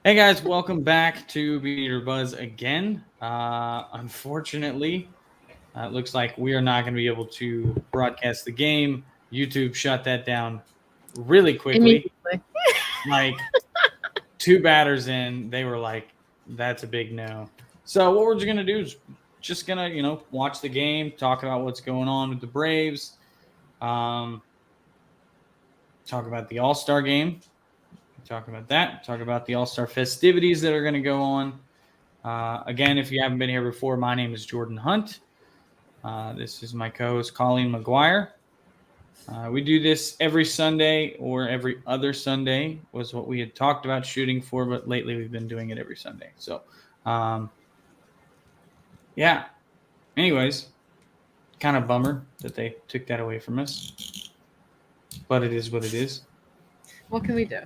Hey guys, welcome back to Beaneater Buzz again. Unfortunately, it looks like we are not going to be able to broadcast the game. YouTube shut that down really quickly. Immediately. Like two batters in, they were like, "That's a big no." So what we're just going to do is just going to watch the game, talk about what's going on with the Braves, um, talk about the AllStar Game, talk about that, talk about the AllStar festivities that are going to go on. Again, if you haven't been here before, my name is Jordan Hunt. This is my co-host Colleen McGuire. We do this every Sunday or every other Sunday was what we had talked about shooting for, but lately we've been doing it every Sunday. So, um, yeah. Anyways, kind of bummer that they took that away from us, but it is what it is. What can we do?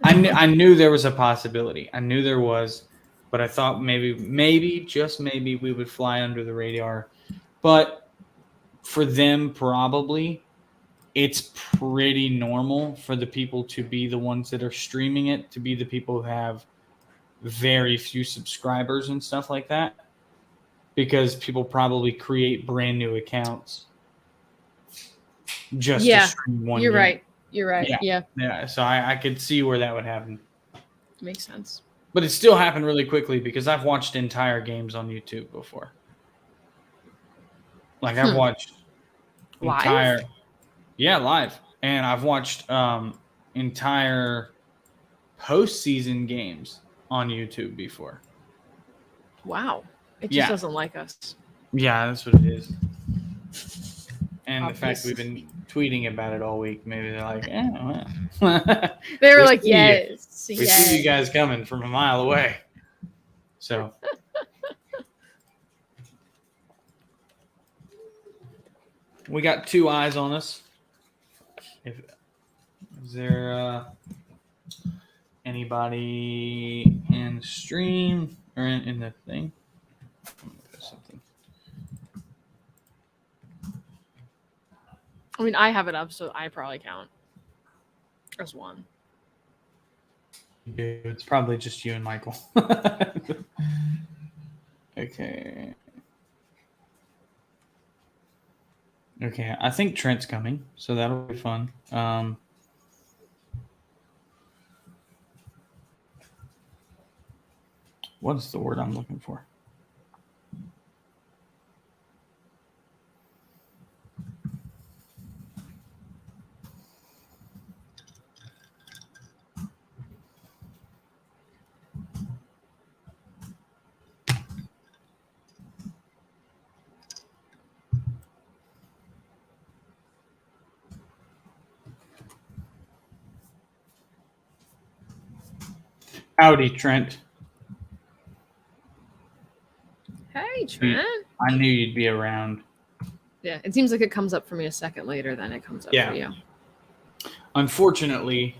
I knew there was a possibility. I knew there was, but I thought maybe, just maybe, we would fly under the radar. But for them, probably, it's pretty normal for the people to be the ones that are streaming it, to be the people who have very few subscribers and stuff like that, because people probably create brand new accounts just to stream one you're game. right. You're right. Yeah. So I could see where that would happen. Makes sense. But it still happened really quickly because I've watched entire games on YouTube before. Like I've watched Live? live. And I've watched entire postseason games on YouTube before. Wow. It just doesn't like us. Yeah, that's what it is. And Obvious. The fact we've been tweeting about it all week, maybe they're like, well. They were like, yes. We see you guys coming from a mile away. So. We got two eyes on us. Is there anybody in the stream or in the thing? Something. I mean, I have it up, so I probably count as one. It's probably just you and Michael. Okay. Okay, I think Trent's coming, so that'll be fun. What is the word I'm looking for? Howdy, Trent. Hey, Trent. I knew you'd be around. Yeah, it seems like it comes up for me a second later than it comes up for you. Unfortunately,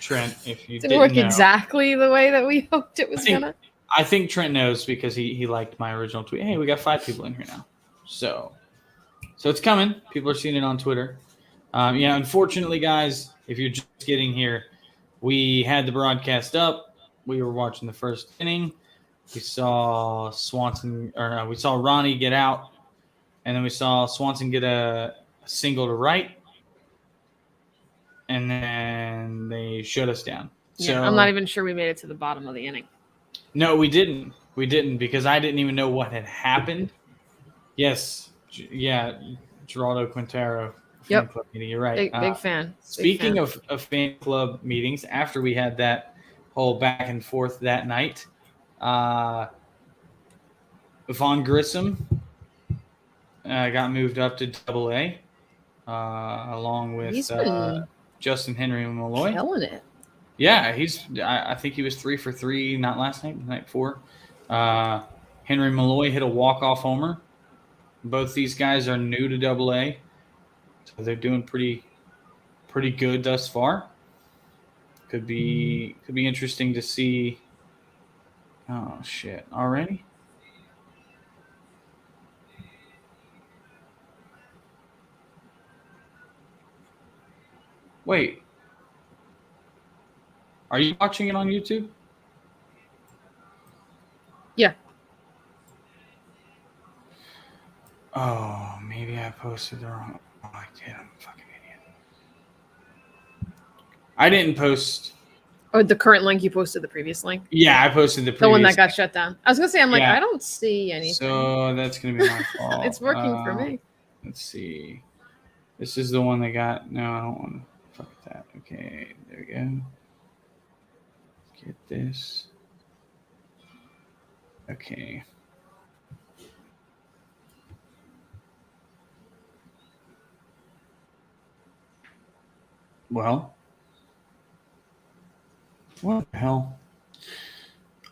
Trent, if you didn't work exactly the way that we hoped it was gonna. I think Trent knows because he liked my original tweet. Hey, we got 5 people in here now. So it's coming. People are seeing it on Twitter. Unfortunately, guys, if you're just getting here, we had the broadcast up. We were watching the first inning. We saw we saw Ronnie get out, and then we saw Swanson get a single to right, and then they shut us down. Yeah, so, I'm not even sure we made it to the bottom of the inning. No, we didn't. We didn't because I didn't even know what had happened. Yes, yeah, Geraldo Quintero. Yep. Club meeting. You're right. Big fan. Speaking of fan club meetings, after we had that whole back and forth that night, Von Grissom got moved up to Double-A, along with Justin Henry Malloy. Killing it. Yeah, I think he was 3 for 3, not last night, the night before. Henry Malloy hit a walk-off homer. Both these guys are new to Double-A. So they're doing pretty good thus far. Could be interesting to see. Oh shit! Already? Wait. Are you watching it on YouTube? Oh, maybe I posted the wrong. Oh, I did. I'm a fucking idiot. I didn't post. Or the current link you posted, the previous link. Yeah, I posted the previous. The one that got shut down. I was gonna say, I'm like, Yeah. I don't see anything. So that's gonna be my fault. It's working for me. Let's see. This is the one that got. No, I don't want to fuck with that. Okay, there we go. Get this. Okay. Well, what the hell?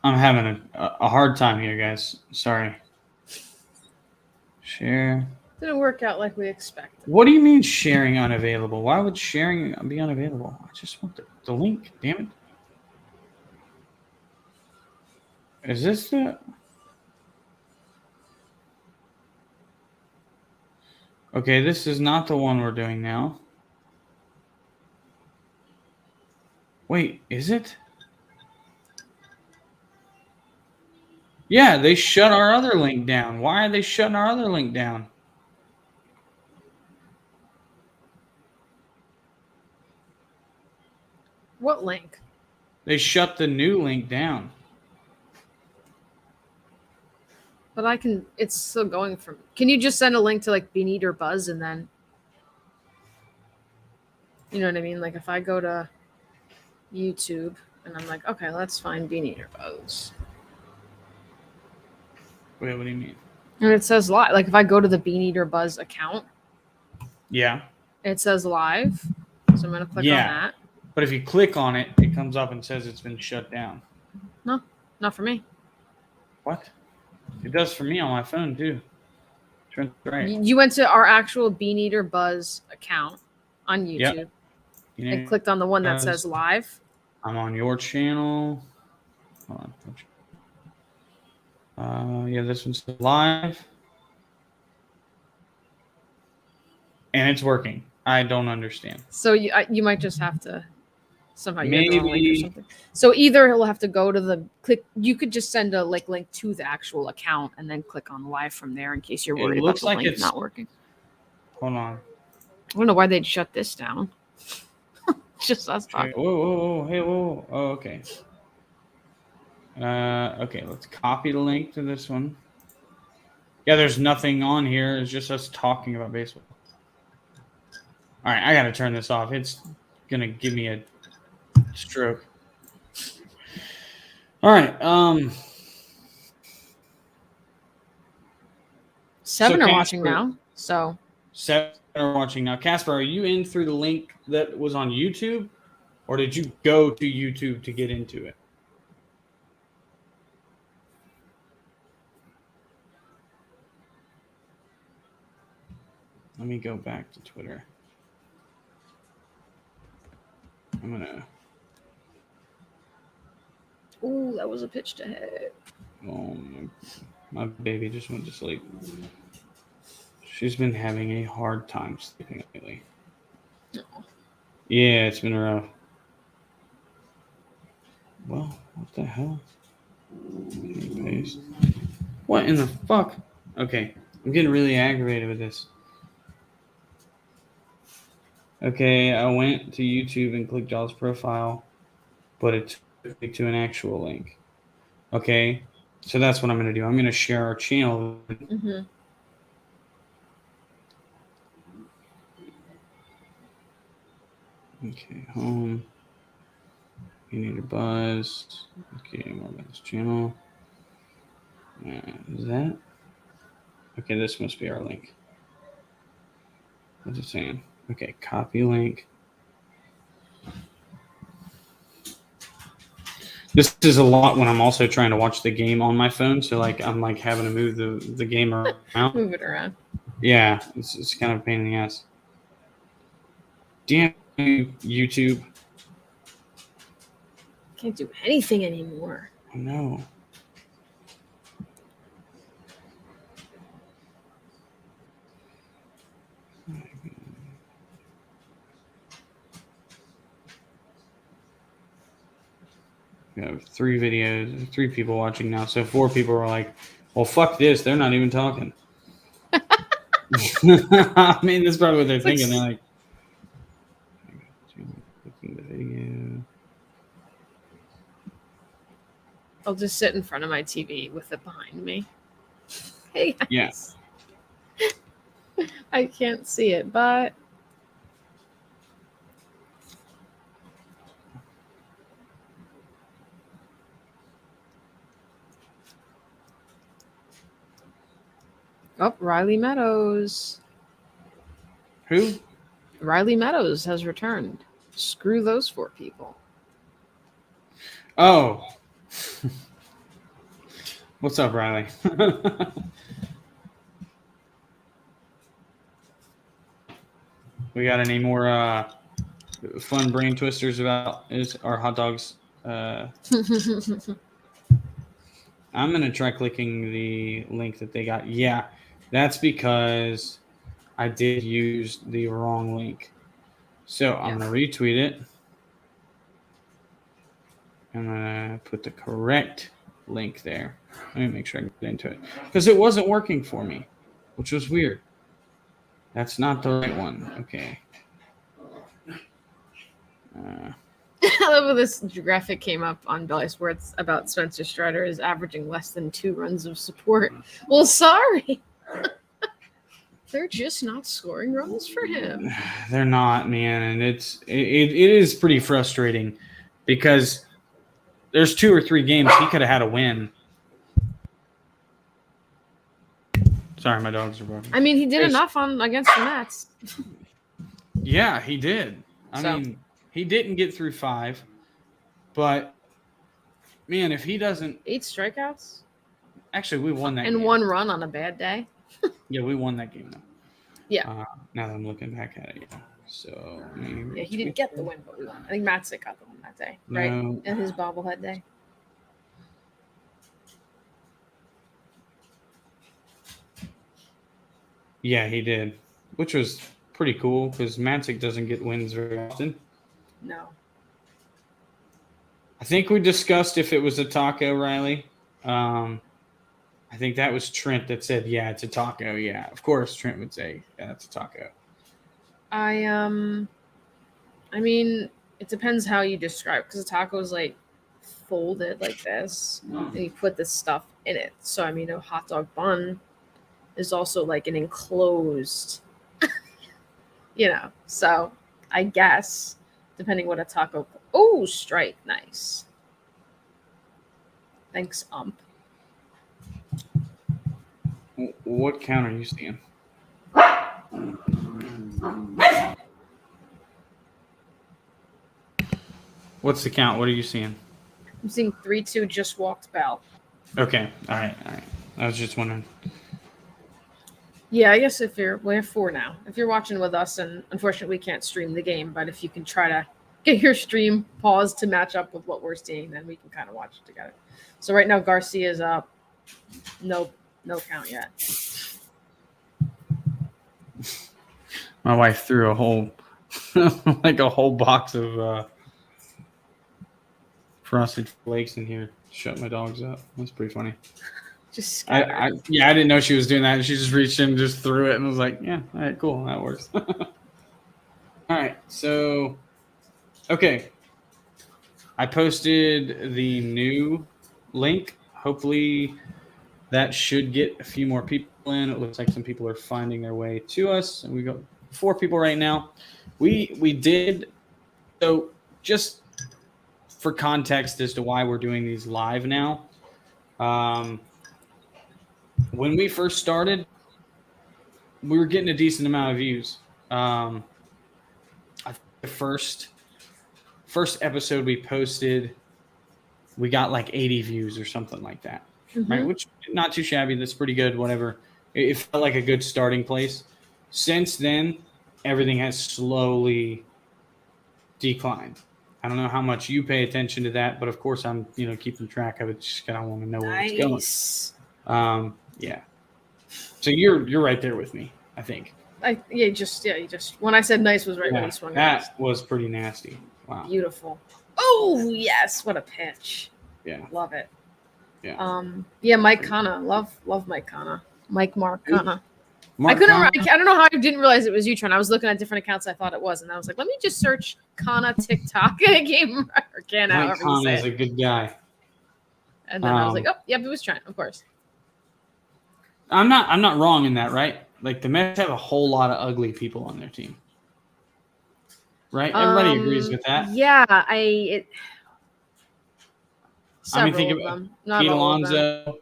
I'm having a hard time here, guys. Sorry. Share. Didn't work out like we expected. What do you mean sharing unavailable? Why would sharing be unavailable? I just want the link, damn it. Is this the... Okay, this is not the one we're doing now. Wait, is it? Yeah, they shut our other link down. Why are they shutting our other link down? What link? They shut the new link down. But I can. It's still going from. Can you just send a link to like Beaneater Buzz and then? You know what I mean? Like if I go to YouTube and I'm like, okay, let's find Beaneater Buzz. Wait, what do you mean? And it says live. Like if I go to the Beaneater Buzz account, Yeah. it says live. So I'm gonna click on that. But if you click on it, it comes up and says it's been shut down. No, not for me. What? It does for me on my phone too. Right. You went to our actual Beaneater Buzz account on YouTube and clicked on the one that says live. I'm on your channel. Hold on. Yeah, this one's live. And it's working. I don't understand. So you might just have to somehow you have the wrong link or Maybe. something. So either he'll have to go to the click. You could just send a link to the actual account and then click on live from there in case you're worried about looks the like link it's- not working. Hold on. I don't know why they'd shut this down. It's just us Okay. talking. Whoa. Hey, whoa. Oh, okay. Okay, let's copy the link to this one. Yeah, there's nothing on here. It's just us talking about baseball. All right, I got to turn this off. It's going to give me a stroke. All right. 7 So are watching Casper- now. So 7 are watching now. Casper, are you in through the link that was on YouTube? Or did you go to YouTube to get into it? Let me go back to Twitter. I'm gonna. ooh, that was a pitch to hit. Oh, my baby just went to sleep. She's been having a hard time sleeping lately. No. Yeah, it's been rough. Well, what the hell? Okay, paste. What in the fuck? Okay, I'm getting really aggravated with this. Okay, I went to YouTube and clicked y'all's profile, but it took me to an actual link. Okay, so that's what I'm going to do. I'm going to share our channel. Mm-hmm. Okay, home. Beaneater Buzz. Okay, more about this channel. Is that? Okay, this must be our link. What's it saying? Okay, copy link. This is a lot when I'm also trying to watch the game on my phone. So like I'm like having to move the game around. Move it around. Yeah, it's kind of a pain in the ass. Damn you, YouTube. Can't do anything anymore. I know. We have 3 videos, 3 people watching now. So 4 people are like, well, fuck this. They're not even talking. I mean, that's probably what they're It's like thinking. They're like, looking the video. I'll just sit in front of my TV with it behind me. Hey guys. Yes. I can't see it, but Riley Meadows. Who? Riley Meadows has returned. Screw those 4 people. Oh. What's up, Riley? We got any more fun brain twisters about our hot dogs? I'm going to try clicking the link that they got. Yeah, that's because I did use the wrong link. So I'm going to retweet it. I'm going to put the correct link there. Let me make sure I get into it. Because it wasn't working for me, which was weird. That's not the right one. Okay. I love how this graphic came up on Belly Sports about Spencer Strider is averaging less than 2 runs of support. Well, sorry. They're just not scoring runs for him. They're not, man. And it is pretty frustrating because there's 2 or 3 games he could have had a win. Sorry, my dogs are barking. I mean, he did enough against the Mets. Yeah, he did. I mean, he didn't get through 5, but man, if he doesn't 8 strikeouts. Actually, we won that and game. 1 run on a bad day. Yeah, we won that game though. Yeah. Now that I'm looking back at it, yeah. So yeah, he didn't get the win, but we won. I think Matzik got the win that day, right? No. And his bobblehead day. Yeah, he did, which was pretty cool because Matzik doesn't get wins very often. No. I think we discussed if it was a taco, Riley. I think that was Trent that said, yeah, it's a taco. Yeah, of course Trent would say, yeah, it's a taco. I mean, it depends how you describe, because a taco is like folded like this, and you put this stuff in it. So, I mean, a hot dog bun is also like an enclosed, so I guess depending what a taco. Oh, strike. Nice. Thanks, ump. What count are you seeing? What's the count? What are you seeing? I'm seeing 3-2 just walked Bell. Okay. All right. I was just wondering. Yeah, I guess we have 4 now. If you're watching with us, and unfortunately we can't stream the game, but if you can try to get your stream paused to match up with what we're seeing, then we can kind of watch it together. So right now Garcia's up. No count yet. My wife threw a whole box of frosted flakes in here. Shut my dogs up. That's pretty funny. Just I didn't know she was doing that. She just reached in and just threw it and was like, yeah, all right, cool. That works. All right. So, okay. I posted the new link. Hopefully that should get a few more people in. It looks like some people are finding their way to us. And we got 4 people right now. We did. So just for context as to why we're doing these live now. When we first started, we were getting a decent amount of views. I think the first episode we posted, we got like 80 views or something like that, right? Which not too shabby. That's pretty good. Whatever. It felt like a good starting place. Since then, everything has slowly declined. I don't know how much you pay attention to that, but of course I'm keeping track of it. Just kind of want to know where it's going. Yeah. So you're right there with me, I think. You just when I said nice was right when he swung. That was pretty nasty. Wow. Beautiful. Oh yes, what a pitch. Yeah. Love it. Yeah. Yeah, Mike Kana. Love Mike Kana. Mike Mark Kana. I couldn't. I don't know how I didn't realize it was you, Trent. I was looking at different accounts. I thought it was, and I was like, let me just search Kana TikTok game or Kana. Mike Kana is a good guy. And then I was like, oh, yep, it was Trent, of course. I'm not wrong in that, right? Like the Mets have a whole lot of ugly people on their team, right? Everybody agrees with that. Yeah, I mean, think about Pete Alonzo,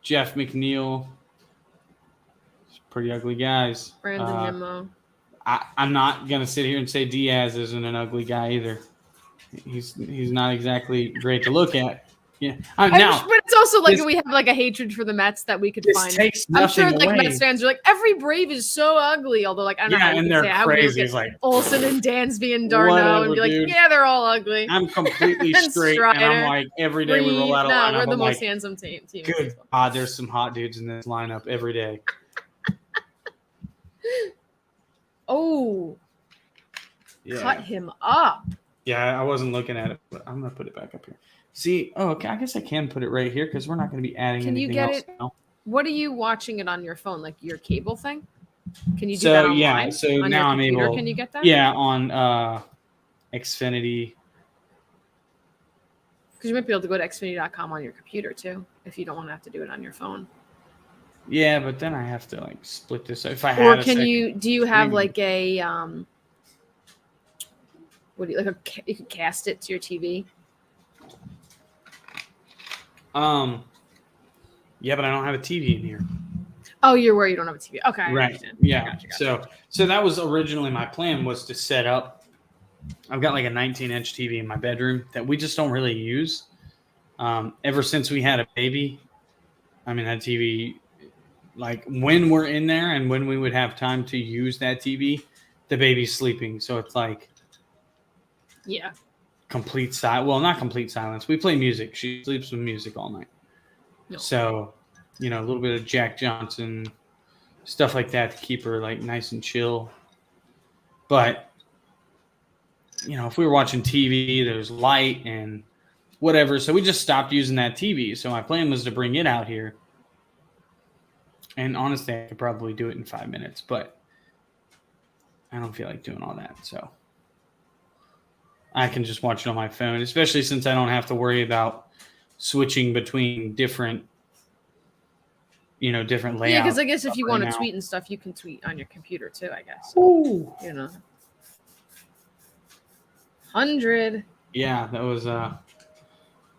Jeff McNeil. Pretty ugly guys. Brandon Nimmo. I'm not gonna sit here and say Diaz isn't an ugly guy either. He's not exactly great to look at. Yeah, now, but it's also like we have like a hatred for the Mets that we could find. I'm sure like away. Mets fans are like every Brave is so ugly. Although like I don't know, and they're crazy. It's like Olson and Dansby and Darno and be like, dude. Yeah, they're all ugly. I'm completely straight, and I'm like every day we roll out a lineup. We're the I'm most handsome team. Good. There's some hot dudes in this lineup every day. Oh, yeah. Cut him up. Yeah, I wasn't looking at it, but I'm gonna put it back up here. See, okay, I guess I can put it right here because we're not going to be adding anything else now. What are you watching it on your phone, like your cable thing? Can you do that online? Yeah, so on now your computer? I'm able. Can you get that? Yeah, on Xfinity. Because you might be able to go to Xfinity.com on your computer too, if you don't want to have to do it on your phone. Yeah, but then I have to like split this. If I had, or can you? Do you have like a what do you like? You can cast it to your TV. Yeah, but I don't have a TV in here. Oh, you're where you don't have a TV. Okay, right. Yeah. Gotcha. So that was originally my plan, was to set up. I've got like a 19-inch TV in my bedroom that we just don't really use. Ever since we had a baby, I mean that TV, like when we're in there and when we would have time to use that TV, the baby's sleeping. So it's like, yeah. Complete silence. Well, not complete silence. We play music. She sleeps with music all night. No. So, a little bit of Jack Johnson, stuff like that to keep her like nice and chill. But, if we were watching TV, there's light and whatever. So we just stopped using that TV. So my plan was to bring it out here. And honestly, I could probably do it in 5 minutes, but I don't feel like doing all that. So I can just watch it on my phone, especially since I don't have to worry about switching between different layouts. Yeah, because I guess if you want to tweet and stuff, you can tweet on your computer too, I guess. Ooh. 100. Yeah, that was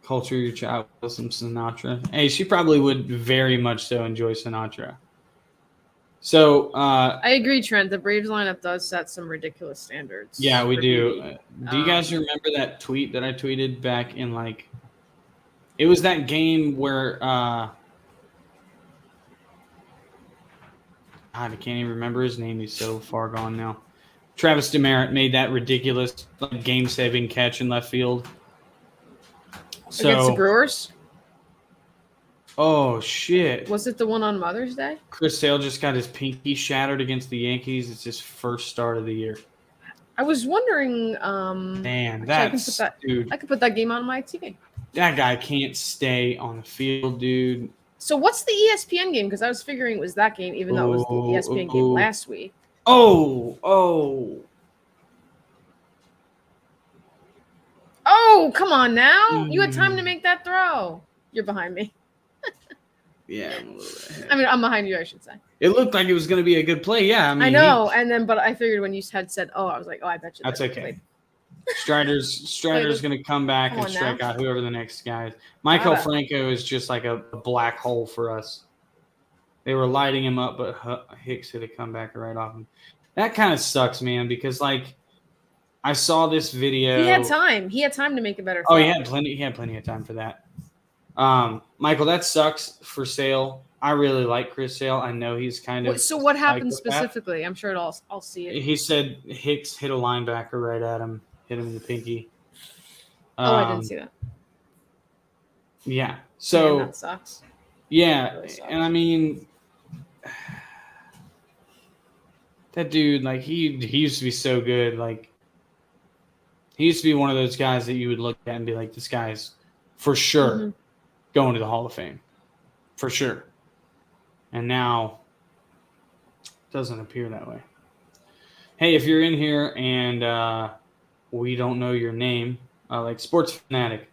Culture Your Child with some Sinatra. Hey, she probably would very much so enjoy Sinatra. So I agree, Trent. The Braves lineup does set some ridiculous standards. Yeah, we do. Do you guys remember that tweet that I tweeted back in it was that game where I can't even remember his name. He's so far gone now. Travis Demerit made that ridiculous game-saving catch in left field. Against the Brewers? Oh, shit. Was it the one on Mother's Day? Chris Sale just got his pinky shattered against the Yankees. It's his first start of the year. I was wondering. Man, dude. I could put that game on my TV. That guy can't stay on the field, dude. So what's the ESPN game? Because I was figuring it was that game, even though it was the ESPN game last week. Oh, come on now. You had time to make that throw. You're behind me. Yeah, I'm a little bit ahead. I mean, I'm behind you, I should say. It looked like it was going to be a good play. Yeah, I know. But I figured when you had said, I was like, I bet you. That's okay. Strider's going to come back and strike out whoever the next guy is. Michael Franco is just like a black hole for us. They were lighting him up, but Hicks hit a comeback right off him. That kind of sucks, man, because I saw this video. He had time. He had time to make a better. Oh, he had plenty of time for that. Michael, that sucks for Sale. I really like Chris Sale. I know he's kind of. So what happened specifically? I'm sure I'll see it. He said Hicks hit a linebacker right at him, hit him in the pinky. I didn't see that. Yeah. So that sucks. Yeah, really sucks. And I mean, that dude, he used to be so good. He used to be one of those guys that you would look at and be like, this guy's for sure going to the Hall of Fame. For sure. And now Doesn't appear that way. Hey, if you're in here and we don't know your name, like Sports Fanatic,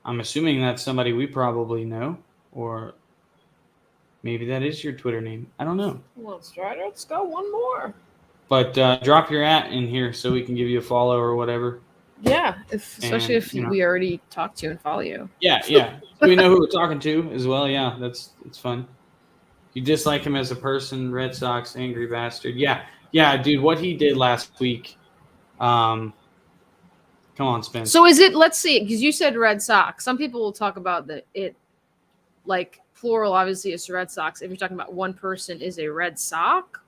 I'm assuming that's somebody we probably know, or maybe that is your Twitter name. I don't know. Let's try it. Let's go one more. But drop your @ in here so we can give you a follow or whatever. Yeah, especially if we already talked to you and follow you. Yeah. So we know who we're talking to as well. Yeah, it's fun. You dislike him as a person, Red Sox, angry bastard. Yeah, dude, what he did last week. Come on, Spence. So is it, let's see, because you said Red Sox. Some people will talk about like plural, obviously, is Red Sox. If you're talking about one person, is a Red Sox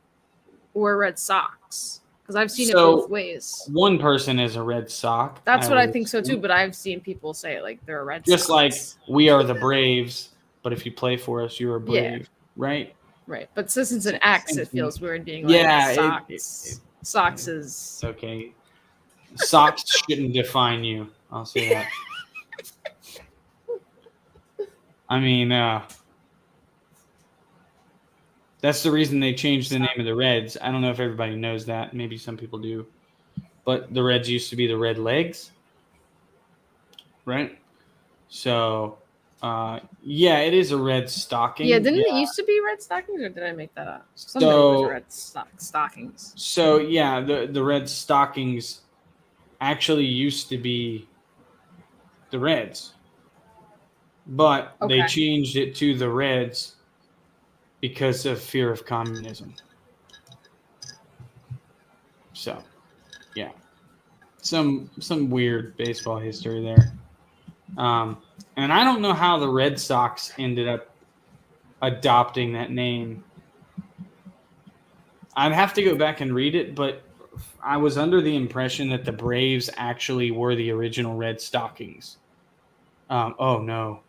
or a Red Sox? Because I've seen it both ways. One person is a Red Sox. That's what I think so too, but I've seen people say like they're a Red Sox. Just like we are the Braves, but if you play for us, you're a Brave. Yeah. Right. But since it's an X, it feels weird being like Sox. Sox is okay. Socks shouldn't define you. I'll say that. I mean, that's the reason they changed the name of the Reds. I don't know if everybody knows that. Maybe some people do. But the Reds used to be the Red Legs. Right? So, yeah, it is a red stocking. Yeah, didn't it used to be red stockings, or did I make that up? Something was red stockings. So, yeah, the red stockings actually used to be the Reds. But they changed it to the Reds because of fear of communism. So, yeah. Some weird baseball history there. And I don't know how the Red Sox ended up adopting that name. I'd have to go back and read it, but I was under the impression that the Braves actually were the original Red Stockings. Oh, no.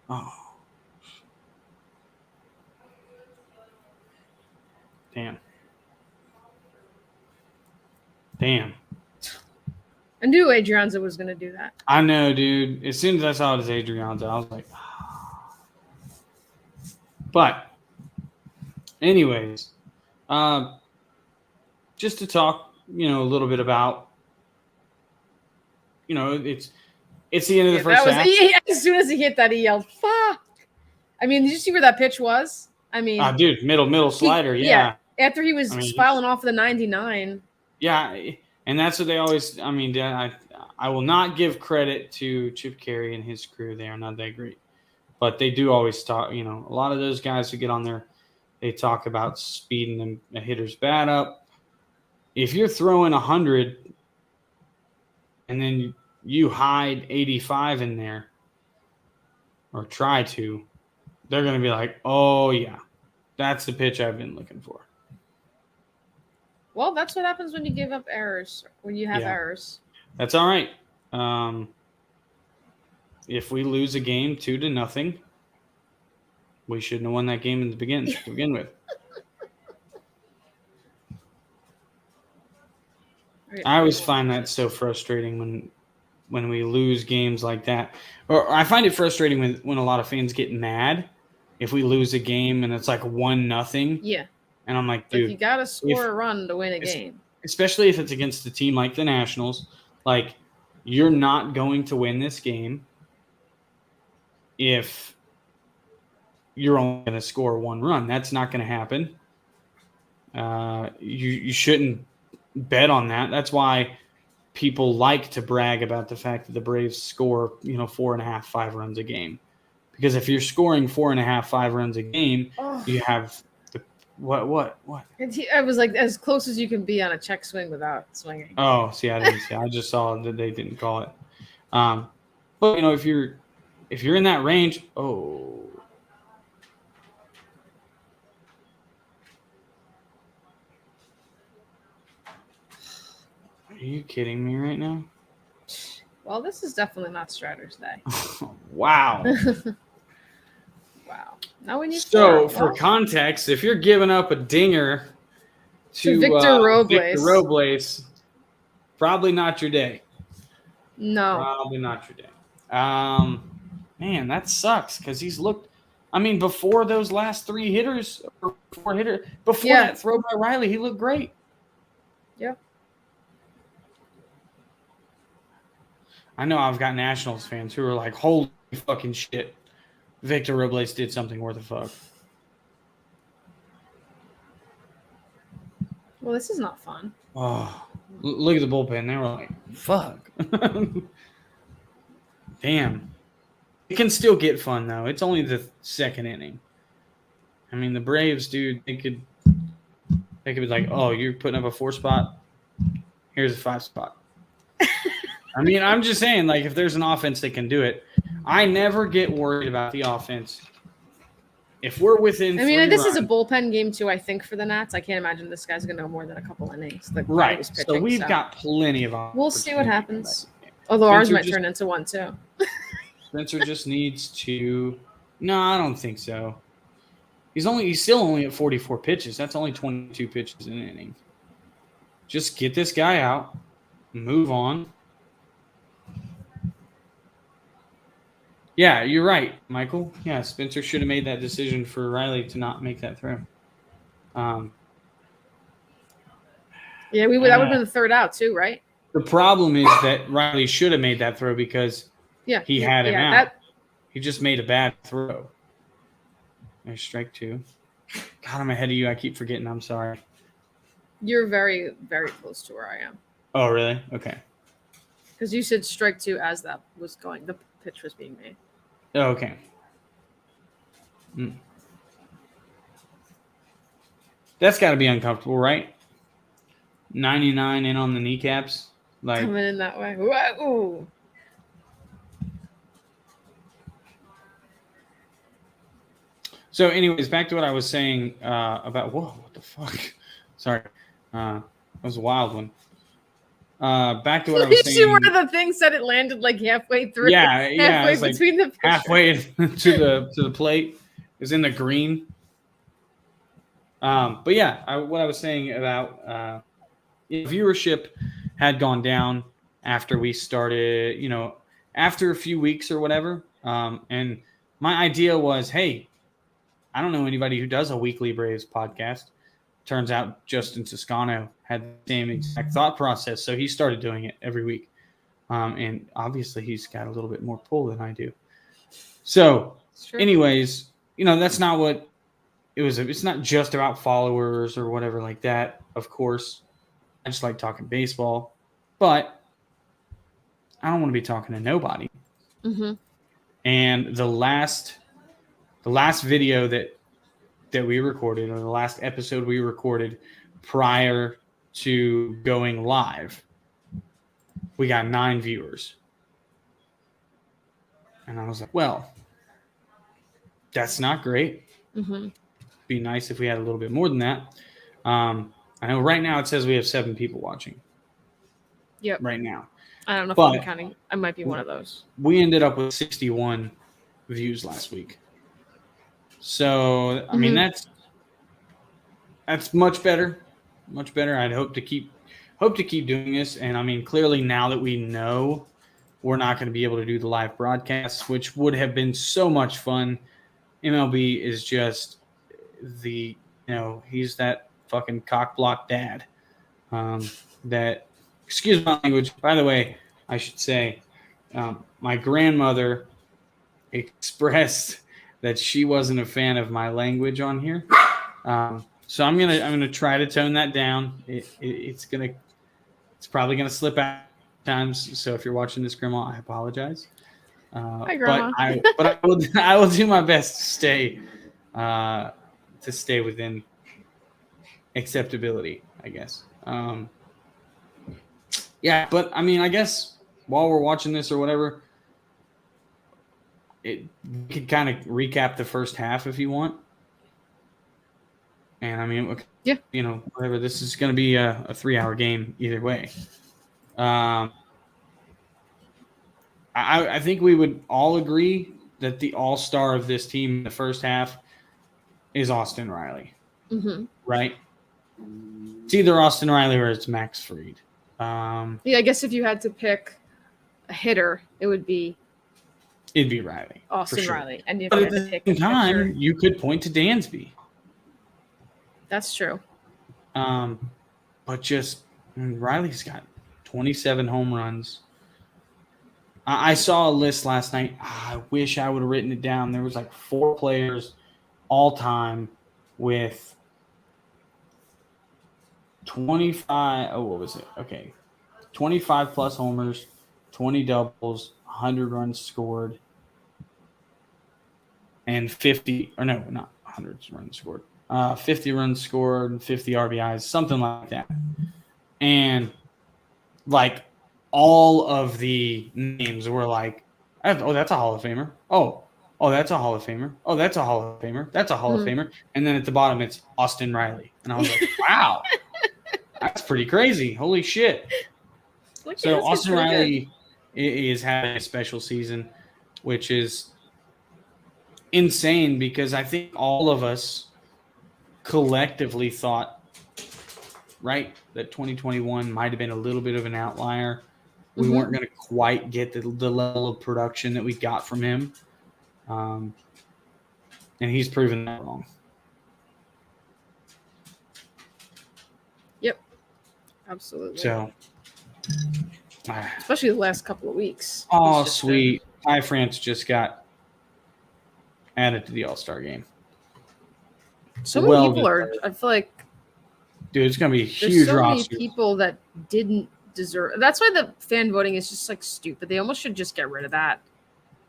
Oh. Damn. I knew Adrianza was going to do that. I know, dude. As soon as I saw it as Adrianza, I was like, oh. But, anyways, just to talk, a little bit about, it's the end of the first half. As soon as he hit that, he yelled, "Fuck!" I mean, did you see where that pitch was? I mean, dude, middle slider, yeah. After he was filing off the 99. Yeah, and that's what they always. I mean, I will not give credit to Chip Carey and his crew. They are not that great, but they do always talk. A lot of those guys who get on there, they talk about speeding a hitter's bat up. If you're throwing 100, and then you hide 85 in there, or try to, they're going to be like, "Oh yeah, that's the pitch I've been looking for." Well, that's what happens when you give up errors, when you have errors. That's all right. If we lose a game 2-0, we shouldn't have won that game to begin with. I always find that so frustrating when we lose games like that. Or I find it frustrating when a lot of fans get mad if we lose a game and it's like 1-0. Yeah. And I'm like, dude, you got to score a run to win a game. Especially if it's against a team like the Nationals. Like, you're not going to win this game if you're only going to score one run. That's not going to happen. You shouldn't bet on that. That's why people like to brag about the fact that the Braves score, 4.5, 5 runs a game. Because if you're scoring 4.5, 5 runs a game, you have what? I was like, as close as you can be on a check swing without swinging. Oh, see, I didn't see. I just saw that they didn't call it. But if you're in that range, are you kidding me right now? Well, this is definitely not Strider's day. Wow. Wow. Now we need for context, if you're giving up a dinger to Victor Robles, probably not your day. No. Probably not your day. Man, that sucks because he's looked. I mean, before those last 3 hitters, or 4 hitters, before Yeah. that throw by Riley, he looked great. Yeah. I know I've got Nationals fans who are like, holy fucking shit, Victor Robles did something worth a fuck. Well, this is not fun. Oh, look at the bullpen. They were like, fuck. Damn. It can still get fun, though. It's only the 2nd inning. I mean, the Braves, dude, they could be like, oh, you're putting up a 4 spot? Here's a 5 spot. I mean, I'm just saying, like, if there's an offense that can do it, I never get worried about the offense. If we're within this is a bullpen game, too, I think, for the Nats. I can't imagine this guy's going to go more than a couple innings. Right. Pitching, so we've got plenty of we'll see what happens. Although ours might turn into 1, too. Spencer just needs to – no, I don't think so. He's still only at 44 pitches. That's only 22 pitches in an inning. Just get this guy out. Move on. Yeah, you're right, Michael. Yeah, Spencer should have made that decision for Riley to not make that throw. Yeah, that would have been the 3rd out too, right? The problem is that Riley should have made that throw because he had him out. He just made a bad throw. There's strike 2. God, I'm ahead of you. I keep forgetting. I'm sorry. You're very, very close to where I am. Oh, really? Okay. Because you said strike 2 as that was going. The pitch was being made. Oh, okay. That's got to be uncomfortable, right? 99 in on the kneecaps. Like coming in that way. Whoa. So, anyways, back to what I was saying about. Whoa, what the fuck? Sorry, that was a wild one. Back to what I was saying. One of the things said it landed like halfway through. Yeah, halfway between the pictures. Halfway to the plate. It was in the green. But yeah, what I was saying about viewership had gone down after we started. After a few weeks or whatever. And my idea was, hey, I don't know anybody who does a weekly Braves podcast. Turns out Justin Toscano had the same exact thought process, so he started doing it every week. And obviously he's got a little bit more pull than I do. So anyways, that's not what it was. It's not just about followers or whatever like that. Of course, I just like talking baseball, but I don't want to be talking to nobody. Mm-hmm. And the last video that we recorded, or the last episode we recorded prior to going live, we got 9 viewers. And I was like, well, that's not great. Mm-hmm. Be nice if we had a little bit more than that. I know right now it says we have 7 people watching. Yep. Right now. I don't know if I'm counting. I might be one of those. We ended up with 61 views last week. So, I mean, that's much better. Much better. I'd hope to keep doing this. And I mean, clearly now that we know we're not going to be able to do the live broadcasts, which would have been so much fun. MLB is just he's that fucking cock block dad. That, excuse my language. By the way, I should say, my grandmother expressed that she wasn't a fan of my language on here. So I'm gonna try to tone that down. It's probably gonna slip out times. So if you're watching this, Grandma, I apologize. Hi, Grandma. But I will do my best to stay within acceptability, I guess. Yeah, but I mean, I guess while we're watching this or whatever, we could kind of recap the first half if you want. And I mean, yeah, whatever. This is going to be a 3-hour game either way. I think we would all agree that the all-star of this team in the first half is Austin Riley. Mm-hmm. Right? It's either Austin Riley or it's Max Fried. Yeah, I guess if you had to pick a hitter, it would be It'd be Riley. Austin for sure. Riley. And if But you at had to the pick same a time, pitcher, you could point to Dansby. that's true. But Riley's got 27 home runs. I saw a list last night. I wish I would have written it down. There was like 4 players all time with 25. Oh, what was it? Okay. 25 plus homers, 20 doubles, 100 runs scored, and 50, or no, not 100 runs scored, 50 runs scored and 50 RBIs, something like that. And like all of the names were like, oh, that's a Hall of Famer. Oh, that's a Hall of Famer. Oh, that's a Hall of Famer. That's a Hall of Famer. And then at the bottom, it's Austin Riley. And I was like, wow, that's pretty crazy. Holy shit. So Austin Riley is having a special season, which is insane because I think all of us collectively thought, right, that 2021 might have been a little bit of an outlier. We weren't going to quite get the level of production that we got from him. And he's proven that wrong. Yep. Absolutely. So, especially the last couple of weeks. Oh, sweet. Ty France just got added to the AllStar game. So many people are, I feel like, dude, it's going to be a huge there's so roster. many people that didn't deserve. That's why the fan voting is just like stupid. They almost should just get rid of that.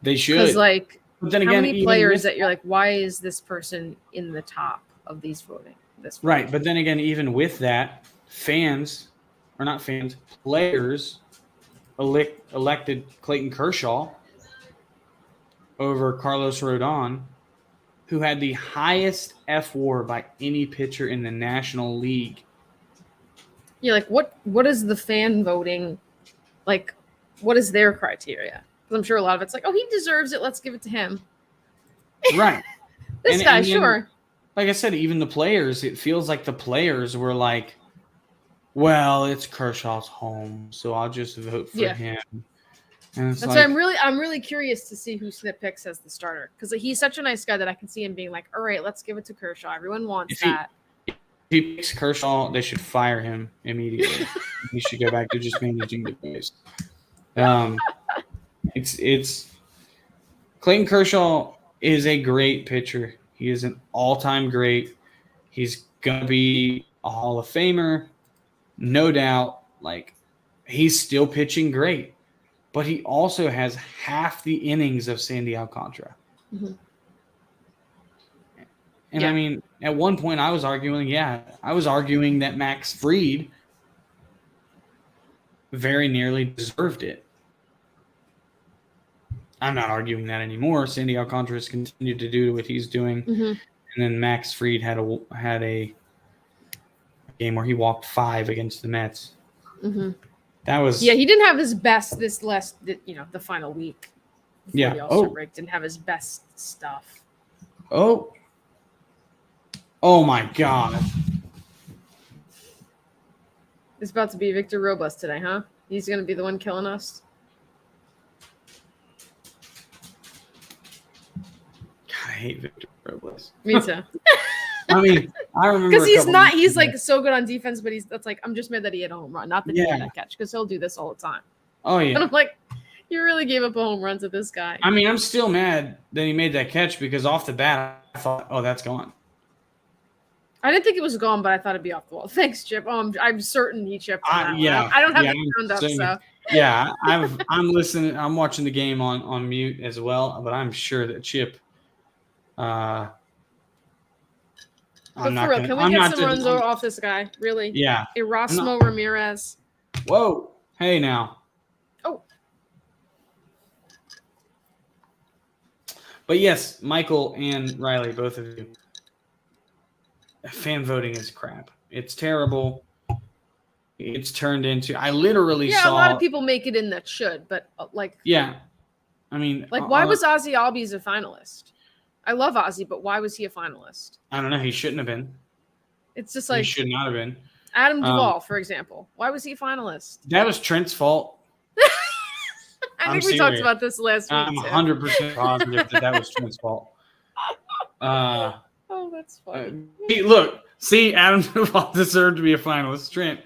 They should. Because like, but then again, how many players that you're like, why is this person in the top of these voting? Right, but then again, even with that, players elected Clayton Kershaw over Carlos Rodon, who had the highest F-WAR by any pitcher in the National League. Yeah, like what is the fan voting? Like, what is their criteria? Because I'm sure a lot of it's like, oh, he deserves it. Let's give it to him. Right. This guy, sure. Like I said, even the players, it feels like the players were like, well, it's Kershaw's home, so I'll just vote for him. And that's why I'm really curious to see who Snip picks as the starter, because he's such a nice guy that I can see him being like, all right, let's give it to Kershaw. Everyone wants that. If he picks Kershaw, they should fire him immediately. He should go back to just managing the base. It's Clayton Kershaw is a great pitcher. He is an all-time great. He's gonna be a Hall of Famer, no doubt. Like, he's still pitching great, but he also has half the innings of Sandy Alcantara. Mm-hmm. And I mean, at one point I was arguing that Max Fried very nearly deserved it. I'm not arguing that anymore. Sandy Alcantara has continued to do what he's doing. Mm-hmm. And then Max Fried had a game where he walked 5 against the Mets. Mm-hmm. That was he didn't have his best the final week. Yeah. The All-Star break didn't have his best stuff. Oh my God. It's about to be Victor Robles today, huh? He's going to be the one killing us. God, I hate Victor Robles. Me too. I mean, I remember because he's like so good on defense, but I'm just mad that he had a home run, not that he had a catch, because he'll do this all the time. Oh yeah. And I'm like, you really gave up a home run to this guy. I mean, I'm still mad that he made that catch, because off the bat I thought, oh, that's gone. I didn't think it was gone, but I thought it'd be off the wall. Thanks, Chip. I'm certain he chipped on that yeah. one. I don't have the sound up, so. Yeah, I'm listening. I'm watching the game on mute as well, but I'm sure that Chip. But for real, can we get some runs off this guy? Really? Yeah. Erasmo Ramirez. Whoa. Hey, now. Oh. But yes, Michael and Riley, both of you. Fan voting is crap. It's terrible. It's turned into. I literally saw. Yeah, a lot of people make it in that should, but like. Yeah. I mean. Like, why was Ozzy Albies a finalist? I love Ozzy, but why was he a finalist? I don't know. He shouldn't have been. It's just like. He should not have been. Adam Duvall, for example. Why was he a finalist? That was Trent's fault. I think we talked about this last week. I'm 100% positive that was Trent's fault. Oh, that's funny. See, Adam Duvall deserved to be a finalist. Trent,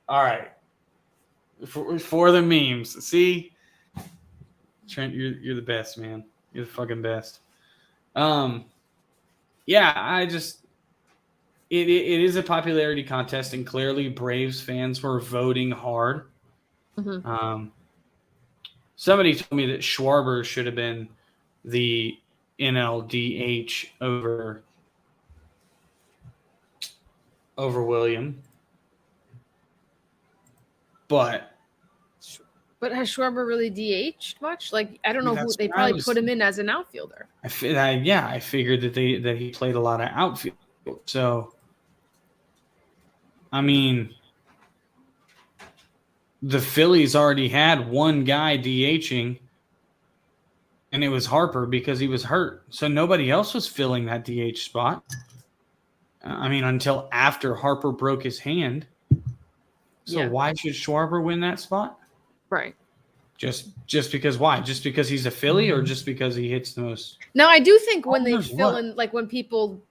all right for the memes. See, Trent, you're the best, man. You're the fucking best. Yeah, it is a popularity contest, and clearly Braves fans were voting hard. Mm-hmm. Somebody told me that Schwarber should have been the NLDH over William. But has Schwarber really DH'd much? Like, I don't know who they probably put him in as an outfielder. I figured that he played a lot of outfield. So, I mean, the Phillies already had one guy DHing, and it was Harper because he was hurt. So nobody else was filling that DH spot. I mean, until after Harper broke his hand. So why should Schwarber win that spot? Right. Just because why? Just because he's a Philly, or just because he hits the most? No, I do think when they fill in, like when people,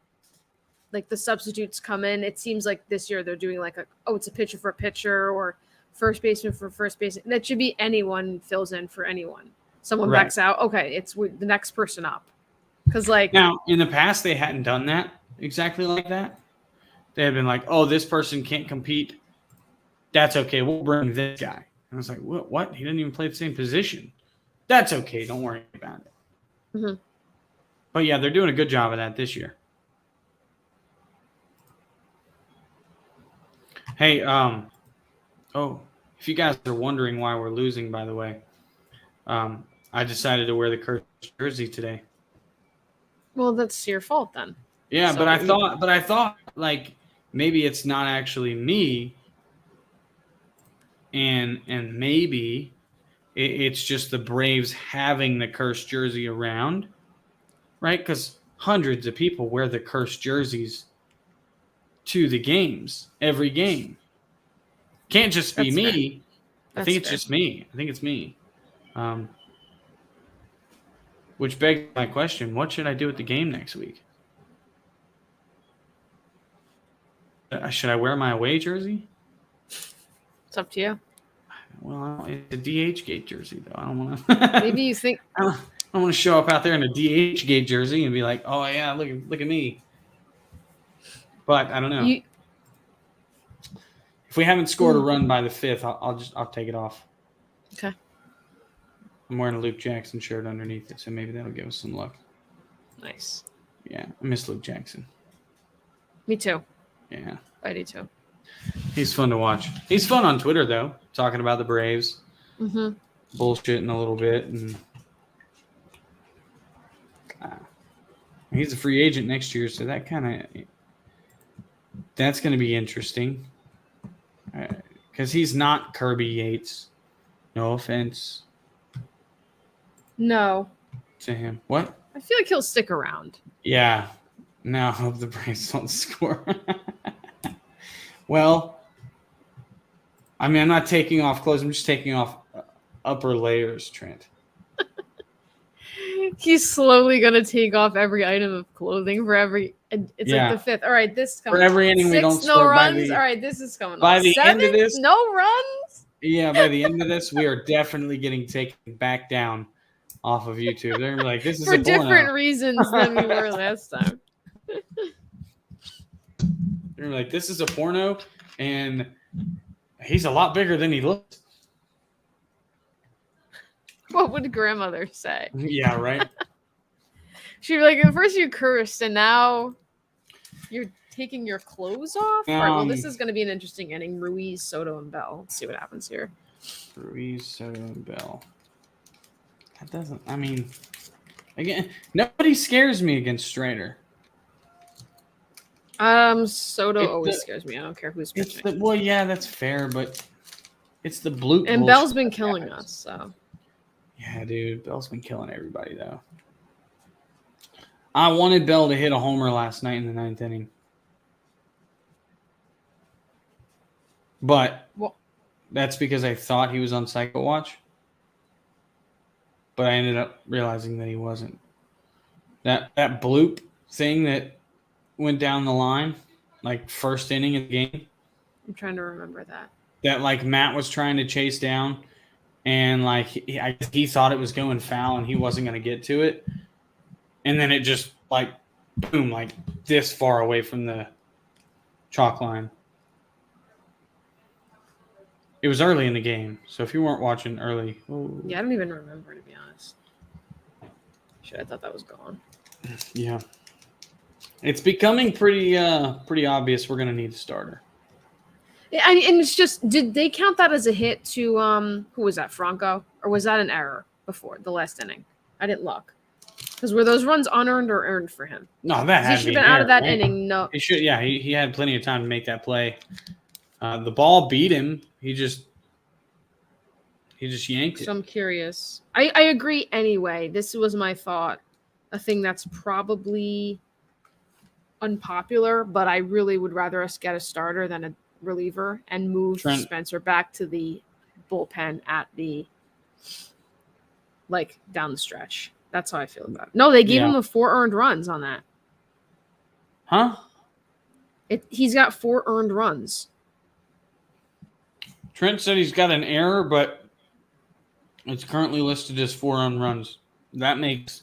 like the substitutes come in, it seems like this year they're doing like it's a pitcher for a pitcher or first baseman for first baseman. That should be anyone fills in for anyone. Someone backs out. Okay, it's the next person up. Because now in the past they hadn't done that exactly like that. They had been like, oh, this person can't compete. That's okay. We'll bring this guy. And I was like, what? He didn't even play the same position. That's okay. Don't worry about it. Mm-hmm. But yeah, they're doing a good job of that this year. Hey, if you guys are wondering why we're losing, by the way, I decided to wear the cursed jersey today. Well, that's your fault then. Yeah, so, but I thought like maybe it's not actually me. And maybe it's just the Braves having the cursed jersey around, right? Because hundreds of people wear the cursed jerseys to the games, every game. Can't just be me. I think it's just me. I think it's me. Which begs my question, what should I do at the game next week? Should I wear my away jersey? It's up to you. Well, it's a DH gate jersey, though. I don't want to. Maybe you think. I don't want to show up out there in a DH gate jersey and be like, "Oh yeah, look at me." But I don't know. If we haven't scored a run by the 5th, I'll take it off. Okay. I'm wearing a Luke Jackson shirt underneath it, so maybe that'll give us some luck. Nice. Yeah, I miss Luke Jackson. Me too. Yeah. I do too. He's fun to watch. He's fun on Twitter, though, talking about the Braves. Mm-hmm. Bullshitting a little bit. And he's a free agent next year, so that's going to be interesting. Because he's not Kirby Yates. No offense. No. To him. What? I feel like he'll stick around. Yeah. Now I hope the Braves don't score. Well, I mean, I'm not taking off clothes. I'm just taking off upper layers, Trent. He's slowly going to take off every item of clothing for every. It's like the 5th. All right, this comes. For every inning we don't score. No runs. All right, this is coming. By the 7? end of this, no runs. Yeah, by the end of this, we are definitely getting taken back down off of YouTube. They're gonna be like, "This is for a porno." different reasons than we were last time. They're like, "This is a porno," and he's a lot bigger than he looks. What would grandmother say? Yeah, right. She'd be like, at first you cursed, and now you're taking your clothes off? All right, well, this is going to be an interesting inning. Ruiz, Soto, and Bell. Let's see what happens here. Ruiz, Soto, and Bell. That doesn't, I mean, again, nobody scares me against Strider. Soto always scares me. I don't care who's pitching. Well, yeah, that's fair, but it's the blue. And Bell's been killing us, so. Yeah, dude, Bell's been killing everybody, though. I wanted Bell to hit a homer last night in the 9th inning. But that's because I thought he was on Cycle Watch, but I ended up realizing that he wasn't. That bloop thing that went down the line, like first inning of the game. I'm trying to remember that. That like Matt was trying to chase down, and like he thought it was going foul, and he wasn't going to get to it, and then it just like boom, like this far away from the chalk line. It was early in the game, so if you weren't watching early, yeah, I don't even remember, to be honest. Shit, I thought that was gone. Yeah, it's becoming pretty obvious we're gonna need a starter. Yeah, and it's just, did they count that as a hit to who was that, Franco, or was that an error before the last inning? I didn't look. Because were those runs unearned or earned for him? No, that he should have been out of that inning. No, he should. Yeah, he had plenty of time to make that play. The ball beat him. He just yanked it. So I'm curious. I agree anyway. This was my thought. A thing that's probably unpopular, but I really would rather us get a starter than a reliever and move Spencer back to the bullpen at the down the stretch. That's how I feel about it. No, they gave him 4 earned runs on that. Huh? He's got 4 earned runs. Trent said he's got an error, but it's currently listed as 4 earned runs. That makes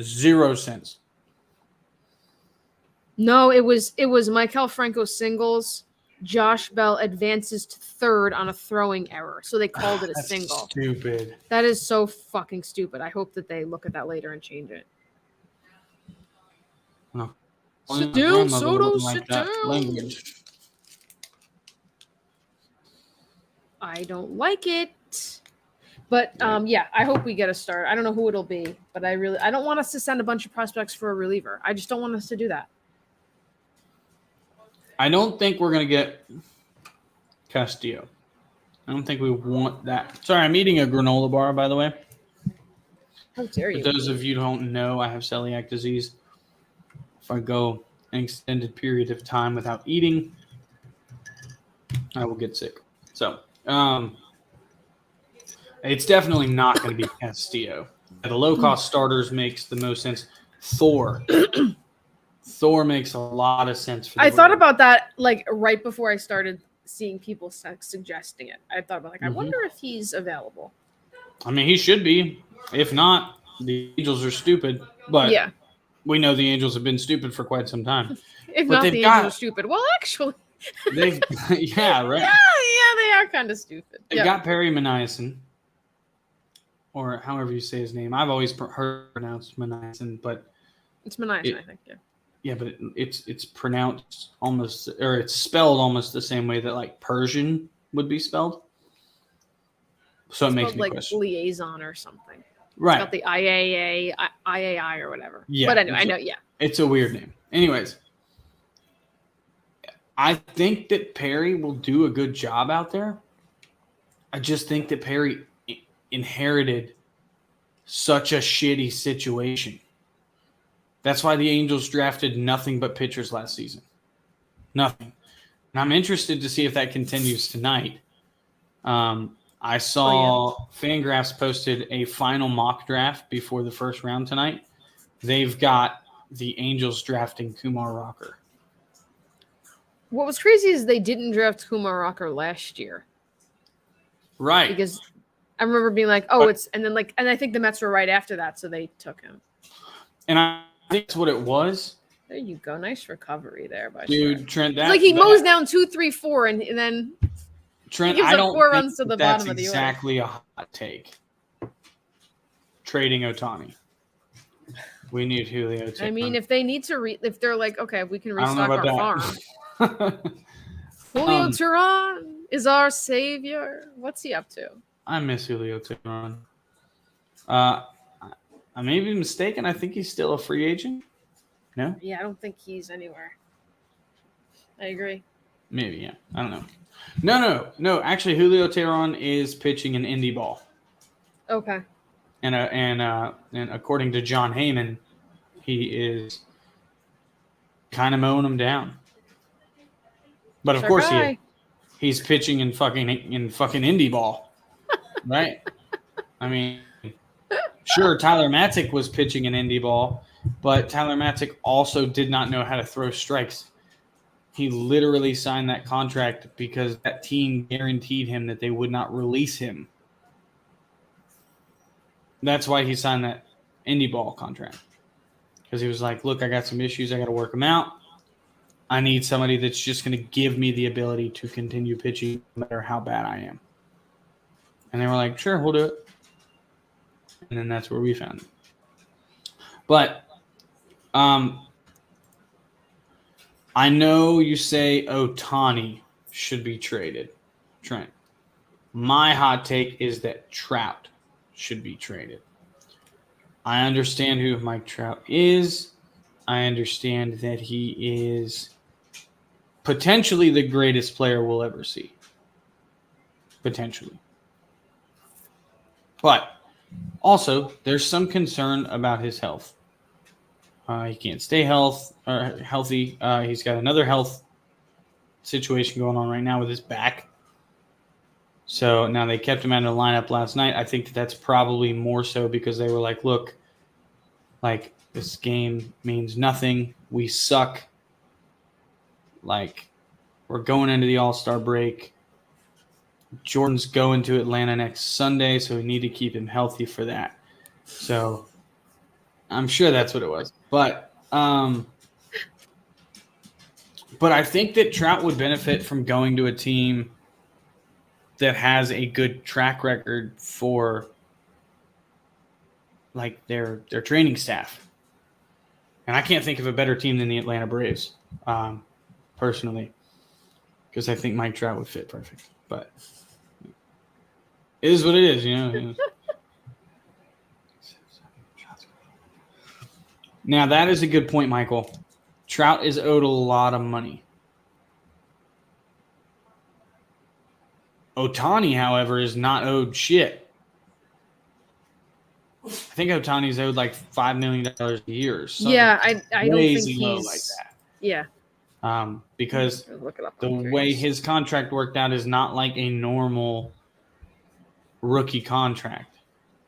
0 sense. No, it was Maikel Franco singles. Josh Bell advances to third on a throwing error. So they called it a single. Stupid. That is so fucking stupid. I hope that they look at that later and change it. No. Sit down, Soto, sit down. Language. I don't like it. But yeah, I hope we get a start. I don't know who it'll be, but I don't want us to send a bunch of prospects for a reliever. I just don't want us to do that. I don't think we're going to get Castillo. I don't think we want that. Sorry, I'm eating a granola bar, by the way. How dare you? For those of you who don't know, I have celiac disease. If I go an extended period of time without eating, I will get sick. So, it's definitely not going to be Castillo. The low-cost starters makes the most sense. Thor makes a lot of sense. I thought about that right before I started seeing people suggesting it. I thought about I wonder if he's available. I mean, he should be. If not, the Angels are stupid. But yeah, we know the Angels have been stupid for quite some time. If not, the Angels are stupid. Well, actually, they've yeah, right. Yeah, they are kind of stupid. They've got Perry Manaison, or however you say his name. I've always heard it pronounced Manaison, but it's Manaison, I think. Yeah. Yeah, but it's pronounced almost, or it's spelled almost the same way that Persian would be spelled. So it makes me question. Liaison or something. Right. It's got the IAI or whatever. Yeah. But anyway, I know. Yeah. It's a weird name. Anyways, I think that Perry will do a good job out there. I just think that Perry inherited such a shitty situation. That's why the Angels drafted nothing but pitchers last season. Nothing. And I'm interested to see if that continues tonight. I saw Fangraphs posted a final mock draft before the first round tonight. They've got the Angels drafting Kumar Rocker. What was crazy is they didn't draft Kumar Rocker last year. Right. Because I remember being and I think the Mets were right after that, so they took him. And I think that's what it was. There you go. Nice recovery there, by dude. Trent, he mows down 2, 3, 4, and then Trent, he gives I don't 4 runs to the that's bottom of the exactly a hot take. Trading Ohtani. We need Julio. I mean, if they need to if they're okay, we can restock our farm. Julio Teheran is our savior. What's he up to? I miss Julio Teheran. I may be mistaken. I think he's still a free agent. No? Yeah, I don't think he's anywhere. I agree. Maybe, yeah. I don't know. No. Actually, Julio Teheran is pitching an indie ball. Okay. And according to John Heyman, he is kind of mowing them down. But of course he's pitching in fucking indie ball, right? I mean, sure, Tyler Matzik was pitching in indie ball, but Tyler Matzik also did not know how to throw strikes. He literally signed that contract because that team guaranteed him that they would not release him. That's why he signed that indie ball contract. Because he was like, look, I got some issues. I got to work them out. I need somebody that's just going to give me the ability to continue pitching no matter how bad I am. And they were like, sure, we'll do it. And then that's where we found him. But I know you say Ohtani should be traded, Trent. My hot take is that Trout should be traded. I understand who Mike Trout is. I understand that he is potentially the greatest player we'll ever see. Potentially. But also, there's some concern about his health. He can't stay healthy. He's got another health situation going on right now with his back. So now they kept him out of the lineup last night. I think that's probably more so because they were like, look, like this game means nothing. We suck. Like we're going into the All-Star break. Jordan's going to Atlanta next Sunday, so we need to keep him healthy for that. So I'm sure that's what it was. But I think that Trout would benefit from going to a team that has a good track record for like their training staff. And I can't think of a better team than the Atlanta Braves, personally, because I think Mike Trout would fit perfect. But it is what it is, you know. Now, that is a good point, Michael. Trout is owed a lot of money. Ohtani, however, is not owed shit. I think Ohtani's owed like $5 million a year. Yeah, I don't think he's low like that. Yeah. Because Look it up, the way his contract worked out is not like a normal rookie contract.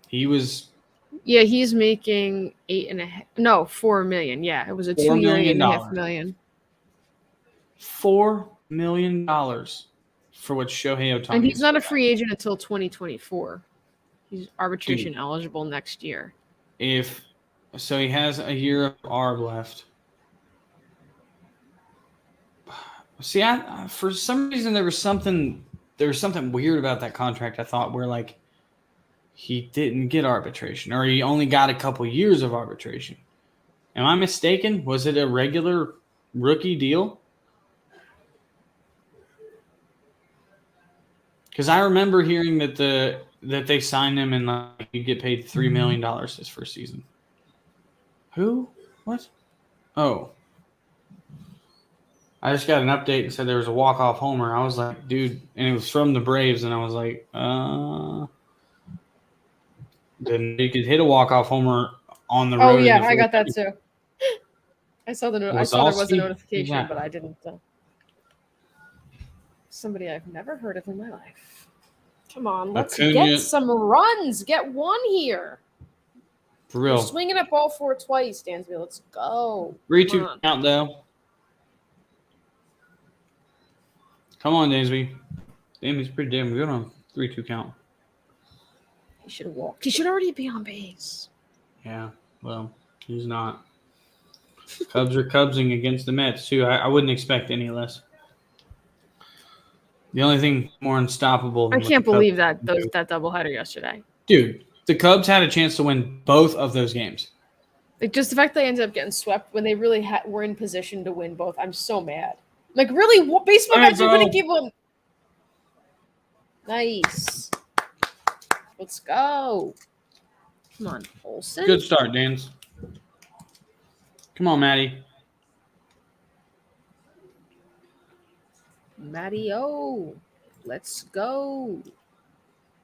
He was. Yeah, he's making $4 million. Yeah, it was a 2 year, $8.5 million. $4 million for what Shohei Ohtani. And he's not a free agent until 2024. He's arbitration eligible next year. So he has a year of ARB left. See, for some reason there was something weird about that contract. I thought where like he didn't get arbitration, or he only got a couple years of arbitration. Am I mistaken? Was it a regular rookie deal? Because I remember hearing that they signed him and like you get paid $3 million his first season. Who? What? Oh. I just got an update and said there was a walk-off homer. I was like, dude, and it was from the Braves, and I was like, then you could hit a walk-off homer on the road. Oh yeah, I got that too. I saw there was a notification, yeah. But I didn't. Somebody I've never heard of in my life. Come on, let's get some runs. Get one here. For real. We're swinging at ball 4 twice, Dansby. Let's go. 3-2 count, though. Come on, Dansby. Damn, he's pretty damn good on 3-2 count. He should have walked. He should already be on base. Yeah, well, he's not. Cubs are Cubsing against the Mets, too. I wouldn't expect any less. The only thing more unstoppable than I can't believe that doubleheader yesterday. Dude, the Cubs had a chance to win both of those games. Like, just the fact they ended up getting swept when they really were in position to win both. I'm so mad. Like, really? What baseball guys are going to give them? Nice. Let's go. Come on, Olson. Good start, Dans. Come on, Maddie. Matty-O. Let's go.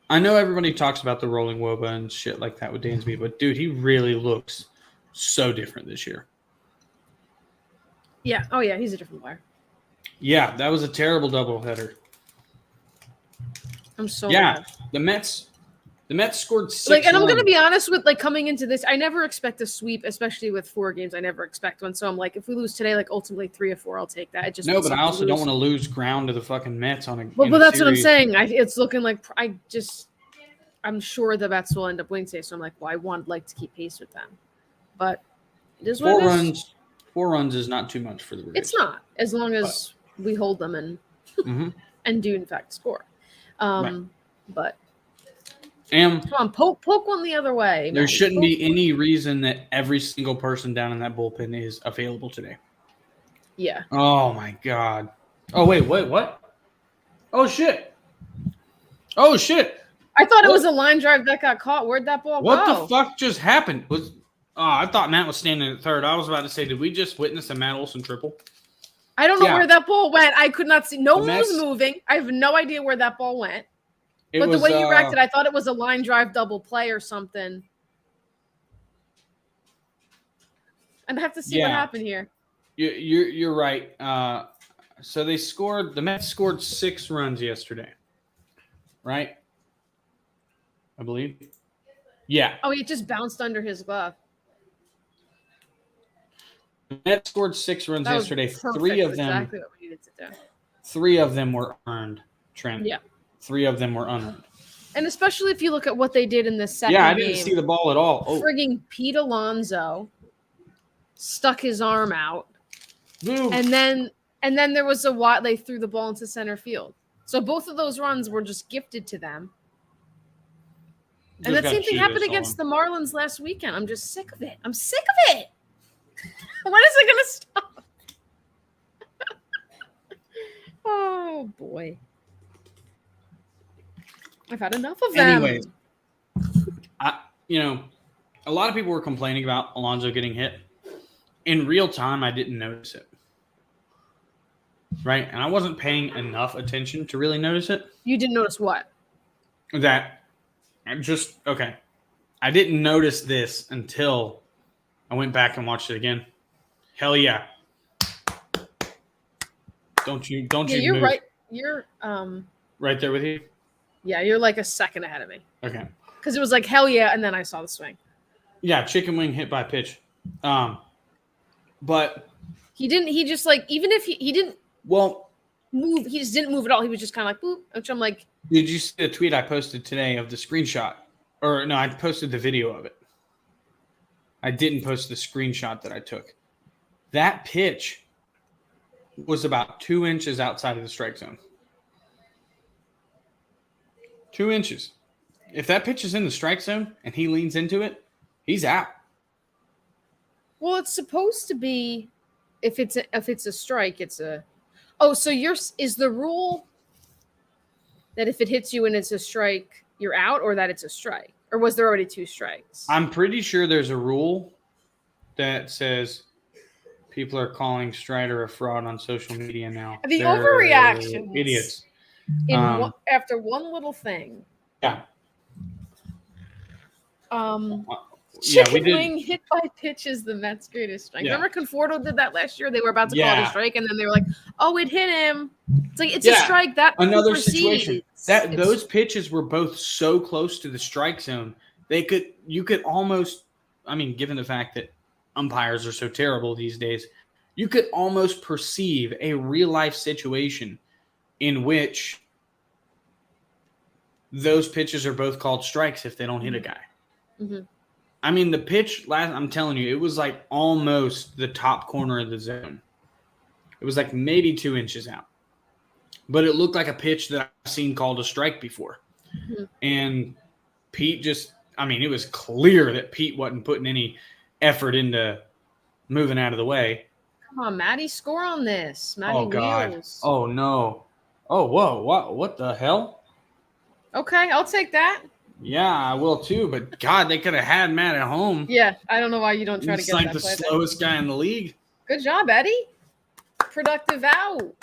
I know everybody talks about the rolling Woba and shit like that with Dansby, but, dude, he really looks so different this year. Yeah. Oh, yeah. He's a different player. Yeah, that was a terrible doubleheader. I'm so Yeah, mad. the Mets scored 6 Like, and I'm runs. gonna be honest with like coming into this, I never expect a sweep, especially with 4 games. I never expect one. So I'm like, if we lose today, like ultimately 3 or 4, I'll take that. It just No, but I also don't want to lose ground to the fucking Mets on a. Well, in but a that's what I'm series. saying. It's looking like I'm sure the Mets will end up winning today. So I'm like, well, I want like to keep pace with them, but it is what 4 it is. runs. 4 runs is not too much for the Braves. It's not, as long as we hold them and and do in fact score. Right. But And come on, poke one the other way. there Maddie. shouldn't be any reason that every single person down in that bullpen is available today. Yeah. Oh my God. Oh wait, what? Oh shit. Oh shit. I thought it was a line drive that got caught. Where'd that ball go? What the fuck just happened? I thought Matt was standing at third. I was about to say, did we just witness a Matt Olson triple? I don't know where that ball went. I could not see. No one Mets- was moving. I have no idea where that ball went. It But was, the way you reacted, I thought it was a line drive double play or something. I'd have to see what happened here. You're right. So the Mets scored 6 runs yesterday, right? I believe. Yeah. Oh, it just bounced under his glove. The Mets scored 6 runs yesterday. Perfect. 3 of them. Exactly what we needed to do. 3 of them were earned, Trent. Yeah. 3 of them were unearned. And especially if you look at what they did in the second game. Yeah, I game. didn't see the ball at all. Oh. Frigging Pete Alonzo stuck his arm out. Boom. And then there was a while they threw the ball into center field. So both of those runs were just gifted to them. And that same thing happened against the Marlins last weekend. I'm just sick of it. I'm sick of it. When is it going to stop? Oh, boy. I've had enough of them. Anyways, a lot of people were complaining about Alonzo getting hit. In real time, I didn't notice it. Right? And I wasn't paying enough attention to really notice it. You didn't notice what? That I didn't notice this until I went back and watched it again. Hell yeah. Don't you You're move. right. You're Right there with you? Yeah, you're like a second ahead of me. Okay. Because it was like hell yeah, and then I saw the swing. Yeah, chicken wing hit by pitch. But he didn't. He just like even if he didn't. Well, move. He just didn't move at all. He was just kind of like boop. Which I'm like. Did you see the tweet I posted today of the screenshot? Or no, I posted the video of it. I didn't post the screenshot that I took. That pitch was about 2 inches outside of the strike zone. 2 inches. If that pitch is in the strike zone and he leans into it, he's out. Well, it's supposed to be if it's a strike, it's a. Oh, so is the rule that if it hits you and it's a strike, you're out, or that it's a strike? Or was there already 2 strikes? I'm pretty sure there's a rule that says people are calling Strider a fraud on social media now. The overreaction. Idiots. After one little thing. Yeah. Chicken wing hit by pitch is the Mets' greatest strike. Yeah. Remember Conforto did that last year? They were about to call it a strike, and then they were like, "Oh, it hit him." It's like it's a strike. That another situation. Those pitches were both so close to the strike zone. You could almost. I mean, given the fact that umpires are so terrible these days, you could almost perceive a real life situation in which those pitches are both called strikes if they don't hit a guy. Mm-hmm. I mean, the pitch I'm telling you, it was like almost the top corner of the zone. It was like maybe 2 inches out. But it looked like a pitch that I've seen called a strike before. Mm-hmm. And Pete it was clear that Pete wasn't putting any effort into moving out of the way. Come on, Maddie, score on this. Maddie oh, God. Wheels. Oh, no. Oh, whoa. What the hell? Okay, I'll take that. Yeah, I will too. But God, they could have had Matt at home. Yeah, I don't know why you don't try to get like that the play slowest guy in the league. Good job, Eddie. Productive out.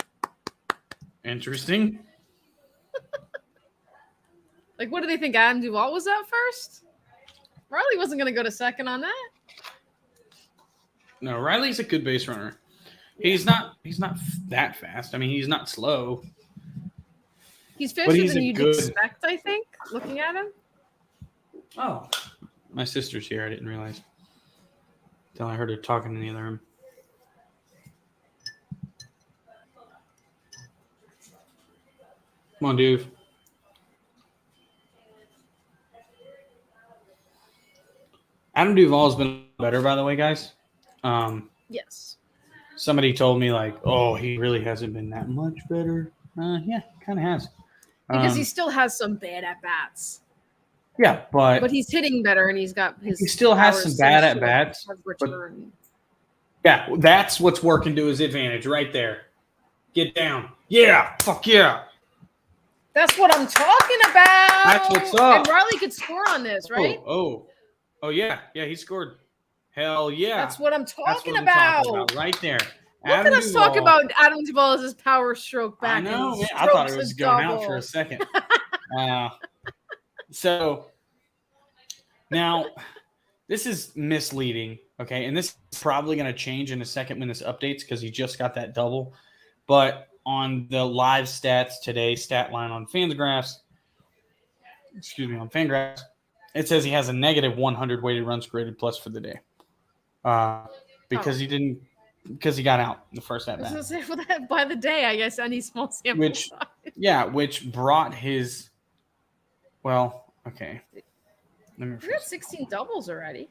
Interesting. Like, what do they think? Adam Duvall was out first? Riley wasn't going to go to second on that. No, Riley's a good base runner. He's not that fast. I mean, he's not slow. He's But faster he's than a you'd good- expect, I think, looking at him. Oh, my sister's here. I didn't realize. Until I heard her talking in the other room. Come on, dude. Adam Duvall's been better, by the way, guys. Yes. Somebody told me, like, oh, he really hasn't been that much better. Yeah, kind of has. Because he still has some bad at-bats. Yeah, But he's hitting better, and he's got his. he still has some bad at-bats. Return. Yeah, that's what's working to his advantage right there. Get down. Yeah, fuck yeah. That's what I'm talking about. That's what's up. And Riley could score on this, right? Oh, yeah. Yeah, he scored. Hell yeah. That's what I'm talking That's what about. I'm talking about right there. Look at us talk about Adam Duvall as his power stroke back. I know, man. I thought it was going out for a second. So now this is misleading, okay? And this is probably going to change in a second when this updates because he just got that double. But on the live stats today, stat line on Fangraphs, it says he has a negative 100 weighted runs created plus for the day. Because he got out in the first at bat. By the day, I guess, any small sample size. Which brought his. Well, okay. We're at 16 doubles already.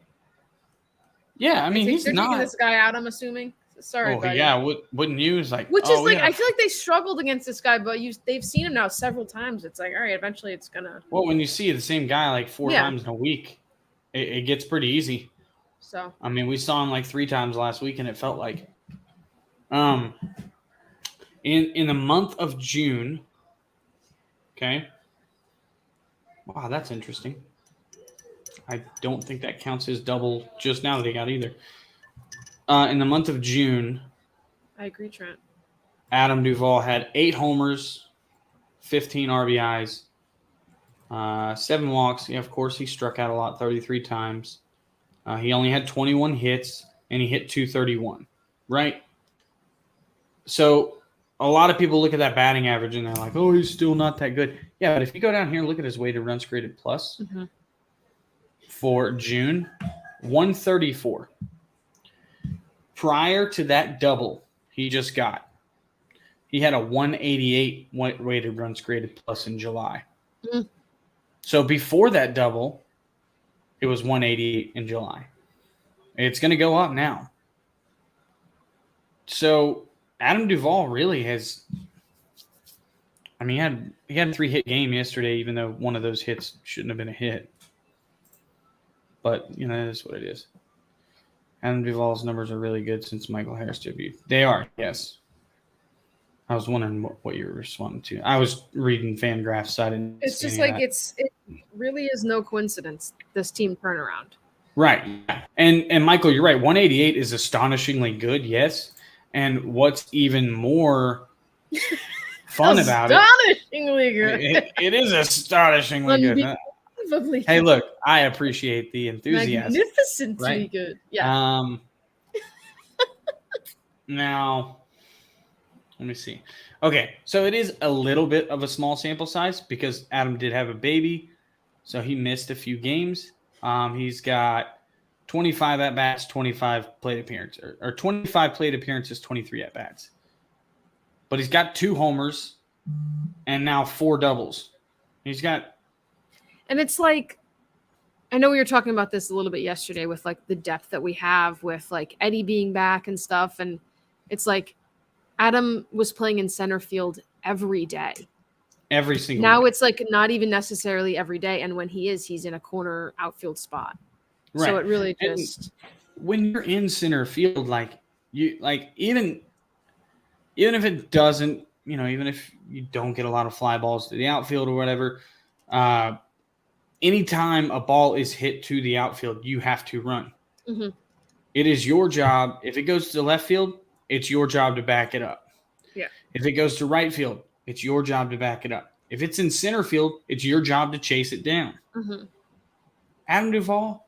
Yeah, I mean he's they're not taking this guy out. I'm assuming. Sorry, buddy. Yeah. Wouldn't you? It's like, which is like, I feel like they struggled against this guy, but they've seen him now several times. It's like, all right, eventually it's gonna. Well, when you see the same guy like 4 times in a week, it gets pretty easy. So I mean, we saw him like 3 times last week, and it felt like, in the month of June. Okay. Wow, that's interesting. I don't think that counts as double just now that he got either. In the month of June, I agree, Trent. Adam Duvall had 8 homers, 15 RBIs, 7 walks. Yeah, of course, he struck out a lot, 33 times. He only had 21 hits, and he hit 231, right? So a lot of people look at that batting average, and they're like, oh, he's still not that good. Yeah, but if you go down here and look at his weighted runs created plus for June, 134. Prior to that double he just got, he had a 188 weighted runs created plus in July. So before that double, it was 188 in July. It's going to go up now. So Adam Duvall really has. I mean, he had a 3-hit game yesterday, even though one of those hits shouldn't have been a hit. But that's what it is. Adam Duvall's numbers are really good since Michael Harris debuted. They are, yes. I was wondering what you were responding to. I was reading Fangraphs side. It's just like it really is no coincidence, this team turnaround. Right. And Michael, you're right. 188 is astonishingly good, yes. And what's even more fun about astonishingly good. It is astonishingly good. Hey, look, I appreciate the enthusiasm. Magnificently good. Yeah. Now, let me see. Okay, so it is a little bit of a small sample size because Adam did have a baby, so he missed a few games. He's got 25 at-bats, 25 plate appearances, or 25 plate appearances, 23 at-bats. But he's got 2 homers and now 4 doubles. He's got... And it's like, I know we were talking about this a little bit yesterday with like the depth that we have with like Eddie being back and stuff. And it's like Adam was playing in center field every day. Every single Now day. It's like not even necessarily every day. And when he's in a corner outfield spot. Right. So it really just... And when you're in center field, even if it doesn't, even if you don't get a lot of fly balls to the outfield or whatever, anytime a ball is hit to the outfield, you have to run. Mm-hmm. It is your job. If it goes to left field, it's your job to back it up. Yeah. If it goes to right field, it's your job to back it up. If it's in center field, it's your job to chase it down. Mm-hmm. Adam Duvall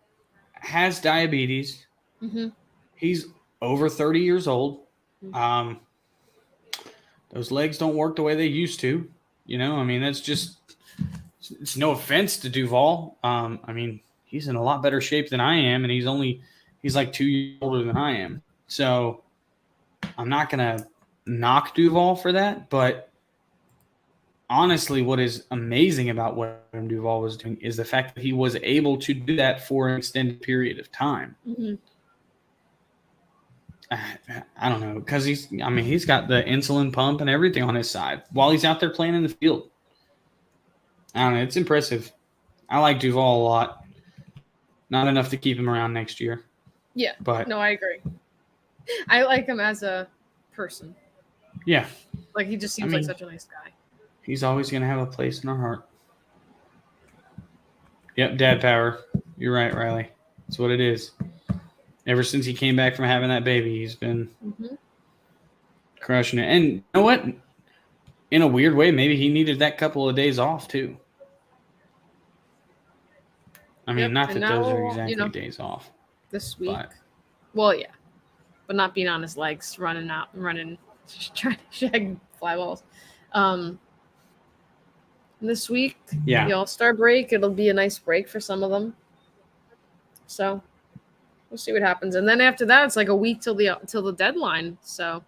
has diabetes. Mm-hmm. He's over 30 years old. Mm-hmm. Those legs don't work the way they used to. You know, I mean, that's just it's no offense to Duvall. I mean, he's in a lot better shape than I am, and he's like 2 years older than I am. So I'm not gonna knock Duvall for that, but honestly, what is amazing about what Duvall was doing is the fact that he was able to do that for an extended period of time. Mm-hmm. I don't know, because he's got the insulin pump and everything on his side while he's out there playing in the field. I don't know. It's impressive. I like Duvall a lot. Not enough to keep him around next year. Yeah. But no, I agree. I like him as a person. Yeah. Like, he just seems like such a nice guy. He's always going to have a place in our heart. Yep, dad power. You're right, Riley. That's what it is. Ever since he came back from having that baby, he's been crushing it. And you know what? In a weird way, maybe he needed that couple of days off, too. I mean, not that those are exactly days off. This week. Well, yeah. But not being on his legs, running, trying to shag fly balls. This week, the All-Star break, it'll be a nice break for some of them. So we'll see what happens. And then after that, it's like a week till the deadline. So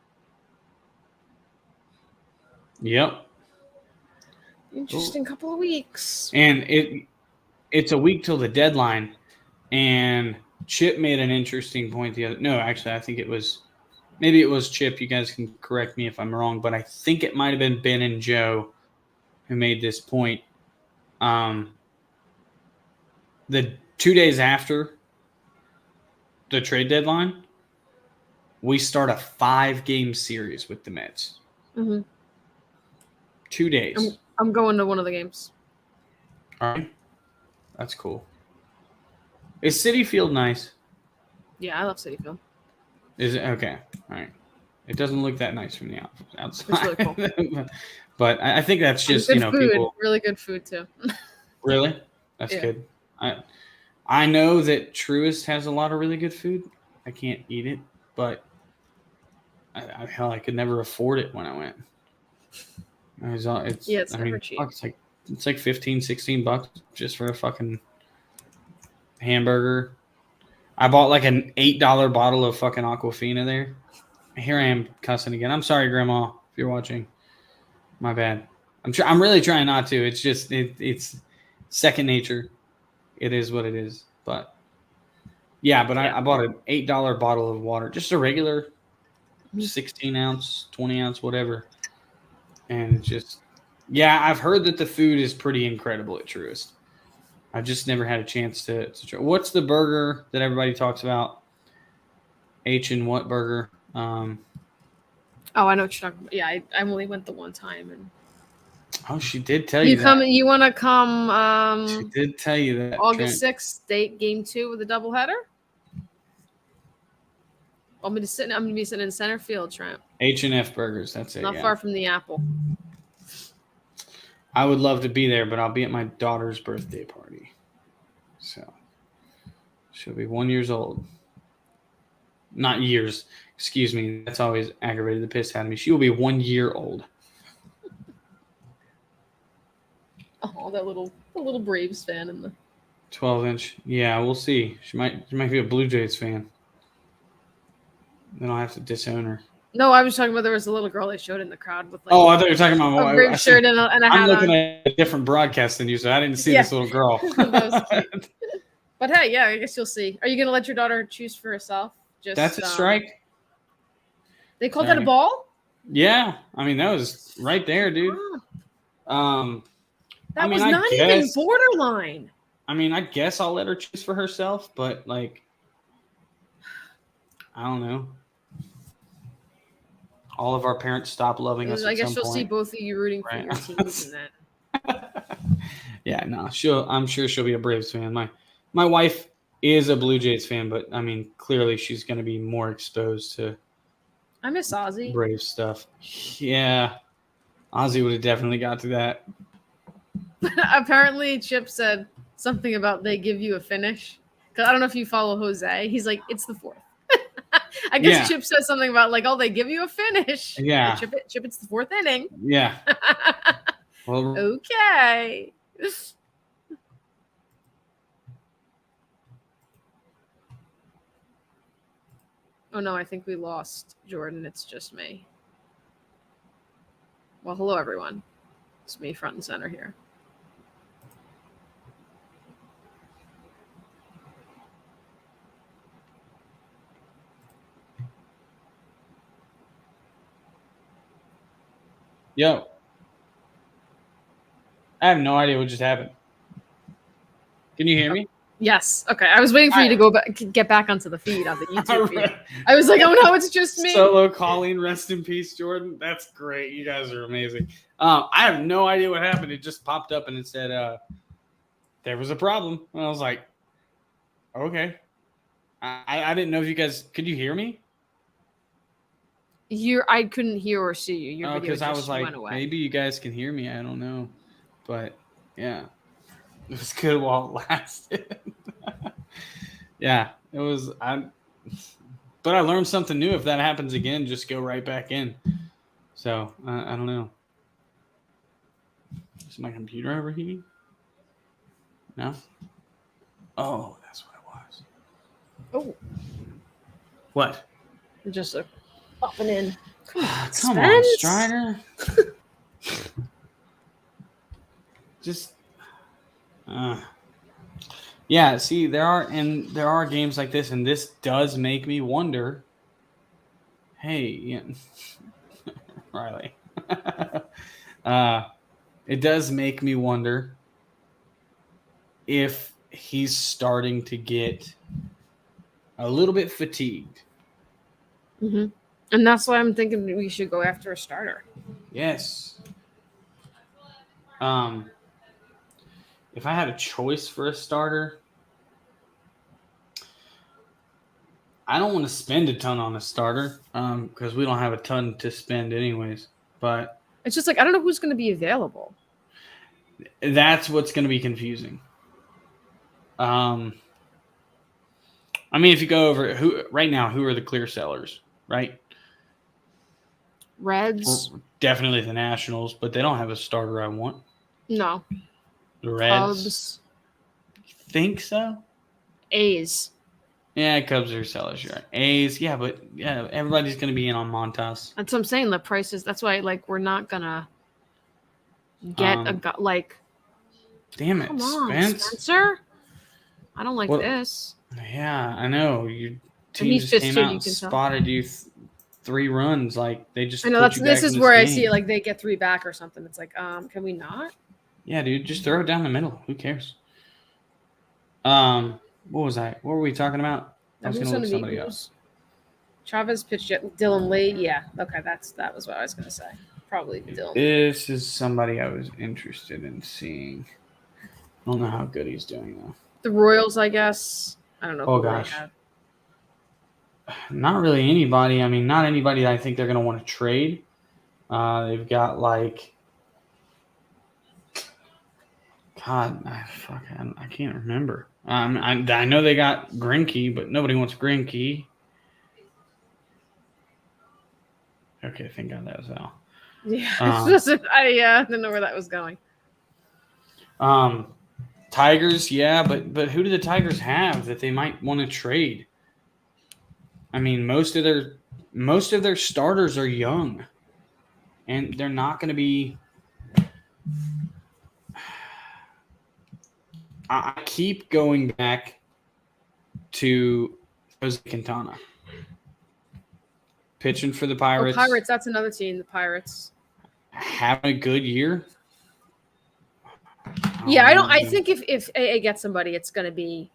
Yep. Interesting couple of weeks. And it's a week till the deadline. And Chip made an interesting point I think it was Chip. You guys can correct me if I'm wrong, but I think it might have been Ben and Joe who made this point. The 2 days after the trade deadline, we start a 5-game series with the Mets. Mm-hmm. 2 days. I'm going to one of the games. All right. That's cool. Is Citi Field nice? Yeah, I love Citi Field. Is it? Okay. All right. It doesn't look that nice from the outside. It's really cool. But I think that's just, good food. People. Really good food, too. Really? That's good. I know that Truist has a lot of really good food. I can't eat it, but I could never afford it when I went. It's never cheap. It's like $15-$16 just for a fucking hamburger. I bought like an $8 bottle of fucking Aquafina there. Here I am cussing again. I'm sorry, Grandma, if you're watching. My bad. I'm really trying not to. It's just it's second nature. It is what it is. But I bought an $8 bottle of water, just a regular 16 ounce, 20 ounce, whatever. And just I've heard that the food is pretty incredible at Truist. I've just never had a chance to try. What's the burger that everybody talks about? H and what burger? Oh, I know what you're talking about. Yeah, I only went the one time. And she did tell you that. You want to come? She did tell you that. August 6th, state game 2 with a doubleheader. I'm gonna be sitting in center field, Trent. H&F Burgers. That's it. Not far from the Apple. I would love to be there, but I'll be at my daughter's birthday party. So she'll be 1 year old. Not years. Excuse me. That's always aggravated the piss out of me. She will be 1 year old. Oh, the little Braves fan in the 12-inch. Yeah, we'll see. She might be a Blue Jays fan. Then I'll have to disown her. No, I was talking about there was a little girl they showed in the crowd with like. Oh, I thought you were talking about a Braves shirt and a hat. I'm looking at a different broadcast than you, so I didn't see this little girl. But hey, yeah, I guess you'll see. Are you going to let your daughter choose for herself? That's a strike. They called that a ball? Yeah, I mean that was right there, dude. That was not even borderline. I mean, I guess I'll let her choose for herself, but like, I don't know. All of our parents stop loving us. I guess you'll see both of you rooting for your teams in that. Yeah, no, I'm sure she'll be a Braves fan. My wife is a Blue Jays fan, but I mean, clearly she's going to be more exposed to. I miss Ozzy. Braves stuff. Yeah, Ozzy would have definitely got to that. Apparently, Chip said something about they give you a finish. Because I don't know if you follow Jose. He's like, it's the 4th. I guess Chip says something about like, oh, they give you a finish. Yeah. Chip, it's the 4th inning. Yeah. Well, Okay. Oh no, I think we lost Jordan. It's just me. Well, hello everyone. It's me front and center here. yo, I have no idea what just happened. Can you hear me? Yes. Okay. I was waiting for you to go back, get back onto the feed on the YouTube feed. Right. I was like, oh no, it's just me. Solo Colleen, rest in peace, Jordan. That's great. You guys are amazing. I have no idea what happened. It just popped up and it said there was a problem. And I was like, okay. I didn't know if you guys could you hear me? I couldn't hear or see you. Your video Because just I was like, went away. maybe you guys can hear me. I don't know, but yeah, it was good while it lasted. Yeah, it was. But I learned something new. If that happens again, just go right back in. So I don't know. Is my computer overheating? No. Oh, that's what it was. Oh, What? just popping in. Come on, Strider. Just. Yeah, see, there are games like this, and this does make me wonder. Hey, yeah, Riley. It does make me wonder if he's starting to get a little bit fatigued. Mm-hmm. And that's why I'm thinking we should go after a starter. Yes. If I had a choice for a starter, I don't want to spend a ton on a starter because we don't have a ton to spend anyways. But it's just like I don't know who's going to be available. That's what's going to be confusing. I mean, if you go over who are the clear sellers, right? Reds. Definitely the Nationals, but they don't have a starter I want. No. The Reds. Cubs. Think so? A's. Yeah, Cubs are sellers, you're right. A's, yeah, but yeah, everybody's going to be in on Montas. That's what I'm saying. The prices. That's why, like, we're not gonna get like. Damn it, come on, Spencer. I don't like this. Yeah, I know. Your team he's just came pissed too, out you and can tell. spotted you 3 runs. Like they just. I know put you this back is in where I game. see it. Like they get 3 back or something. It's like, can we not? Yeah, dude, just throw it down the middle. Who cares? What was I? What were we talking about? I was going to look somebody up. Chavez pitched yet. Dylan Lee. Yeah. Okay, that was what I was going to say. Probably Dylan. This is somebody I was interested in seeing. I don't know how good he's doing though. The Royals, I guess. I don't know. Oh gosh. Not really anybody. I mean, not anybody that I think they're going to want to trade. They've got like, God, I can't remember. I know they got Greinke, but nobody wants Greinke. Okay, thank God that was Al. Yeah, I didn't know where that was going. Tigers, yeah, but who do the Tigers have that they might want to trade? I mean, most of their starters are young, and they're not going to be. I keep going back to Jose Quintana pitching for the Pirates. Oh, Pirates, that's another team. The Pirates having a good year. Yeah, I think if AA gets somebody, it's gonna be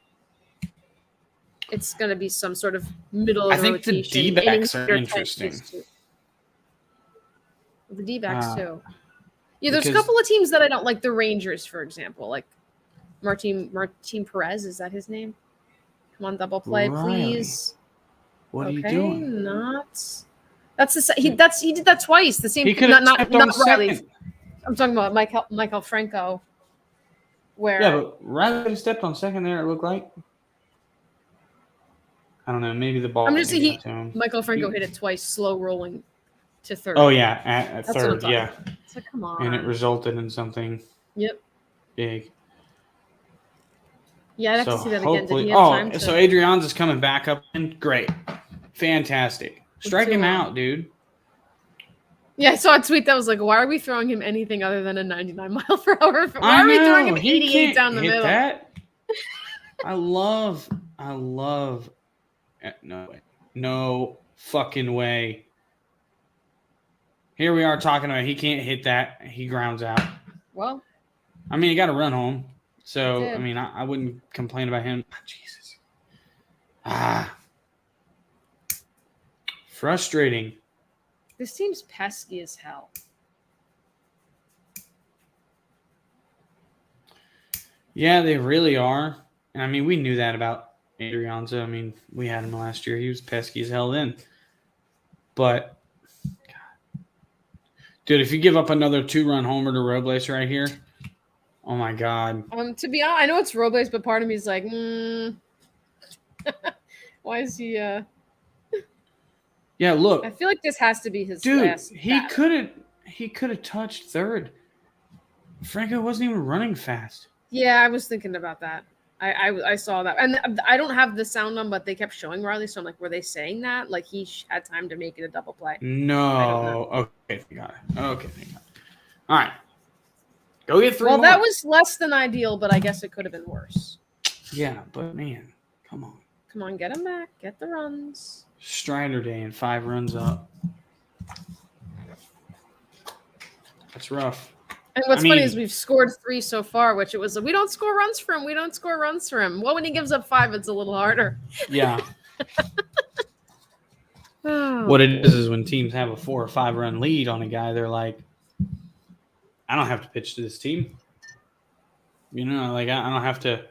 some sort of middle of the rotation. I think the D-backs are interesting. The D-backs too. Yeah, there's a couple of teams that I don't like. The Rangers, for example, like Martin Perez. Is that his name? Come on, double play, please. What are you doing? He did that twice. The same. Not Riley. I'm talking about Michael Franco. Yeah, but Riley stepped on second there. It looked like. I don't know. Maybe the ball. I'm just saying Michael Franco hit it twice, slow rolling. to third. Oh yeah, at That's what I'm third, talking yeah. about. It's like, come on. And it resulted in something Yep. big. Yeah, I'd have So to see that again. Did hopefully, he have time to? so Adrian's is coming back up, and great, fantastic. Strike him 2-1. out, dude. Yeah, I saw a tweet that was like, "Why are we throwing him anything other than a 99 mile per hour? Why are we throwing him He 88 can't down the hit middle?" That. I love. No way. No fucking way. Here we are talking about he can't hit that. He grounds out. Well, I mean, he got to run home. So, he did. I mean, I wouldn't complain about him. Jesus. Frustrating. This team's pesky as hell. Yeah, they really are. And I mean, we knew that about Adrianza. I mean, we had him last year. He was pesky as hell then. But, God. Dude, if you give up another 2-run homer to Robles right here, oh my God. To be honest, I know it's Robles, but part of me is like, why is he? Yeah, look. I feel like this has to be his dude, last. He could have touched third. Franco wasn't even running fast. Yeah, I was thinking about that. I saw that, and I don't have the sound on, but they kept showing Riley, so I'm like, were they saying that? Like he had time to make it a double play? No. Okay, thank God. Okay, thank God. All right. Go get 3 more. Well, that was less than ideal, but I guess it could have been worse. Yeah, but man, come on. Come on, get him back. Get the runs. Strider Day and 5 runs up. That's rough. And what's funny is we've scored 3 so far, which it was we don't score runs for him. We don't score runs for him. Well, when he gives up 5, it's a little harder. Yeah. What it is when teams have a 4 or 5 run lead on a guy, they're like, I don't have to pitch to this team. You know, like I don't have to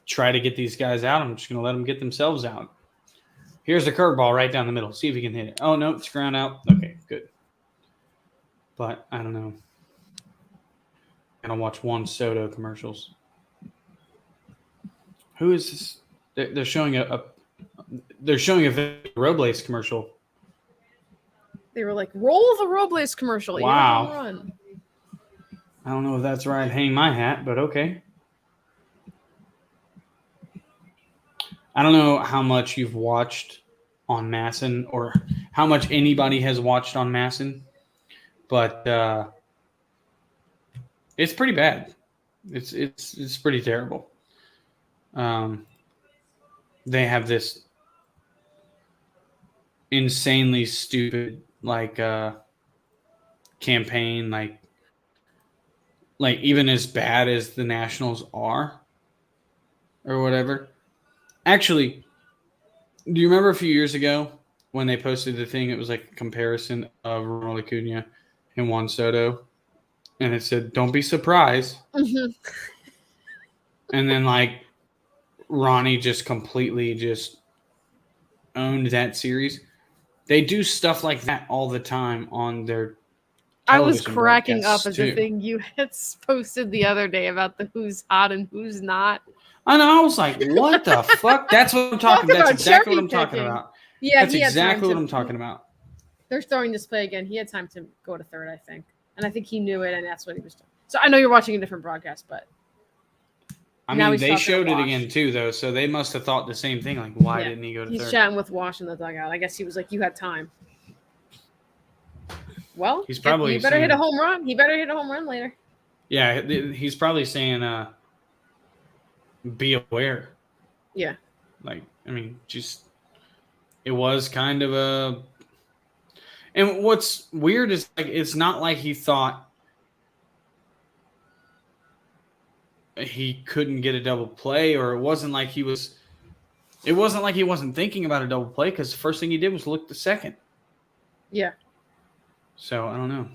try to get these guys out. I'm just going to let them get themselves out. Here's the curveball right down the middle. See if he can hit it. Oh, no, it's ground out. Okay, good. But I don't know. I'm going to watch Juan Soto commercials. Who is this? They're showing a Robles commercial. They were like, roll the Robles commercial. Wow. Run. I don't know if that's where I'd hang my hat, but okay. I don't know how much you've watched on Masson or how much anybody has watched on Masson, but it's pretty bad. It's pretty terrible. They have this insanely stupid campaign, like even as bad as the Nationals are or whatever. Actually, do you remember a few years ago when they posted the thing? It was like a comparison of Ronald Acuna and Juan Soto, and it said, "Don't be surprised." Mm-hmm. And then Ronnie just completely just owned that series. They do stuff like that all the time on their I was cracking up at too. the thing you had posted the other day about the who's hot and who's not. I know. I was like, what the fuck? That's what I'm talking about. That's exactly what I'm talking about. Yeah, that's exactly what I'm talking about. They're throwing this play again. He had time to go to third, I think. And I think he knew it, and that's what he was doing. So I know you're watching a different broadcast, but I mean, they showed it again too, though. So they must have thought the same thing. Like, why didn't he go to third? He's chatting with Wash in the dugout. I guess he was like, "You had time." Well, he's probably he better hit a home run. He better hit a home run later. Yeah, he's probably saying, "Be aware." Yeah. Like, I mean, just it was kind of a. And what's weird is it's not like he thought he couldn't get a double play, or it wasn't like he was. It wasn't like he wasn't thinking about a double play because the first thing he did was look to second. Yeah. So I don't know.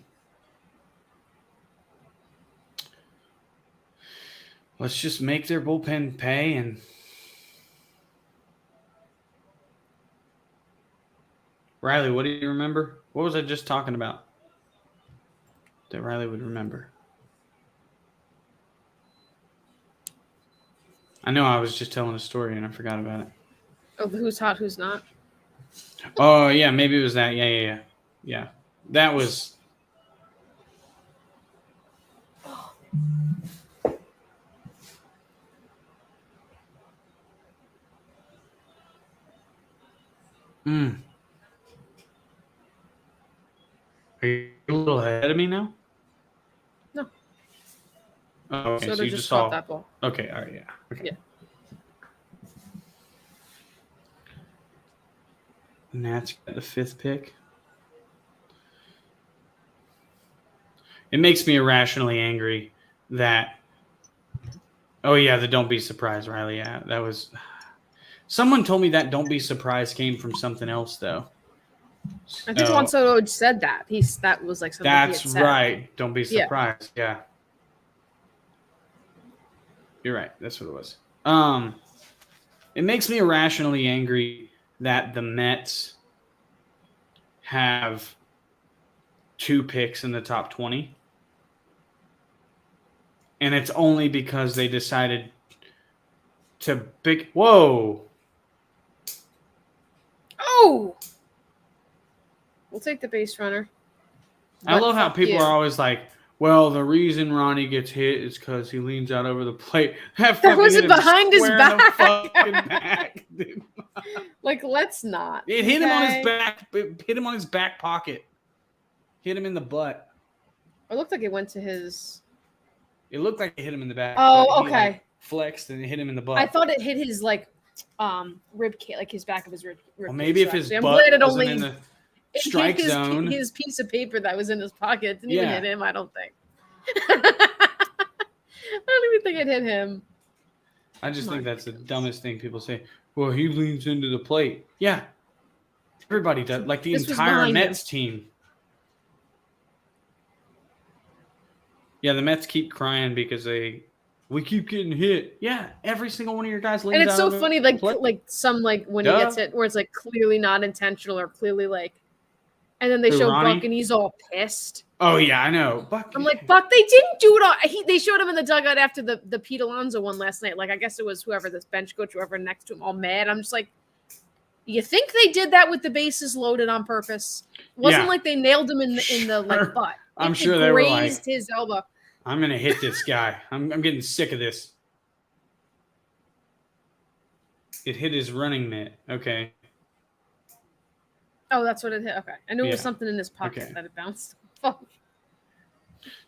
Let's just make their bullpen pay and. Riley, what do you remember? What was I just talking about that Riley would remember? I know I was just telling a story and I forgot about it. Oh, the who's hot, who's not? Oh, yeah, maybe it was that. Yeah. That was. Are you a little ahead of me now? No. Oh, okay, so you just saw caught that ball. Okay, all right, yeah. Okay. Yeah. Nats got the 5th pick. It makes me irrationally angry that. Oh yeah, the don't be surprised, Riley. Yeah, that was. Someone told me that don't be surprised came from something else though. I think Alonzo said that. That was like something That's he had said. right. Don't be surprised. Yeah. You're right. That's what it was. It makes me irrationally angry that the Mets have 2 picks in the top 20. And it's only because they decided to pick. Whoa. Oh. We'll take the base runner. I love how people are always like, well, the reason Ronnie gets hit is because he leans out over the plate. That wasn't behind his back. Like, let's not. It hit him on his back. It hit him on his back pocket. Hit him in the butt. It looked like it went to his. It looked like it hit him in the back. Oh, okay. He, flexed and it hit him in the butt. I thought it hit his rib cage, like his back of his rib. Well, maybe if his butt wasn't in the strike zone. His piece of paper that was in his pocket didn't even hit him. I don't think. I don't even think it hit him. I just think that's the dumbest thing people say. Well, he leans into the plate. Yeah, everybody does. Like the entire Mets team. Yeah, the Mets keep crying because we keep getting hit. Yeah, every single one of your guys leans out. And it's so funny, like when he gets hit, where it's like clearly not intentional or clearly like, and then they show Buck and he's all pissed. Oh yeah, I know. Buck. I'm like, Buck, they didn't do it all. They showed him in the dugout after the Pete Alonso one last night. Like I guess it was whoever this bench coach, whoever next to him, all mad. I'm just like, you think they did that with the bases loaded on purpose? It wasn't like they nailed him in the like butt. I'm sure they were like, his elbow. I'm gonna hit this guy. I'm getting sick of this. It hit his running mitt. Okay. Oh, that's what it hit. Okay, I knew it was something in his pocket that it bounced.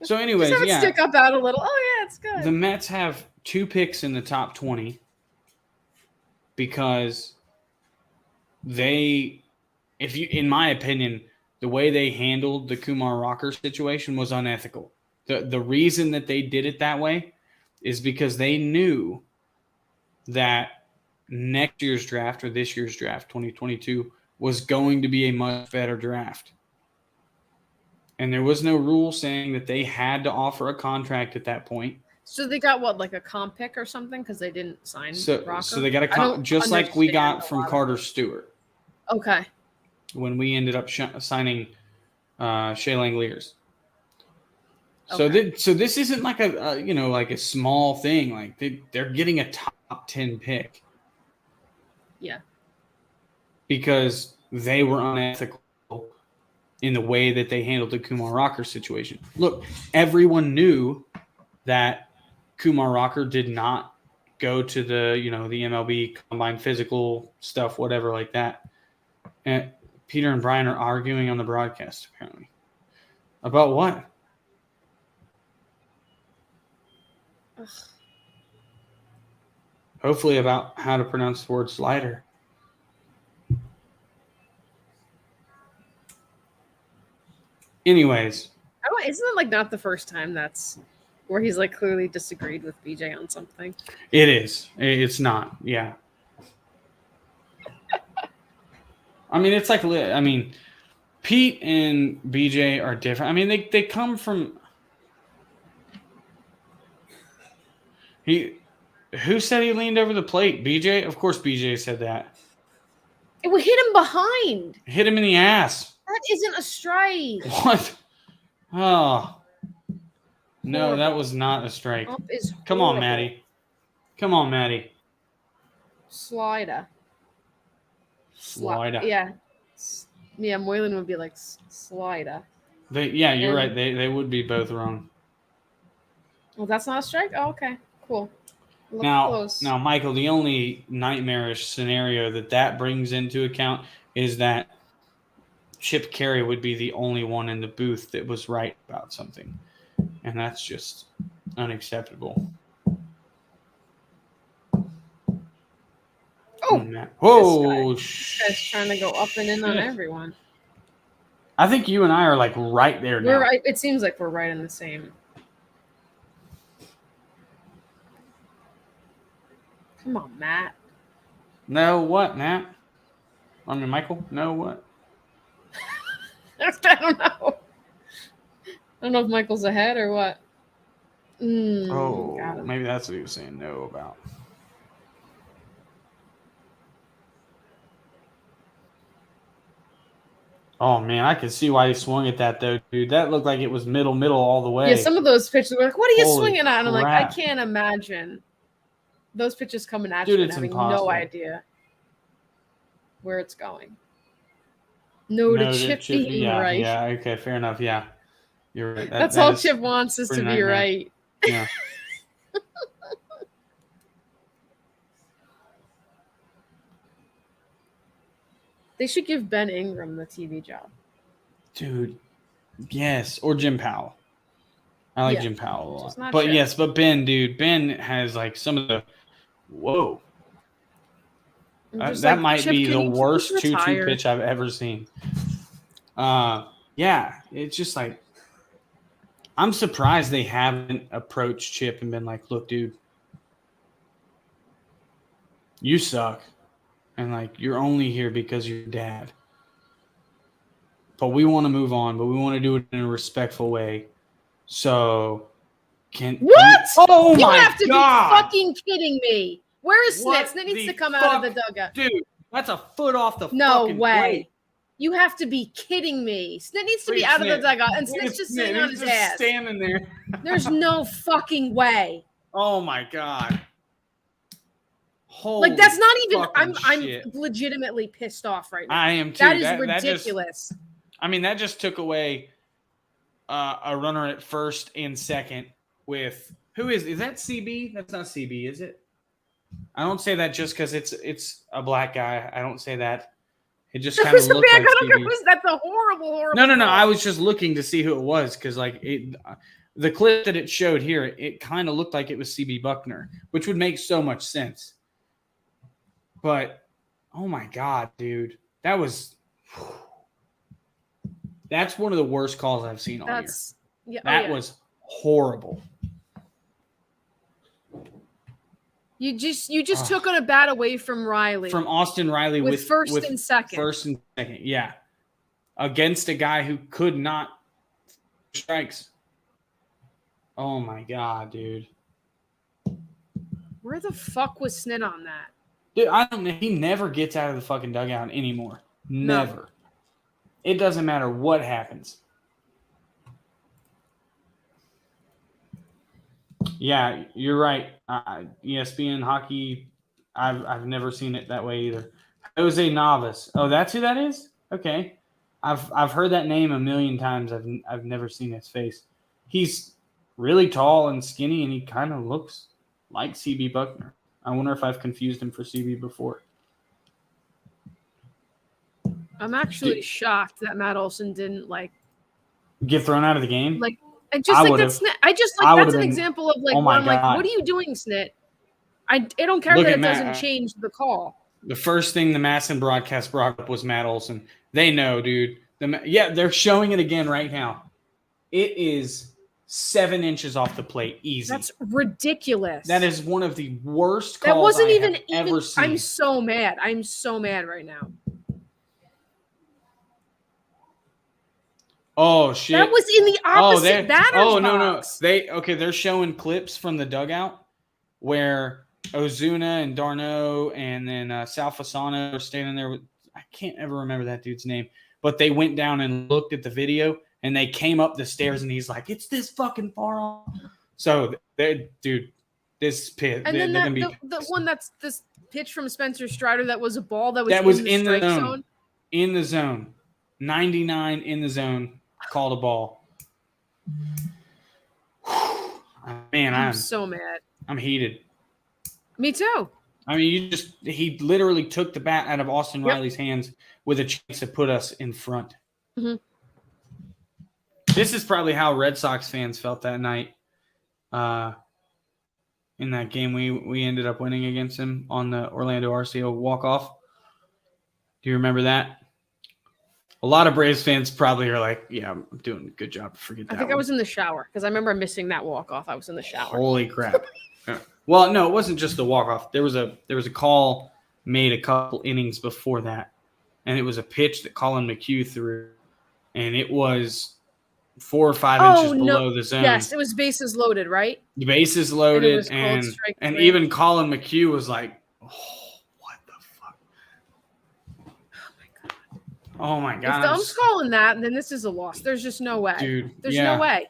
So, anyways, just have it stick up out a little. Oh yeah, it's good. The Mets have 2 picks in the top 20 because in my opinion, the way they handled the Kumar Rocker situation was unethical. The reason that they did it that way is because they knew that next year's draft or this year's draft, 2022, was going to be a much better draft. And there was no rule saying that they had to offer a contract at that point. So they got what, like a comp pick or something because they didn't sign Rocker? So they got a comp, just like we got from Carter Stewart. Okay. When we ended up signing Shea Langeliers. So this isn't like a small thing. Like they're getting a top 10 pick. Yeah. Because they were unethical in the way that they handled the Kumar Rocker situation. Look, everyone knew that Kumar Rocker did not go to the MLB combine physical stuff, whatever like that. And Peter and Brian are arguing on the broadcast apparently. About what? Ugh. Hopefully about how to pronounce the word slider. Anyways. Isn't it like not the first time that's where he's like clearly disagreed with BJ on something? It is. It's not. Yeah. I mean, it's like, Pete and BJ are different. I mean, they come from. Who said he leaned over the plate? BJ? Of course BJ said that. It would hit him behind. Hit him in the ass. That isn't a strike. What? Oh. No, that was not a strike. Come on, Maddie. Come on, Maddie. Slider. Slider. Yeah. Yeah, Moylan would be like slider. You're right. They would be both wrong. Well, that's not a strike? Oh, okay. Cool. Look Now, close. Michael, the only nightmarish scenario that brings into account is that Chip Carey would be the only one in the booth that was right about something. And that's just unacceptable. Oh! Whoa! This guy's trying to go up and in on everyone. I think you and I are like right there now. We're right. It seems like we're right in the same. Come on, Matt. No, what, Matt? I mean, Michael? No, what? I don't know. I don't know if Michael's ahead or what. Maybe that's what he was saying no about. Oh, man, I can see why he swung at that, though, dude. That looked like it was middle all the way. Yeah, some of those pitches were like, what are you swinging at? And I'm like, I crap. can't imagine those pitches coming at Dude, you and it's having impossible. no idea where it's going. No, to Chip being right. Yeah, okay, fair enough. Yeah, you're right. That's all Chip wants is to be right. Yeah. They should give Ben Ingram the TV job. Dude, yes. Or Jim Powell. I like Jim Powell a lot. But yes, but Ben, dude. Ben has like some of the whoa. That might be the worst 2-2 pitch I've ever seen. Yeah, it's just like I'm surprised they haven't approached Chip and been like, look, dude, you suck. And like you're only here because you're dad. But we want to move on, but we want to do it in a respectful way. So What? Oh you my have to God. be fucking kidding me. Where is Snit? Snit needs to come out of the dugout. Dude, that's a foot off the fucking way. Plate. You have to be kidding me. Snit needs to be out of the dugout, and Snit's just sitting on his ass. Standing there. There's no fucking way. Oh my God. Holy like that's not even. shit. I'm legitimately pissed off right now. I am too. That is ridiculous. That just took away a runner at first and second with who is that CB? That's not CB, is it? I don't say that just because it's a black guy. I don't say that. It just kind of looked like CB. That's a horrible. No. I was just looking to see who it was because the clip that it showed here, it kind of looked like it was CB Buckner, which would make so much sense. But oh my God, dude, that's one of the worst calls I've seen all year. Yeah, that was horrible. You just took on a bat away from Riley. From Austin Riley with first and second. First and second, yeah. Against a guy who could not strikes. Oh my God, dude. Where the fuck was Snit on that? Dude, I don't know. He never gets out of the fucking dugout anymore. Never. No. It doesn't matter what happens. Yeah, you're right. ESPN hockey, I've never seen it that way either. Jose Navas. Oh, that's who that is? Okay. I've heard that name a million times. I've never seen his face. He's really tall and skinny, and he kind of looks like CB Buckner. I wonder if I've confused him for CB before. I'm actually shocked that Matt Olson didn't get thrown out of the game. That's an example of I'm like, what are you doing, Snit? I don't care that it doesn't change the call. The first thing the Masson broadcast brought up was Matt Olson. They know, dude. They're showing it again right now. It is 7 inches off the plate, easy. That's ridiculous. That is one of the worst calls that wasn't I even have ever seen. I'm so mad. I'm so mad right now. Oh shit! That was in the opposite batter's box. No. They're showing clips from the dugout where Ozuna and Darno and then Sal Fasano are standing there with, I can't ever remember that dude's name, but they went down and looked at the video and they came up the stairs and he's like, it's this fucking far off. So this pit. And then the one that's this pitch from Spencer Strider that was a ball that was in the strike zone. In the zone. 99 in the zone, called a ball. Man, I'm so mad. I'm heated. Me too. I mean, he literally took the bat out of Austin Riley's hands with a chance to put us in front. Mm-hmm. This is probably how Red Sox fans felt that night. In that game, we ended up winning against him on the Orlando RCO walk-off. Do you remember that? A lot of Braves fans probably are like, yeah, I'm doing a good job. Forget that. I think I was in the shower because I remember missing that walk-off. I was in the shower. Holy crap. Well, no, it wasn't just the walk-off. There was a call made a couple innings before that, and it was a pitch that Colin McHugh threw, and it was 4 or 5 inches below the zone. Yes, it was bases loaded, right? The bases loaded, and even Colin McHugh was like, "Oh, what the fuck? Oh my god! If the ump's calling that, then this is a loss. There's just no way, dude. There's no way.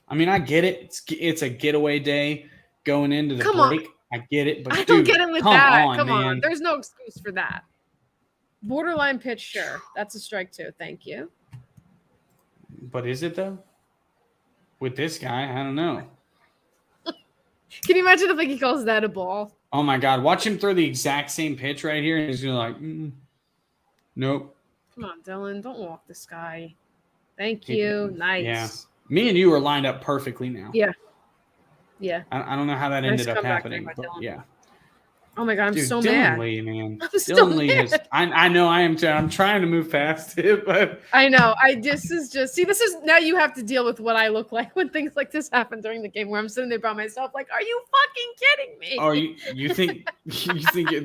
I mean, I get it. It's a getaway day going into the break. I get it, but I don't get it with that. Come man. on, there's no excuse for that. Borderline pitch, sure. That's a strike too. Thank you. But is it though? With this guy, I don't know. Can you imagine if he calls that a ball? Oh my god! Watch him throw the exact same pitch right here, and he's gonna like, nope. Come on, Dylan, don't walk this guy. Thank you. Nice. Yeah. Me and you are lined up perfectly now. Yeah. Yeah. I don't know how that ended up happening, but yeah. Oh my god, I'm so Dylan mad. Lee, man. Dylan Lee is. I know I am too. I'm trying to move past it, but I know. This is now you have to deal with what I look like when things like this happen during the game, where I'm sitting there by myself, like, are you fucking kidding me? Oh, you think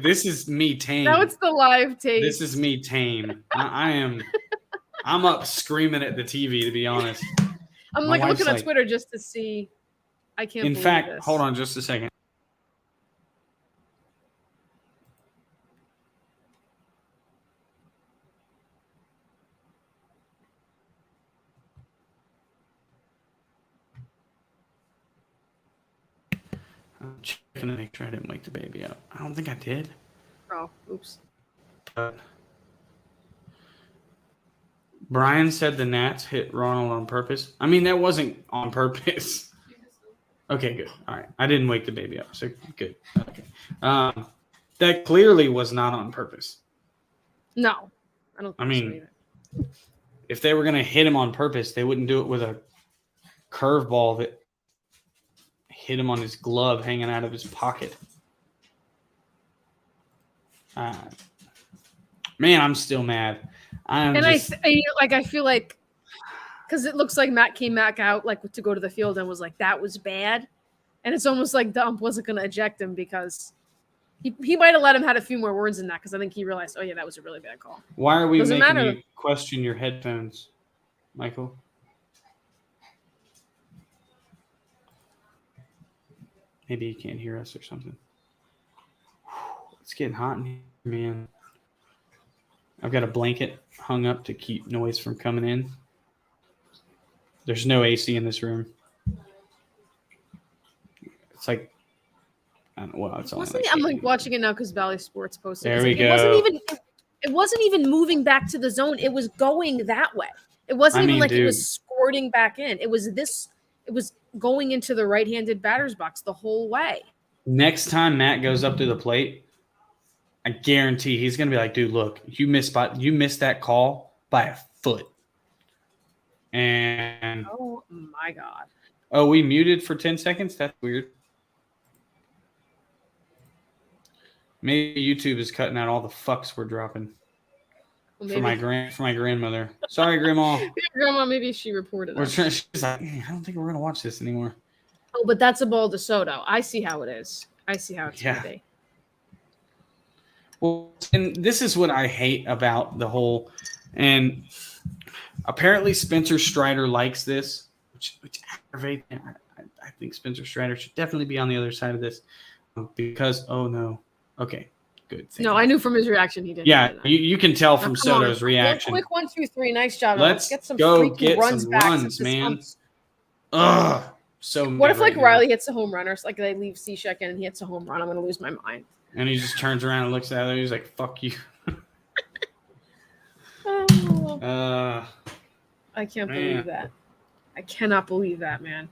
this is me tame? Now it's the live tape. This is me tame. I'm up screaming at the TV, to be honest. I'm like looking on Twitter just to see. I can't. In fact, hold on just a second. I'm checking to make sure I didn't wake the baby up. I don't think I did. Oh, oops. Brian said the Nats hit Ronald on purpose. I mean, that wasn't on purpose. Okay, good. All right. I didn't wake the baby up, so good. Okay. That clearly was not on purpose. No, I don't think so either. If they were going to hit him on purpose, they wouldn't do it with a curveball that hit him on his glove hanging out of his pocket. Man, I'm still mad. I feel like because it looks like Matt came back out like to go to the field and was like, that was bad. And it's almost like the ump wasn't going to eject him because he might have let him had a few more words in that because I think he realized, oh, yeah, that was a really bad call. Why are we making you question your headphones, Michael? Maybe you can't hear us or something. It's getting hot in here, man. I've got a blanket hung up to keep noise from coming in. There's no AC in this room. It's like, I don't know. Well, it's only I'm like watching it now because Valley Sports posted. There we go. It wasn't even moving back to the zone. It was going that way. It wasn't even like it was squirting back in. It was going into the right-handed batter's box the whole way. Next time Matt goes up to the plate, I guarantee he's going to be like, dude, look, you missed that call by a foot. And oh my God. Oh, we muted for 10 seconds? That's weird. Maybe YouTube is cutting out all the fucks we're dropping. Well, for my grandmother. Sorry, Grandma. Grandma, maybe she reported us. She's like, I don't think we're going to watch this anymore. Oh, but that's a ball de Soto. I see how it is. I see how it's going to be. Well, and this is what I hate about the whole, and apparently Spencer Strider likes this, which aggravates me. I think Spencer Strider should definitely be on the other side of this because, oh no. Okay, good. No, I knew from his reaction he didn't. Yeah, you can tell from Soto's reaction. Quick 1, 2, 3. Nice job. Let's get some go get runs some back runs, man. Ugh. So what if like Riley hits a home run or like they leave Cishek in and he hits a home run? I'm going to lose my mind. And he just turns around and looks at her. He's like, fuck you. Oh, I can't man. believe that. I cannot believe that, man.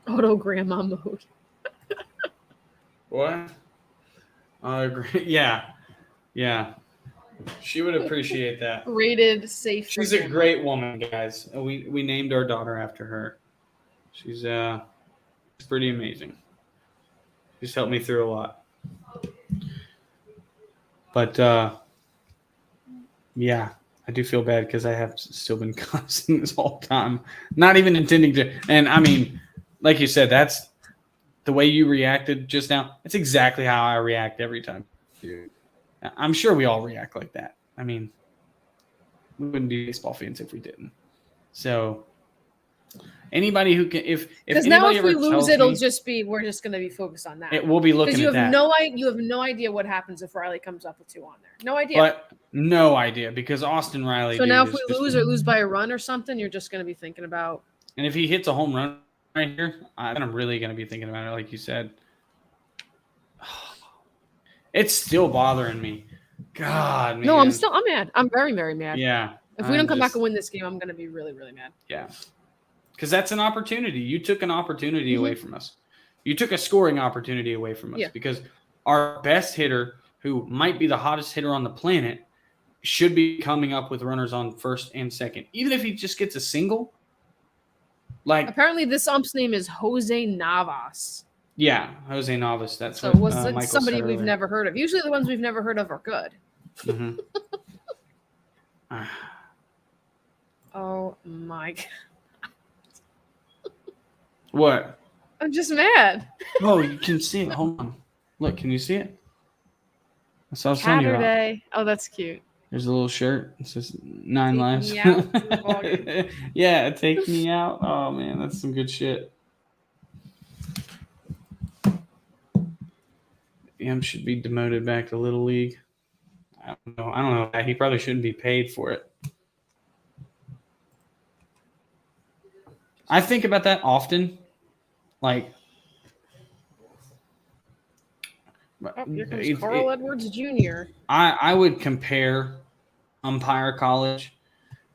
Auto grandma mode. What? I agree. Yeah. She would appreciate that. Rated safe. She's a great woman, guys. We named our daughter after her. She's pretty amazing. She's helped me through a lot. But yeah, I do feel bad because I have still been cussing this whole time, not even intending to. And I mean, like you said, that's the way you reacted just now. It's exactly how I react every time. I'm sure we all react like that. I mean, we wouldn't be baseball fans if we didn't. So anybody who can, if because now anybody if we ever lose, tells it'll me, just be we're just going to be focused on that. it will be looking Because at that. you have no idea what happens if Riley comes up with 2 on there. No idea. But no idea because Austin Riley. So now if we lose or lose by a run or something, you're just going to be thinking about. And if he hits a home run right here, then I'm really going to be thinking about it, like you said. It's still bothering me. God, man. No, I'm mad. I'm very, very mad. Yeah. If we don't come back and win this game, I'm going to be really, really mad. Yeah. Because that's an opportunity. You took an opportunity away from us. You took a scoring opportunity away from us because our best hitter, who might be the hottest hitter on the planet, should be coming up with runners on first and second. Even if he just gets a single. Like apparently this ump's name is Jose Navas. Yeah, Jose Navas. That's so what Michael somebody we've never heard of. Usually the ones we've never heard of are good. Mm-hmm. Oh my God. What? I'm just mad. Oh, you can see it. Hold on. Look, can you see it? That's what I was telling you about. Saturday. Oh, that's cute. There's a little shirt. It says 9 lives. Me Yeah, take me out. Oh, man, that's some good shit. Should be demoted back to Little League. I don't know. He probably shouldn't be paid for it. I think about that often. Like, here comes Carl Edwards Jr. I would compare umpire college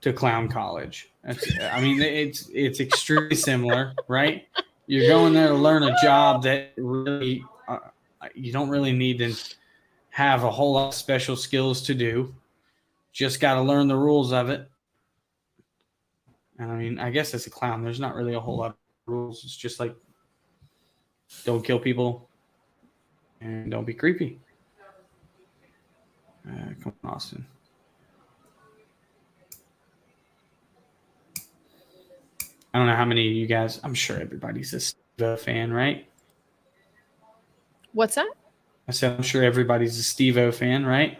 to clown college. It's extremely similar, right? You're going there to learn a job that really you don't really need to have a whole lot of special skills to do. Just got to learn the rules of it. And I mean, I guess as a clown, there's not really a whole lot of rules. It's just like, don't kill people and don't be creepy. Come on, Austin. I don't know how many of you guys, I'm sure everybody's a Steve-O fan, right? What's that? I said, I'm sure everybody's a Steve-O fan, right?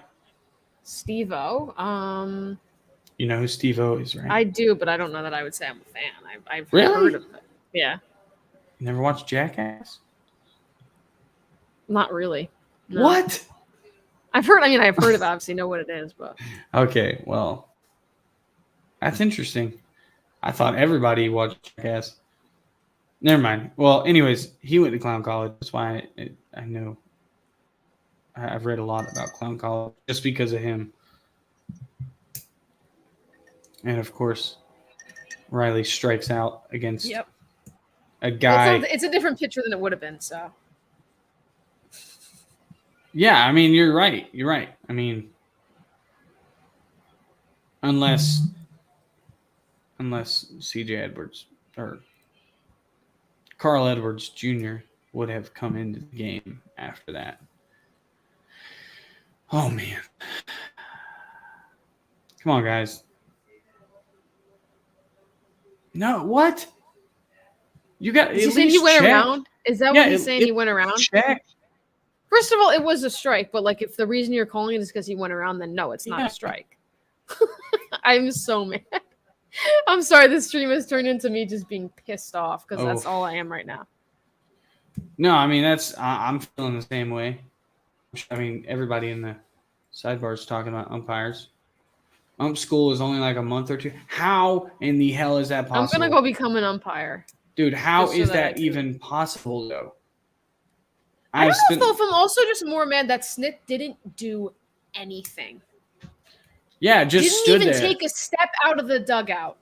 Steve-O? You know who Steve-O is, right? I do, but I don't know that I would say I'm a fan. I've really? heard of it. Yeah. You never watched Jackass? Not really. No. What? I've heard of it. Obviously know what it is, but. Okay, well, that's interesting. I thought everybody watched Jackass. Never mind. Well, anyways, he went to clown college. That's why I know. I've read a lot about clown college just because of him. And, of course, Riley strikes out against a guy. It's a different picture than it would have been, so. Yeah, I mean, you're right. You're right. I mean, unless C.J. Edwards or Carl Edwards Jr. would have come into the game after that. Oh, man. Come on, guys. No, what? You got. Is he saying he went around? Is that what he's saying? He went around? Check. First of all, it was a strike, but like if the reason you're calling it is because he went around, then no, it's not a strike. I'm so mad. I'm sorry, this stream has turned into me just being pissed off because that's all I am right now. No, I mean I'm feeling the same way. I mean, everybody in the sidebar is talking about umpires. Ump school is only like a month or two. How in the hell is that possible? I'm gonna go become an umpire, dude. How is that even possible, though? I don't know if I'm also just more mad that Snit didn't do anything. Yeah, just Didn't stood even there. take a step out of the dugout.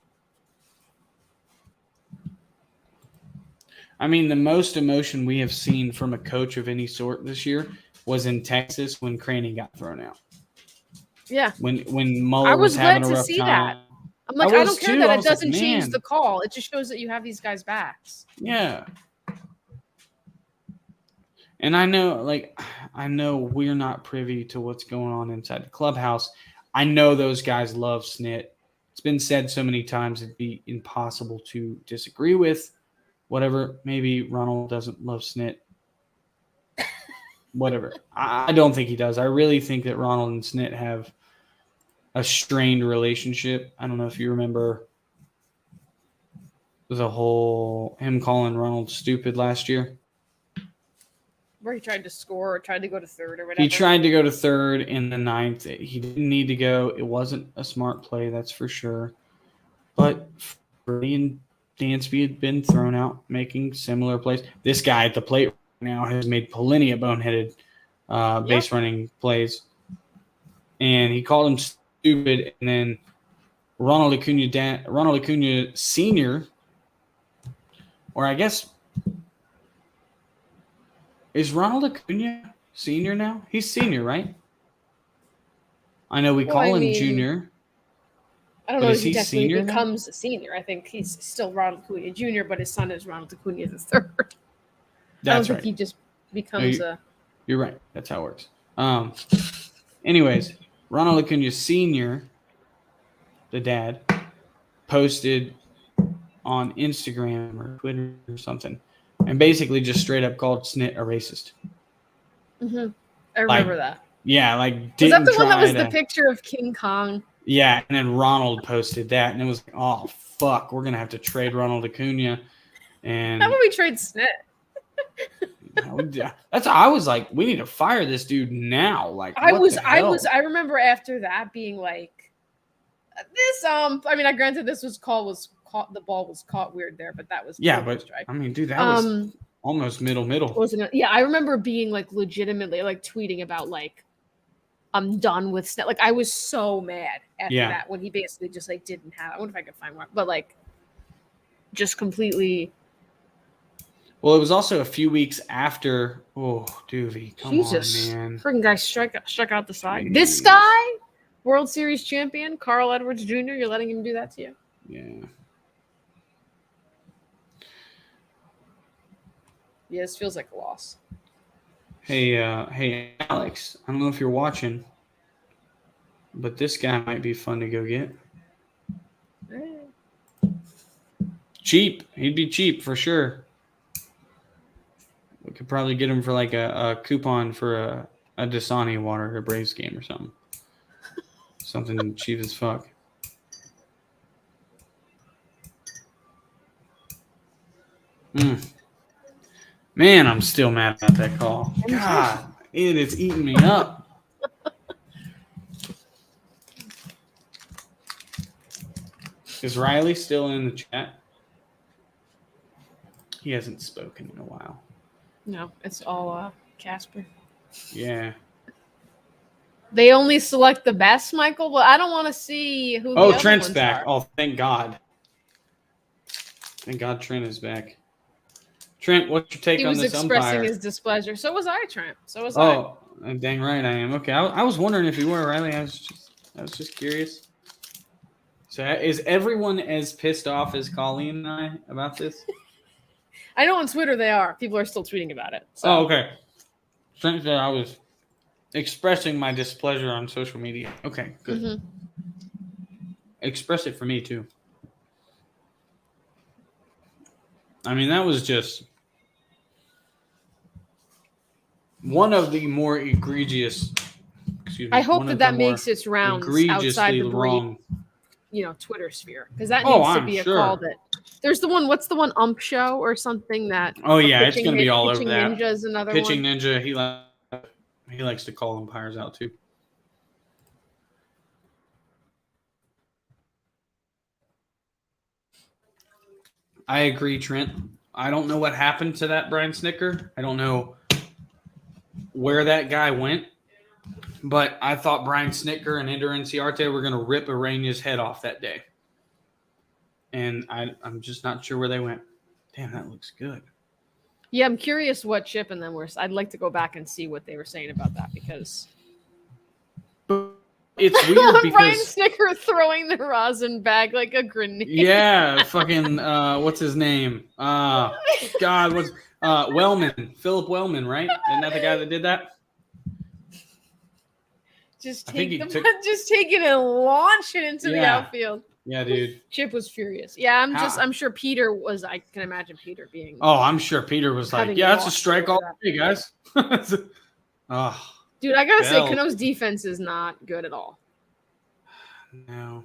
I mean, the most emotion we have seen from a coach of any sort this year was in Texas when Craney got thrown out. Yeah. When Mueller I was having glad a to rough see time. that. I'm like, I I was don't care too. that I it was like, doesn't change man. the call. It just shows that you have these guys' backs. Yeah. And I know we're not privy to what's going on inside the clubhouse. I know those guys love Snit. It's been said so many times it'd be impossible to disagree with. Whatever. Maybe Ronald doesn't love Snit. Whatever. I don't think he does. I really think that Ronald and Snit have a strained relationship. I don't know if you remember the whole him calling Ronald stupid last year. Where he tried to score or tried to go to third or whatever. He tried to go to third in the ninth. He didn't need to go. It wasn't a smart play, that's for sure. But Freddie and Dansby had been thrown out making similar plays. This guy at the plate right now has made plenty of boneheaded base running plays. And he called him stupid. And then Ronald Acuna Sr., or I guess, is Ronald Acuna Sr. now? He's senior, right? I know we call him junior. I don't But know is if he he definitely senior now? becomes a senior. I think he's still Ronald Acuna Jr., but his son is Ronald Acuna the third. I don't think he just becomes a. You're right. That's how it works. Anyways, Ronald Acuna Sr., the dad, posted on Instagram or Twitter or something, and basically just straight up called Snit a racist. Mm-hmm. I remember that. Yeah, like Was that didn't the one that try was to. the picture of King Kong? Yeah, and then Ronald posted that, and it was like, oh fuck, we're gonna have to trade Ronald Acuna. And How about we trade Snit? that's I was like, we need to fire this dude now. Like, I remember after that being like, this. I mean, I granted this was caught. The ball was caught weird there, but that was but strike. I mean, dude, that was almost middle. Wasn't it? Yeah, I remember being like legitimately like tweeting about like, I'm done with Snit. Like I was so mad after that when he basically just like didn't have. I wonder if I could find one, but like, just completely. Well, it was also a few weeks after. Oh, Duvall, come on, man! Freaking guy struck out the side. Jeez. This guy, World Series champion Carl Edwards Jr. You're letting him do that to you? Yeah. Yeah, this feels like a loss. Hey, Alex. I don't know if you're watching, but this guy might be fun to go get. Cheap. He'd be cheap for sure. We could probably get him for like a coupon for a Dasani water at a Braves game or something. Something cheap as fuck. Man, I'm still mad about that call. God, it is eating me up. Is Riley still in the chat? He hasn't spoken in a while. No, it's all Casper. Yeah. They only select the best, Michael. Well, I don't want to see who. Oh, Trent's back. Oh, thank God. Thank God Trent is back. Trent, what's your take on this umpire? He was expressing his displeasure. So was I, Trent. So was I. Oh, dang right I am. Okay, I was wondering if you were, Riley. I was just curious. So is everyone as pissed off as Colleen and I about this? I know on Twitter they are. People are still tweeting about it. So. Oh, okay. Trent said I was expressing my displeasure on social media. Okay, good. Mm-hmm. Express it for me, too. I mean, that was just one of the more egregious. Excuse me. I hope that makes its rounds outside the wrong. Twitter sphere, because that needs to be a call that. There's the one. What's the one? Ump Show or something that? Oh yeah, it's going to be all over that. Pitching Ninja is another Pitching one. Ninja. He likes to call umpires out too. I agree, Trent. I don't know what happened to that Brian Snicker. I don't know where that guy went, But I thought Brian Snitker and Ender Inciarte were going to rip Ureña's head off that day. And I'm just not sure where they went. Damn, that looks good. Yeah, I'm curious what Chip and them were. I'd like to go back and see what they were saying about that because it's weird because Brian Snicker throwing the rosin bag like a grenade. Yeah, fucking what's his name? God, what's Wellman, Philip Wellman, right? Isn't that the guy that did that? Just take just take it and launch it into the outfield. Yeah, dude. Chip was furious. Yeah, I'm sure Peter was. I can imagine Peter being. Oh, I'm sure Peter was like, "Yeah, that's a strike all day, guys." Oh, dude, I gotta say, Cano's defense is not good at all. No,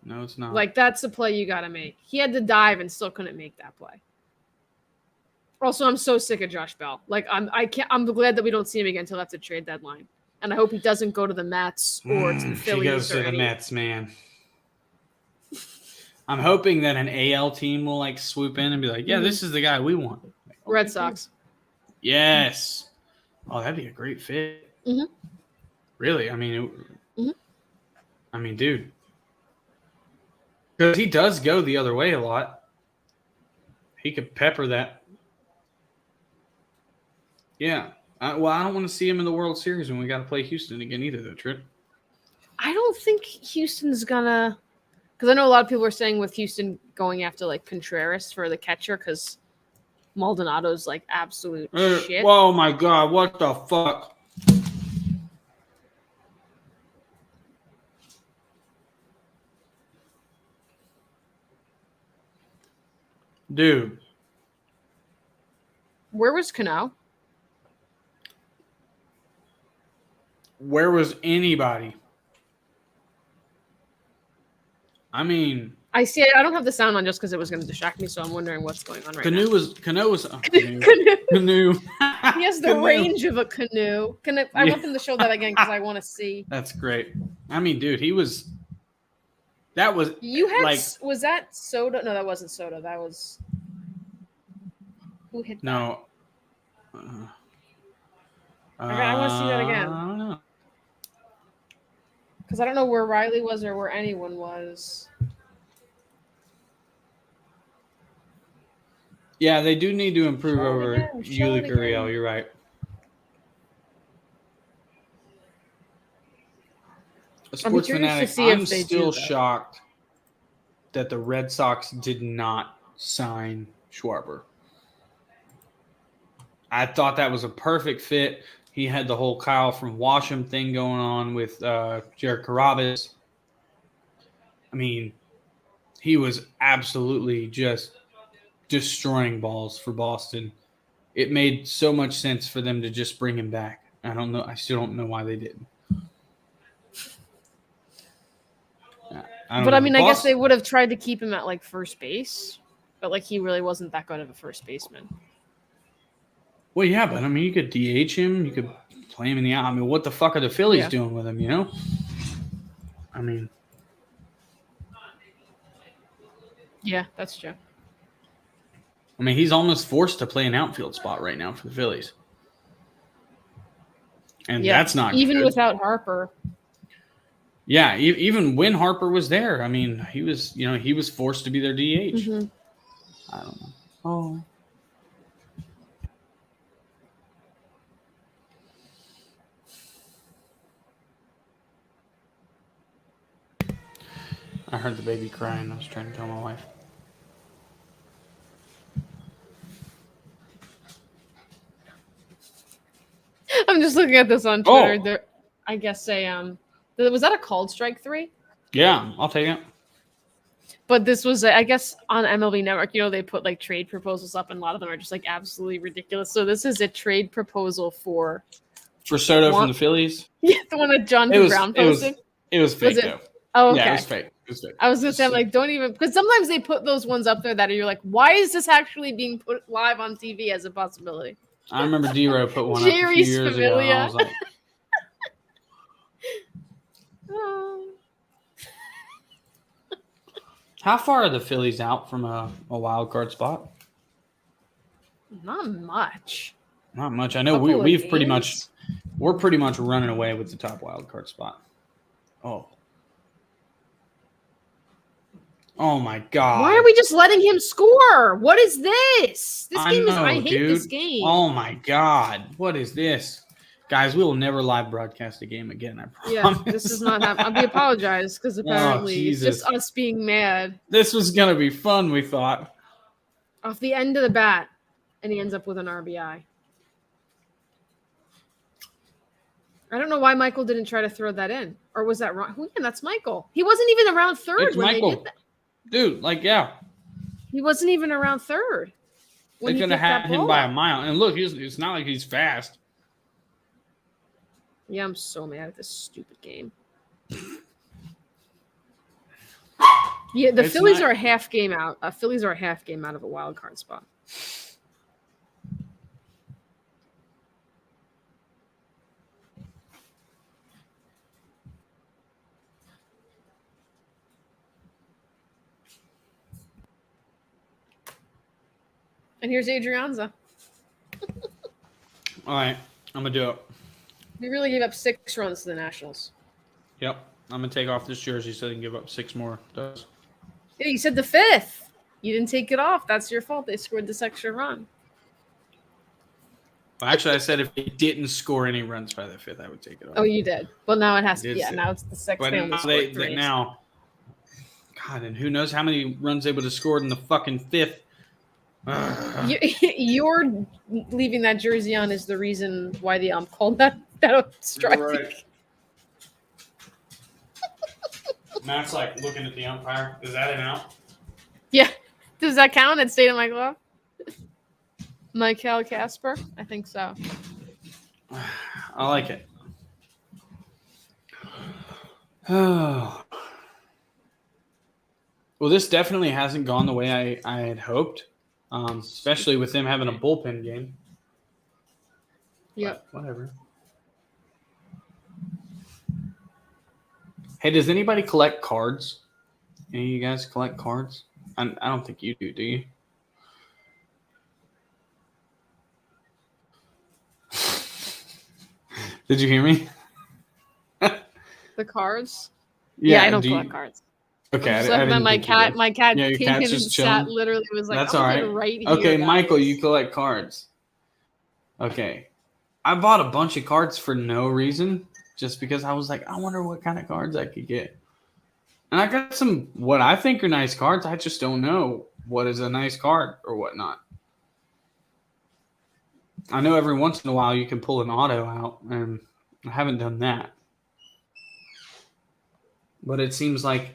it's not. Like that's a play you gotta make. He had to dive and still couldn't make that play. Also, I'm so sick of Josh Bell. Like I'm glad that we don't see him again until after the trade deadline, and I hope he doesn't go to the Mets or to the Phillies. He goes to the Mets, man. I'm hoping that an AL team will like swoop in and be like, "Yeah, this is the guy we want." Like, Red Sox. Yes. Oh, that'd be a great fit. Mm-hmm. Really? I mean, dude, because he does go the other way a lot. He could pepper that. Yeah. Well, I don't want to see him in the World Series when we got to play Houston again either, though, Trip. I don't think Houston's gonna. Because I know a lot of people are saying with Houston going after like Contreras for the catcher because Maldonado's like absolute shit. Oh my God, what the fuck? Dude. Where was Cano? Where was anybody? I mean, I see. I don't have the sound on just because it was going to distract me, so I'm wondering what's going on right now. Canoe was Canoe. He has the range of a canoe. I want them to show that again because I want to see. That's great. I mean, dude, he was. That was you had. Like, was that Soto? No, that wasn't Soto. That was who hit that? No. I want to see that again. I don't know. Because I don't know where Riley was or where anyone was. Yeah, they do need to improve over Yuli Gurriel. You're right. A sports fanatic, I'm still shocked that the Red Sox did not sign Schwarber. I thought that was a perfect fit. He had the whole Kyle from Washam thing going on with Jared Carrabis. I mean, he was absolutely just destroying balls for Boston. It made so much sense for them to just bring him back. I don't know. I still don't know why they didn't. I mean, I guess they would have tried to keep him at like first base, but like he really wasn't that good of a first baseman. Well, yeah, but I mean, you could DH him. You could play him in the out. I mean, what the fuck are the Phillies doing with him, you know? I mean. Yeah, that's true. I mean, he's almost forced to play an outfield spot right now for the Phillies. And that's not even good. Without Harper. Yeah, even when Harper was there, I mean, he was forced to be their DH. Mm-hmm. I don't know. Oh. I heard the baby crying. I was trying to tell my wife. I'm just looking at this on Twitter. There, I guess was that a called strike 3? Yeah, I'll take it. But this was, I guess, on MLB Network, they put like trade proposals up, and a lot of them are just like absolutely ridiculous. So this is a trade proposal for Soto from the Phillies. Yeah, the one that John Brown posted. It was fake though. Oh, okay. Yeah, it was fake. I was gonna say, I'm like, don't even, because sometimes they put those ones up there that you're like, why is this actually being put live on TV as a possibility? I remember D-Row put one up a few years ago. And I was like, how far are the Phillies out from a wild card spot? Not much. Not much. I know we've pretty much We're pretty much running away with the top wild card spot. Oh my God. Why are we just letting him score? What is this? I hate dude. this game. Oh my God. What is this? Guys, we will never live broadcast a game again, I promise. Yeah, this is not happening. We apologize because apparently it's just us being mad. This was going to be fun, we thought. Off the end of the bat, and he ends up with an RBI. I don't know why Michael didn't try to throw that in. Or was that wrong? Yeah, that's Michael. He wasn't even around third It's when Michael. they did that. Dude, yeah. He wasn't even around third. They could have had him by a mile. And look, it's not like he's fast. Yeah, I'm so mad at this stupid game. Yeah, the Phillies are a half game out. Phillies are a half game out of a wild card spot. And here's Adrianza. All right, I'm going to do it. We really gave up 6 runs to the Nationals. Yep, I'm going to take off this jersey so they can give up 6 more. Yeah, you said the 5th. You didn't take it off. That's your fault. They scored this extra run. Well, actually, I said if they didn't score any runs by the 5th, I would take it off. Oh, you did. Well, now it has to. Yeah, now it's the 6th. But now, God, and who knows how many runs they would have scored in the fucking 5th. You're leaving that jersey on is the reason why the ump called that a strike. Right. Matt's like looking at the umpire. Is that an out? Yeah. Does that count? It stayed in my glove? Michael Casper? I think so. I like it. Oh. Well, this definitely hasn't gone the way I had hoped. Especially with them having a bullpen game. Yep. But whatever. Hey, does anybody collect cards? Any of you guys collect cards? I don't think you do you? Did you hear me? The cards? Yeah, I don't collect cards. Okay, I didn't my cat your came cat's in and just chilling? sat literally was like, that's all right. Right here, okay, guys. Michael, you collect cards. Okay. I bought a bunch of cards for no reason, just because I was like, I wonder what kind of cards I could get. And I got some what I think are nice cards. I just don't know what is a nice card or whatnot. I know every once in a while you can pull an auto out, and I haven't done that. But it seems like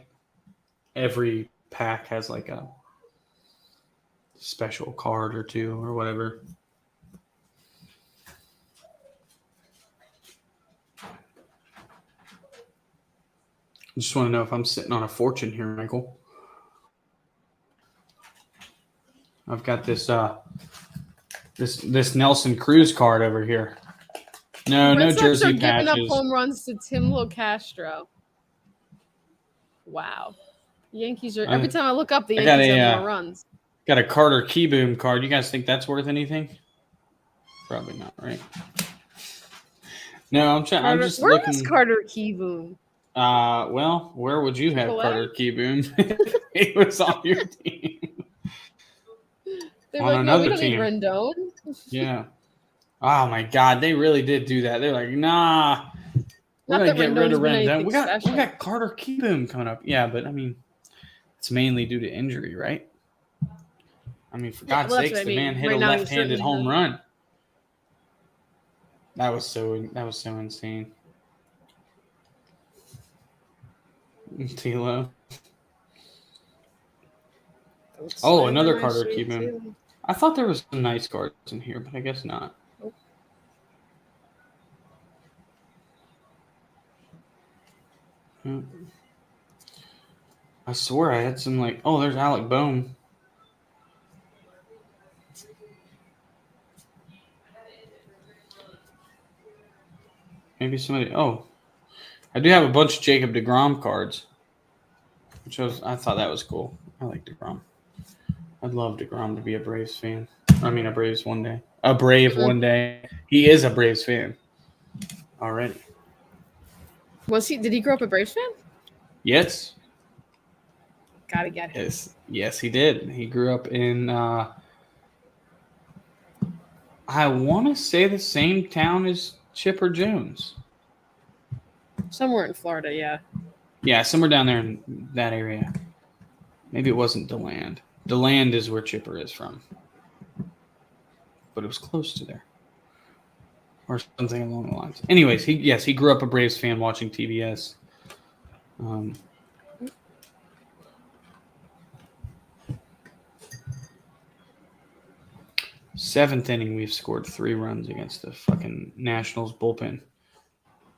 every pack has like a special card or two or whatever. I just want to know if I'm sitting on a fortune here, Michael. I've got this this Nelson Cruz card over here. No jersey patches. Giving up home runs to Tim Locastro. Wow. Yankees are every time I look up, the Yankees have more runs. Got a Carter Keyboom card. You guys think that's worth anything? Probably not, right? No, I'm trying. I'm just looking. Where's Carter Keyboom? Well, where would you have Carter Keyboom if he was on your team? They're on another team. Rendon. Yeah. Oh my God, they really did do that. They're like, nah, we're gonna get rid of Rendon. We got Carter Keyboom coming up. Yeah, but I mean, it's mainly due to injury, right? I mean, for God's sakes, the man hit a left-handed home run. That was so insane. Tilo. Oh, another Carter Keyboom. I thought there was some nice cards in here, but I guess not. I swear I had some like, oh, there's Alec Bohm. Maybe somebody. Oh, I do have a bunch of Jacob deGrom cards, I thought that was cool. I like deGrom. I'd love deGrom to be a Braves fan. I mean, a Braves one day. A Brave one day. He is a Braves fan. already. Did he grow up a Braves fan? Yes. Gotta get him. Yes, he did. He grew up in, I want to say the same town as Chipper Jones. Somewhere in Florida, yeah. Yeah, somewhere down there in that area. Maybe it wasn't DeLand. DeLand is where Chipper is from. But it was close to there. Or something along the lines. Anyways, he grew up a Braves fan watching TBS. Seventh inning, we've scored 3 runs against the fucking Nationals bullpen.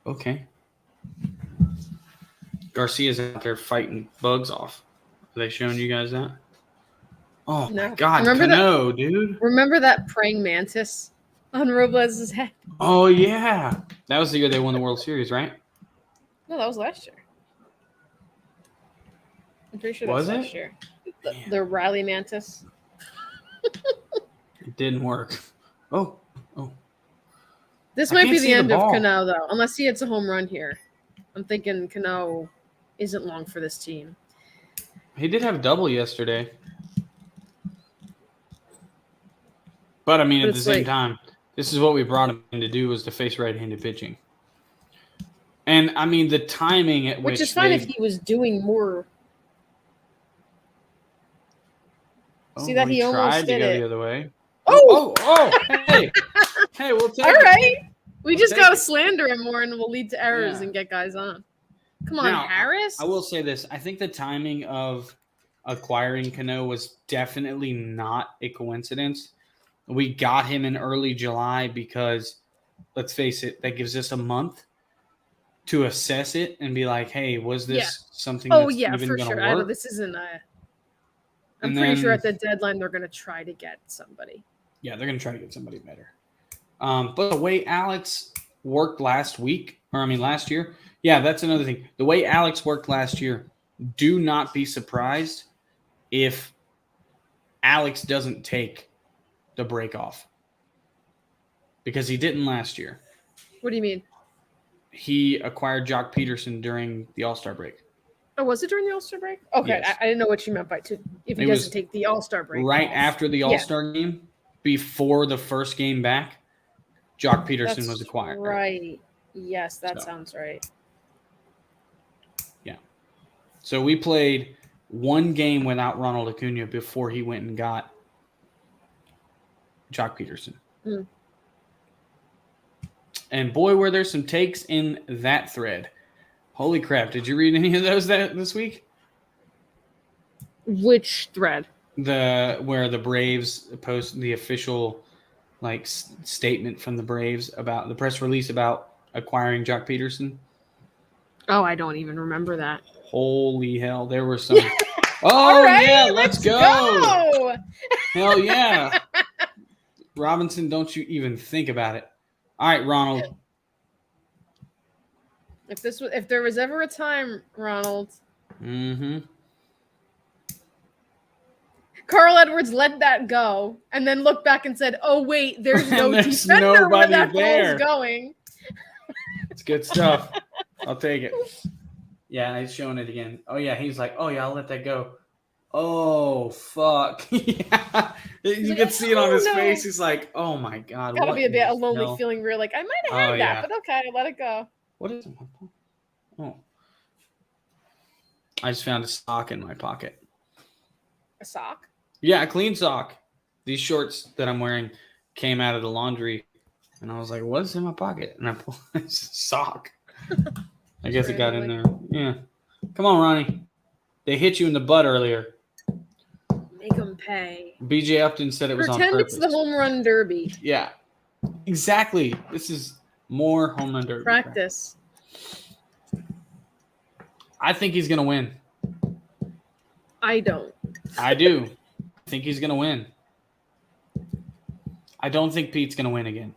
Okay. Garcia's out there fighting bugs off. Are they showing you guys that? Oh, No. my God. Remember Cano, dude. Remember that praying mantis on Robles' head? Oh, yeah. That was the year they won the World Series, right? No, that was last year. I'm pretty sure that Was was it? last year. The Riley mantis. It didn't work. Oh. This I might can't be see the the end of ball. Cano, though, unless he hits a home run here. I'm thinking Cano isn't long for this team. He did have a double yesterday. But, I mean, But at the it's same like- time, this is what we brought him in to do, was to face right-handed pitching. And, I mean, the timing at Which which is fine they... if he was doing more. See that he almost tried to did go it. the other way. Oh! Hey. Hey, we'll take All it. right. We We'll just take got to it. slander him more and we'll lead to errors Yeah. and get guys on. Come on, Now, Harris. I will say this. I think the timing of acquiring Cano was definitely not a coincidence. We got him in early July because, let's face it, that gives us a month to assess it and be like, hey, was this something that's even for going sure. to I know work? this isn't a. I'm And pretty sure then- at the deadline they're going to try to get somebody. Yeah, they're going to try to get somebody better. But the way Alex worked last year, yeah, that's another thing. The way Alex worked last year, do not be surprised if Alex doesn't take the break off. Because he didn't last year. What do you mean? He acquired Jock Peterson during the All-Star break. Oh, was it during the All-Star break? Okay, Yes. I didn't know what you meant by if he It was doesn't take the All-Star break. Right off. after the All-Star game, before the first game back, Jock Peterson That's was acquired. Right. Yes, that So. sounds right. Yeah. So we played one game without Ronald Acuna before he went and got Jock Peterson. Hmm. And boy, were there some takes in that thread. Holy crap. Did you read any of those this week? Which thread? Where the Braves post the official statement from the Braves about the press release about acquiring Jock Peterson. Oh, I don't even remember that. Holy hell. There were some. Oh, All right, yeah. Let's go. go. Hell yeah. Robinson, don't you even think about it. All right, Ronald. If there was ever a time, Ronald, Mm-hmm. Carl Edwards let that go and then looked back and said, "Oh wait, there's no There's defender where nobody that there." ball's going." It's good stuff. I'll take it. Yeah, he's showing it again. Oh, yeah. He's like, oh, yeah, I'll let that go. Oh, fuck. Yeah. You can see it on his face. He's like, oh, my God. Gotta be a lonely hell? feeling. Where like I might have had that, yeah. but okay, let it go. What is it? Oh. I just found a sock in my pocket. A sock? Yeah, a clean sock. These shorts that I'm wearing came out of the laundry, and I was like, what's in my pocket? And I pulled a sock. I guess it got in there. Yeah. Come on, Ronnie. They hit you in the butt earlier. Make them pay. BJ Upton said it was on Pretend purpose. it's the home run derby. Yeah. Exactly. This is more home run derby. Practice. I think he's going to win. I don't. I do. I think he's going to win. I don't think Pete's going to win again.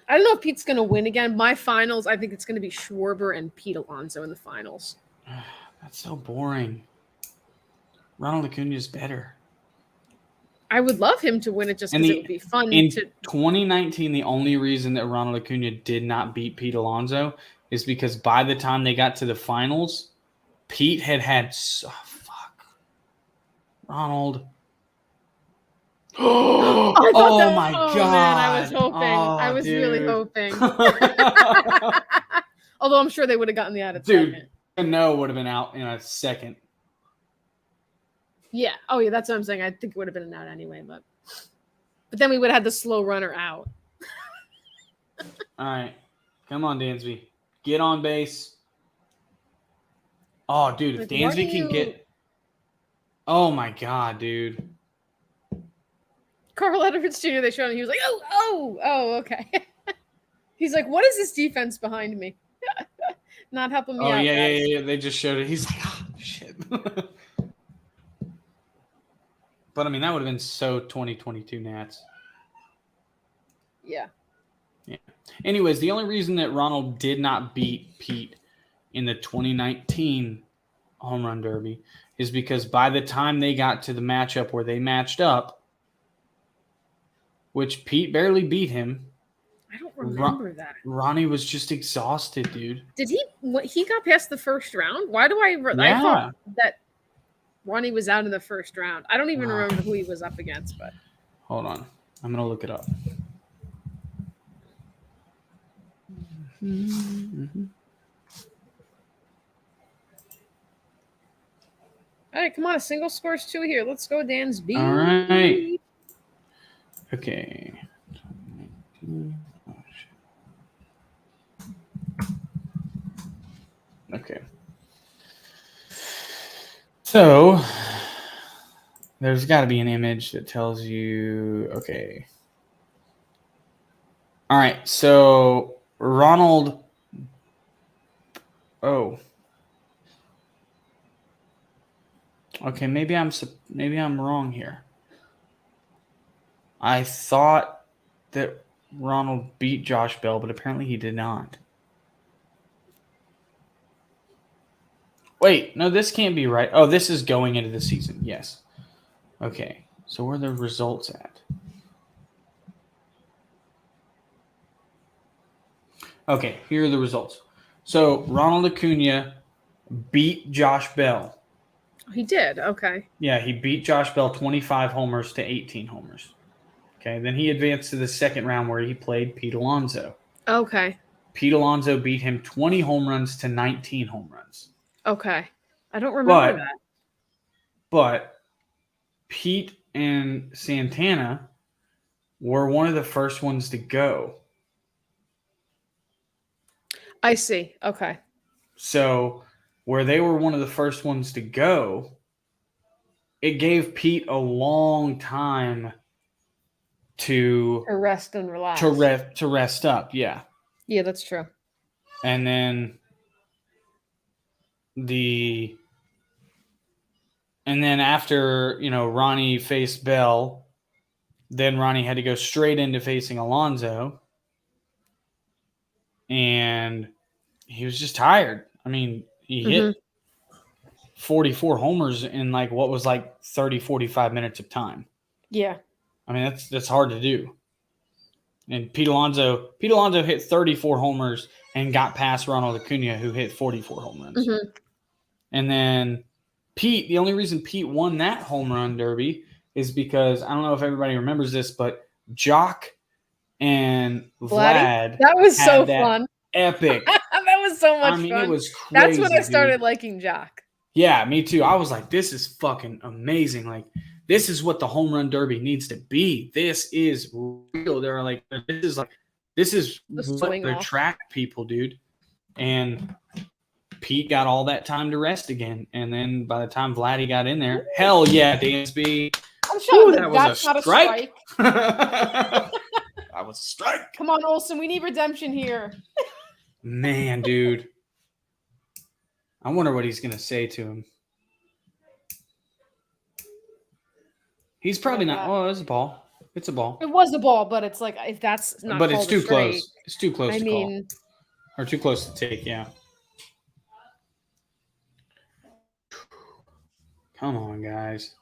I don't know if Pete's going to win again. My finals, I think it's going to be Schwarber and Pete Alonso in the finals. That's so boring. Ronald Acuna is better. I would love him to win it just And because it would be fun in to. 2019, the only reason that Ronald Acuna did not beat Pete Alonso is because by the time they got to the finals, Pete had Ronald. Oh my God! Man, I was hoping. Oh, I was really dude. hoping. Although I'm sure they would have gotten the out at second. No would have been out in a second. Yeah. Oh yeah, that's what I'm saying. I think it would have been an out anyway, but then we would have had the slow runner out. All right, come on, Dansby, get on base. Oh, dude, if Dansby can get. Oh my God, dude. Carl Edwards Jr. They showed him. He was like, oh, okay. He's like, what is this defense behind me? Not helping me out. Yeah. They just showed it. He's like, oh shit. But I mean, that would have been so 2022 Nats. Yeah. Anyways, the only reason that Ronald did not beat Pete in the 2019 Home Run Derby is because by the time they got to the matchup where they matched up, which Pete barely beat him. I don't remember that. Ronnie was just exhausted, dude. Did he? He got past the first round? Why do I thought that Ronnie was out in the first round. I don't even remember who he was up against, but hold on. I'm going to look it up. Mm-hmm. All right, come on. A single scores 2 here. Let's go, Dansby. All right. Okay. Okay. So there's got to be an image that tells you, okay. All right. So Ronald. Oh. Okay, maybe I'm wrong here. I thought that Ronald beat Josh Bell, but apparently he did not. Wait, no, this can't be right. Oh, this is going into the season. Yes. Okay, so where are the results at? Okay, here are the results. So Ronald Acuna beat Josh Bell. He did. Okay. Yeah, he beat Josh Bell 25 homers to 18 homers. Okay, then he advanced to the second round where he played Pete Alonso. Okay. Pete Alonso beat him 20 home runs to 19 home runs. Okay. I don't remember that. But Pete and Santana were one of the first ones to go. I see. Okay. So where they were one of the first ones to go, it gave Pete a long time to rest and relax. To rest up, yeah. Yeah, that's true. And then after, Ronnie faced Bell, then Ronnie had to go straight into facing Alonzo. And he was just tired. I mean, he hit 44 homers in what was 30, 45 minutes of time. Yeah. I mean, that's hard to do. And Pete Alonso hit 34 homers and got past Ronald Acuna, who hit 44 home runs. Mm-hmm. And then Pete, the only reason Pete won that home run derby is because, I don't know if everybody remembers this, but Jock and Vlad. That was so fun. Epic. That was so much fun. It was crazy. That's when I started liking Jock. Yeah, me too. I was like, this is fucking amazing. This is what the home run derby needs to be. This is real. They're this is what they're track people, dude. And Pete got all that time to rest again. And then by the time Vladdy got in there, hell yeah, Dansby. I'm shocked that was that's not a strike. That was a strike. Come on, Olson. We need redemption here. Man, dude. I wonder what he's going to say to him. He's probably not. Oh, it's a ball. It's a ball. It was a ball, but it's if that's not. But it's too close. It's too close to call. Or too close to take, yeah. Come on, guys.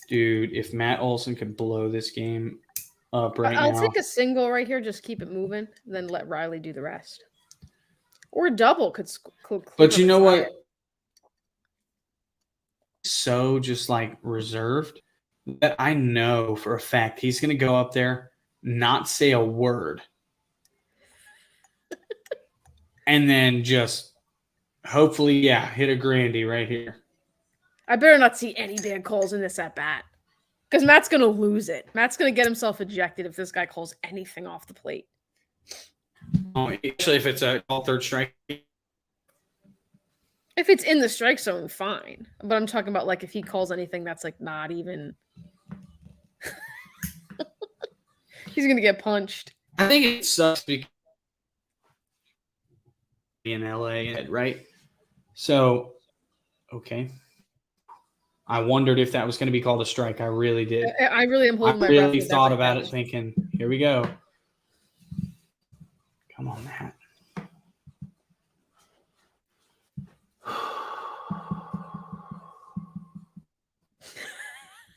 Dude, if Matt Olson could blow this game up right I'll now. take a single right here, just keep it moving, and then let Riley do the rest. Or a double could But you know what? So just like reserved that I know for a fact he's going to go up there, not say a word, and then just hopefully, hit a grandy right here. I better not see any bad calls in this at bat. Because Matt's going to lose it. Matt's going to get himself ejected if this guy calls anything off the plate. Oh, actually, if it's a all third strike. If it's in the strike zone, fine. But I'm talking about like if he calls anything that's like not even. He's going to get punched. I think it sucks because in LA, right? So, okay. I wondered if that was going to be called a strike. I really did. I really am holding my breath. I breath. really thought about it thinking, here we go. Come on, Matt.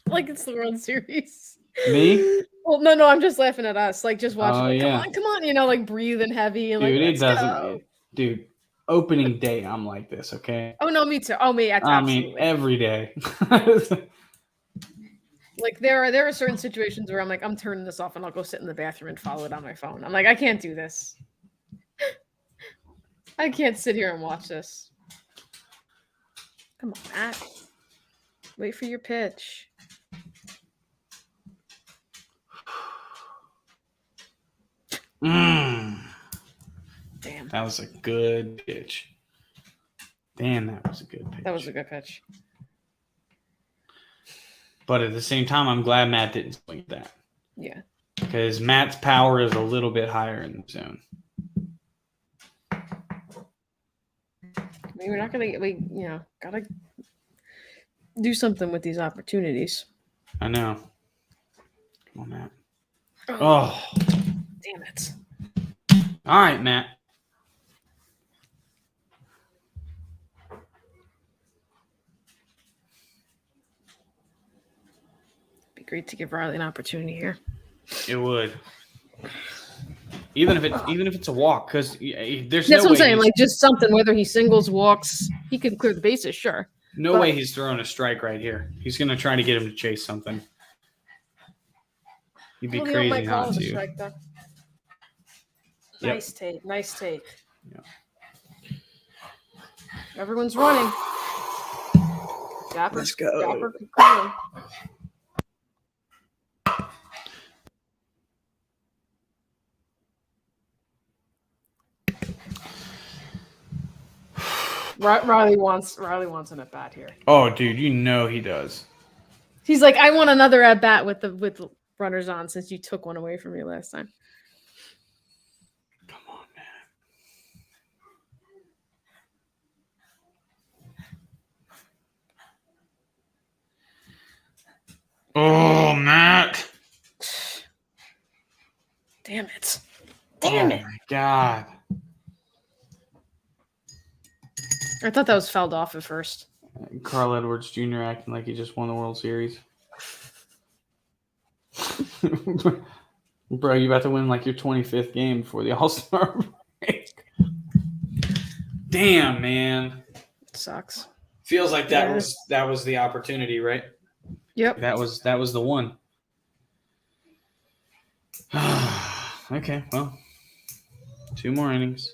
Like it's the World Series. Me? Well, no, I'm just laughing at us. Like just watching. Like, come on, you know, like breathing heavy and dude, like. It doesn't. Dude, opening day, I'm like this. Okay. Oh no, me too. Oh me. Absolutely. Every day. Like there are certain situations where I'm like, I'm turning this off and I'll go sit in the bathroom and follow it on my phone. I'm like, I can't do this. I can't sit here and watch this. Come on, Matt. Wait for your pitch. Damn. That was a good pitch. Damn, that was a good pitch. That was a good pitch. But at the same time, I'm glad Matt didn't swing at that. Yeah. Because Matt's power is a little bit higher in the zone. I mean, we're not going to, got to do something with these opportunities. I know. Come on, Matt. Oh. Damn it. All right, Matt. Be great to give Riley an opportunity here. It would. Even if it's a walk, because there's that's what I'm saying. Like just something, whether he singles, walks, he could clear the bases, sure. No way he's throwing a strike right here. He's going to try to get him to chase something. He'd be crazy not to. Strike, yep. Nice take. Yep. Everyone's running. Dapper, let's go. Dapper, Riley wants an at bat here. Oh, dude, you know he does. He's like, I want another at bat with runners on since you took one away from me last time. Come on, man. Oh, Matt. Damn it. Oh my God. I thought that was fouled off at first. Carl Edwards Jr. acting like he just won the World Series. Bro, you about to win like your 25th game before the AllStar break. Damn, man. It sucks. Feels like that was the opportunity, right? Yep. That was the one. Okay, well. 2 more innings.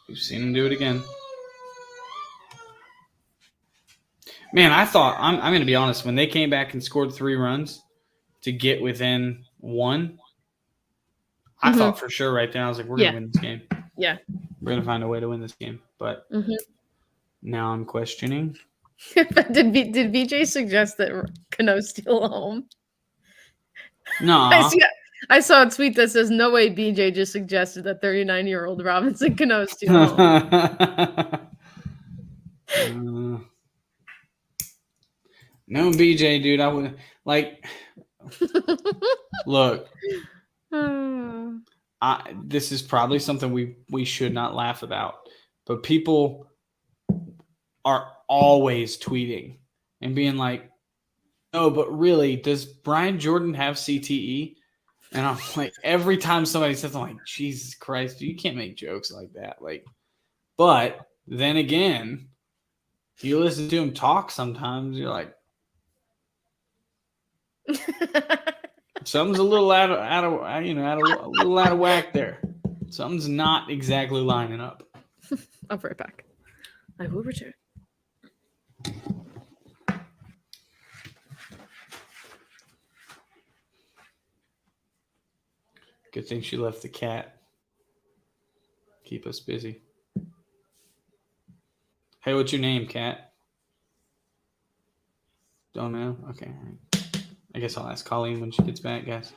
We've seen him do it again. Man, I thought, I'm going to be honest, when they came back and scored 3 runs to get within 1, I thought for sure right there, I was like, we're going to win this game. Yeah. We're going to find a way to win this game. But now I'm questioning. Did BJ suggest that Cano steal home? No. I saw a tweet that says, no way BJ just suggested that 39-year-old Robinson Cano steal home. No, BJ, dude. I would like. Look, this is probably something we should not laugh about, but people are always tweeting and being like, "No, but really, does Brian Jordan have CTE?" And I'm like, every time somebody says, I'm like, Jesus Christ, you can't make jokes like that. Like, but then again, you listen to him talk sometimes, you're like, something's a little out of a little out of whack there. Something's not exactly lining up. I'll be right back. I will return. Good thing she left the cat. Keep us busy. Hey, what's your name, cat? Don't know? Okay. All right. I guess I'll ask Colleen when she gets back, guys.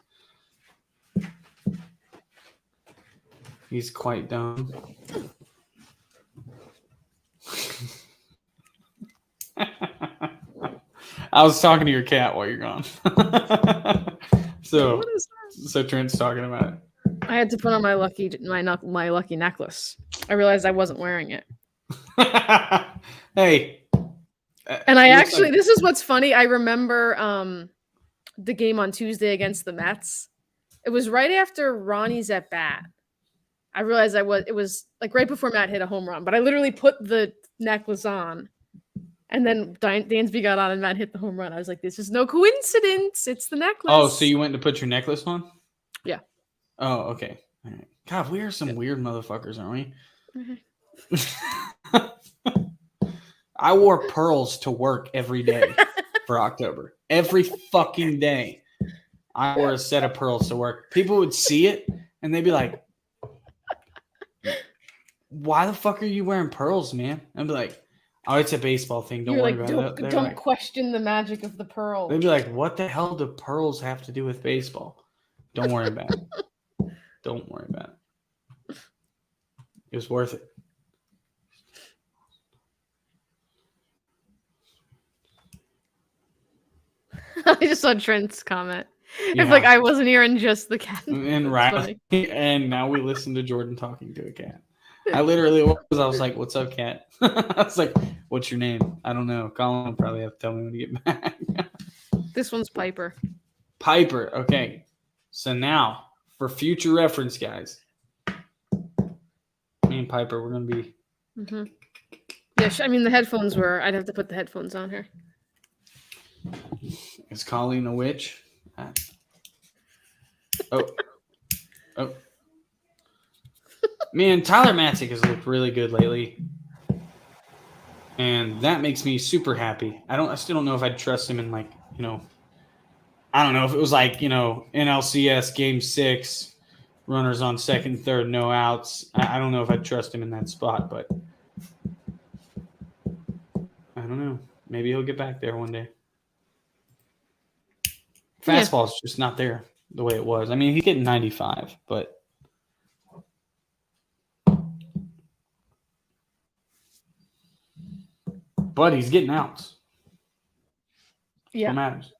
He's quite dumb. I was talking to your cat while you're gone. So Trent's talking about it. I had to put on my lucky necklace. I realized I wasn't wearing it. Hey. And I actually, this is what's funny. I remember the game on Tuesday against the Mets. It was right after Ronnie's at bat. I realized it was like right before Matt hit a home run, but I literally put the necklace on. And then Dansby got on and Matt hit the home run. I was like, this is no coincidence. It's the necklace. Oh, so you went to put your necklace on? Yeah. Oh, okay. All right. God, we are some weird motherfuckers, aren't we? Mm-hmm. I wore pearls to work every day for October. Every fucking day. I wore a set of pearls to work. People would see it and they'd be like, why the fuck are you wearing pearls, man? I'd be like, oh, it's a baseball thing. Don't worry about it. Don't question the magic of the pearl. They'd be like, what the hell do pearls have to do with baseball? Don't worry about it. Don't worry about it. It was worth it. I just saw Trent's comment. Yeah. It's like I wasn't hearing just the cat. And Riley. And now we listen to Jordan talking to a cat. I literally was like, what's up, cat? I was like, what's your name? I don't know. Colin will probably have to tell me when you get back. This one's Piper. Piper. Okay. So now, for future reference, guys, me and Piper, we're going to be. Mm-hmm. Yeah, I mean, the headphones were. I'd have to put the headphones on her. Is Colleen a witch? Oh. Man, Tyler Matzik has looked really good lately. And that makes me super happy. I still don't know if I'd trust him in I don't know if it was NLCS Game 6, runners on second, third, no outs. I don't know if I'd trust him in that spot, but I don't know. Maybe he'll get back there one day. Fastball's just not there the way it was. I mean, he's getting 95, but he's getting outs. Yeah. What matters?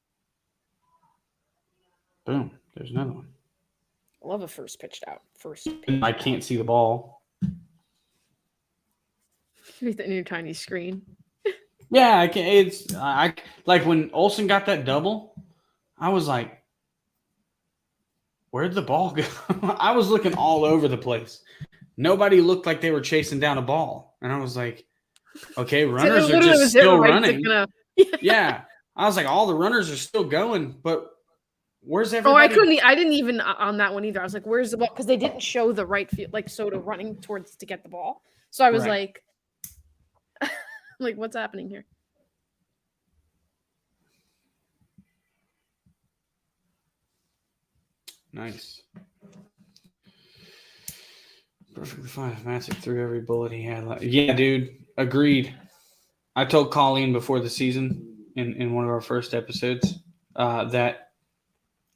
Boom. There's another one. I love a first pitched out. I can't see the ball. With that new tiny screen. Yeah, I can. I like when Olson got that double. I was like, where'd the ball go? I was looking all over the place. Nobody looked like they were chasing down a ball. And I was like, okay, runners are just still running. Yeah. I was like, all the runners are still going, but where's everybody? Oh, I didn't even on that one either. I was like, where's the ball? Because they didn't show the right field, like Soto running towards to get the ball. So I was like, what's happening here? Nice. Perfectly fine. Matzik threw every bullet he had. Yeah, dude. Agreed. I told Colleen before the season in one of our first episodes that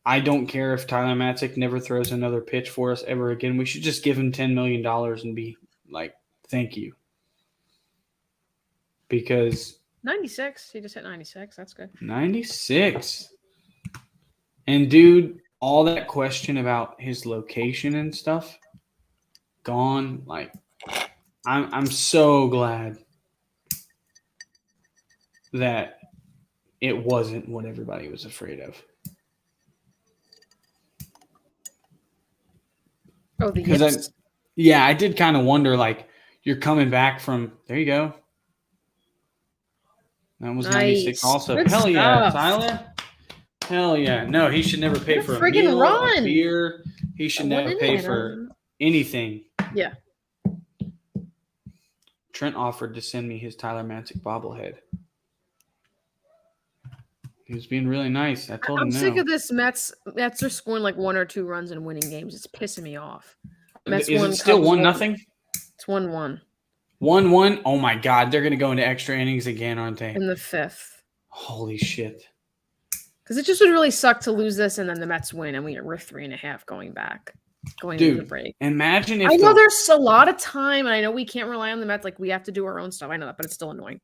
I don't care if Tyler Matzik never throws another pitch for us ever again. We should just give him $10 million and be like, thank you. Because 96. He just hit 96. That's good. 96. And dude, all that question about his location and stuff gone. Like, I'm so glad that it wasn't what everybody was afraid of. Oh, the yips? I did kind of wonder, like, you're coming back from – there you go. That was 96 also. Good Hell yeah, stuff. Tyler. Hell yeah. No, he should never pay for a friggin' meal, run. a beer. He should never pay for anything. Yeah. Trent offered to send me his Tyler Matzik bobblehead. He was being really nice. I told him no. I'm sick of this. Mets are scoring like 1 or 2 runs and winning games. It's pissing me off. Mets Is it still 1-0? It's 1-1. 1-1. Oh my God, they're gonna go into extra innings again, aren't they? In the 5th. Holy shit. Because it just would really suck to lose this and then the Mets win and we're 3.5 going into the break. Imagine if I know there's a lot of time and I know we can't rely on the Mets. Like we have to do our own stuff. I know that, but it's still annoying.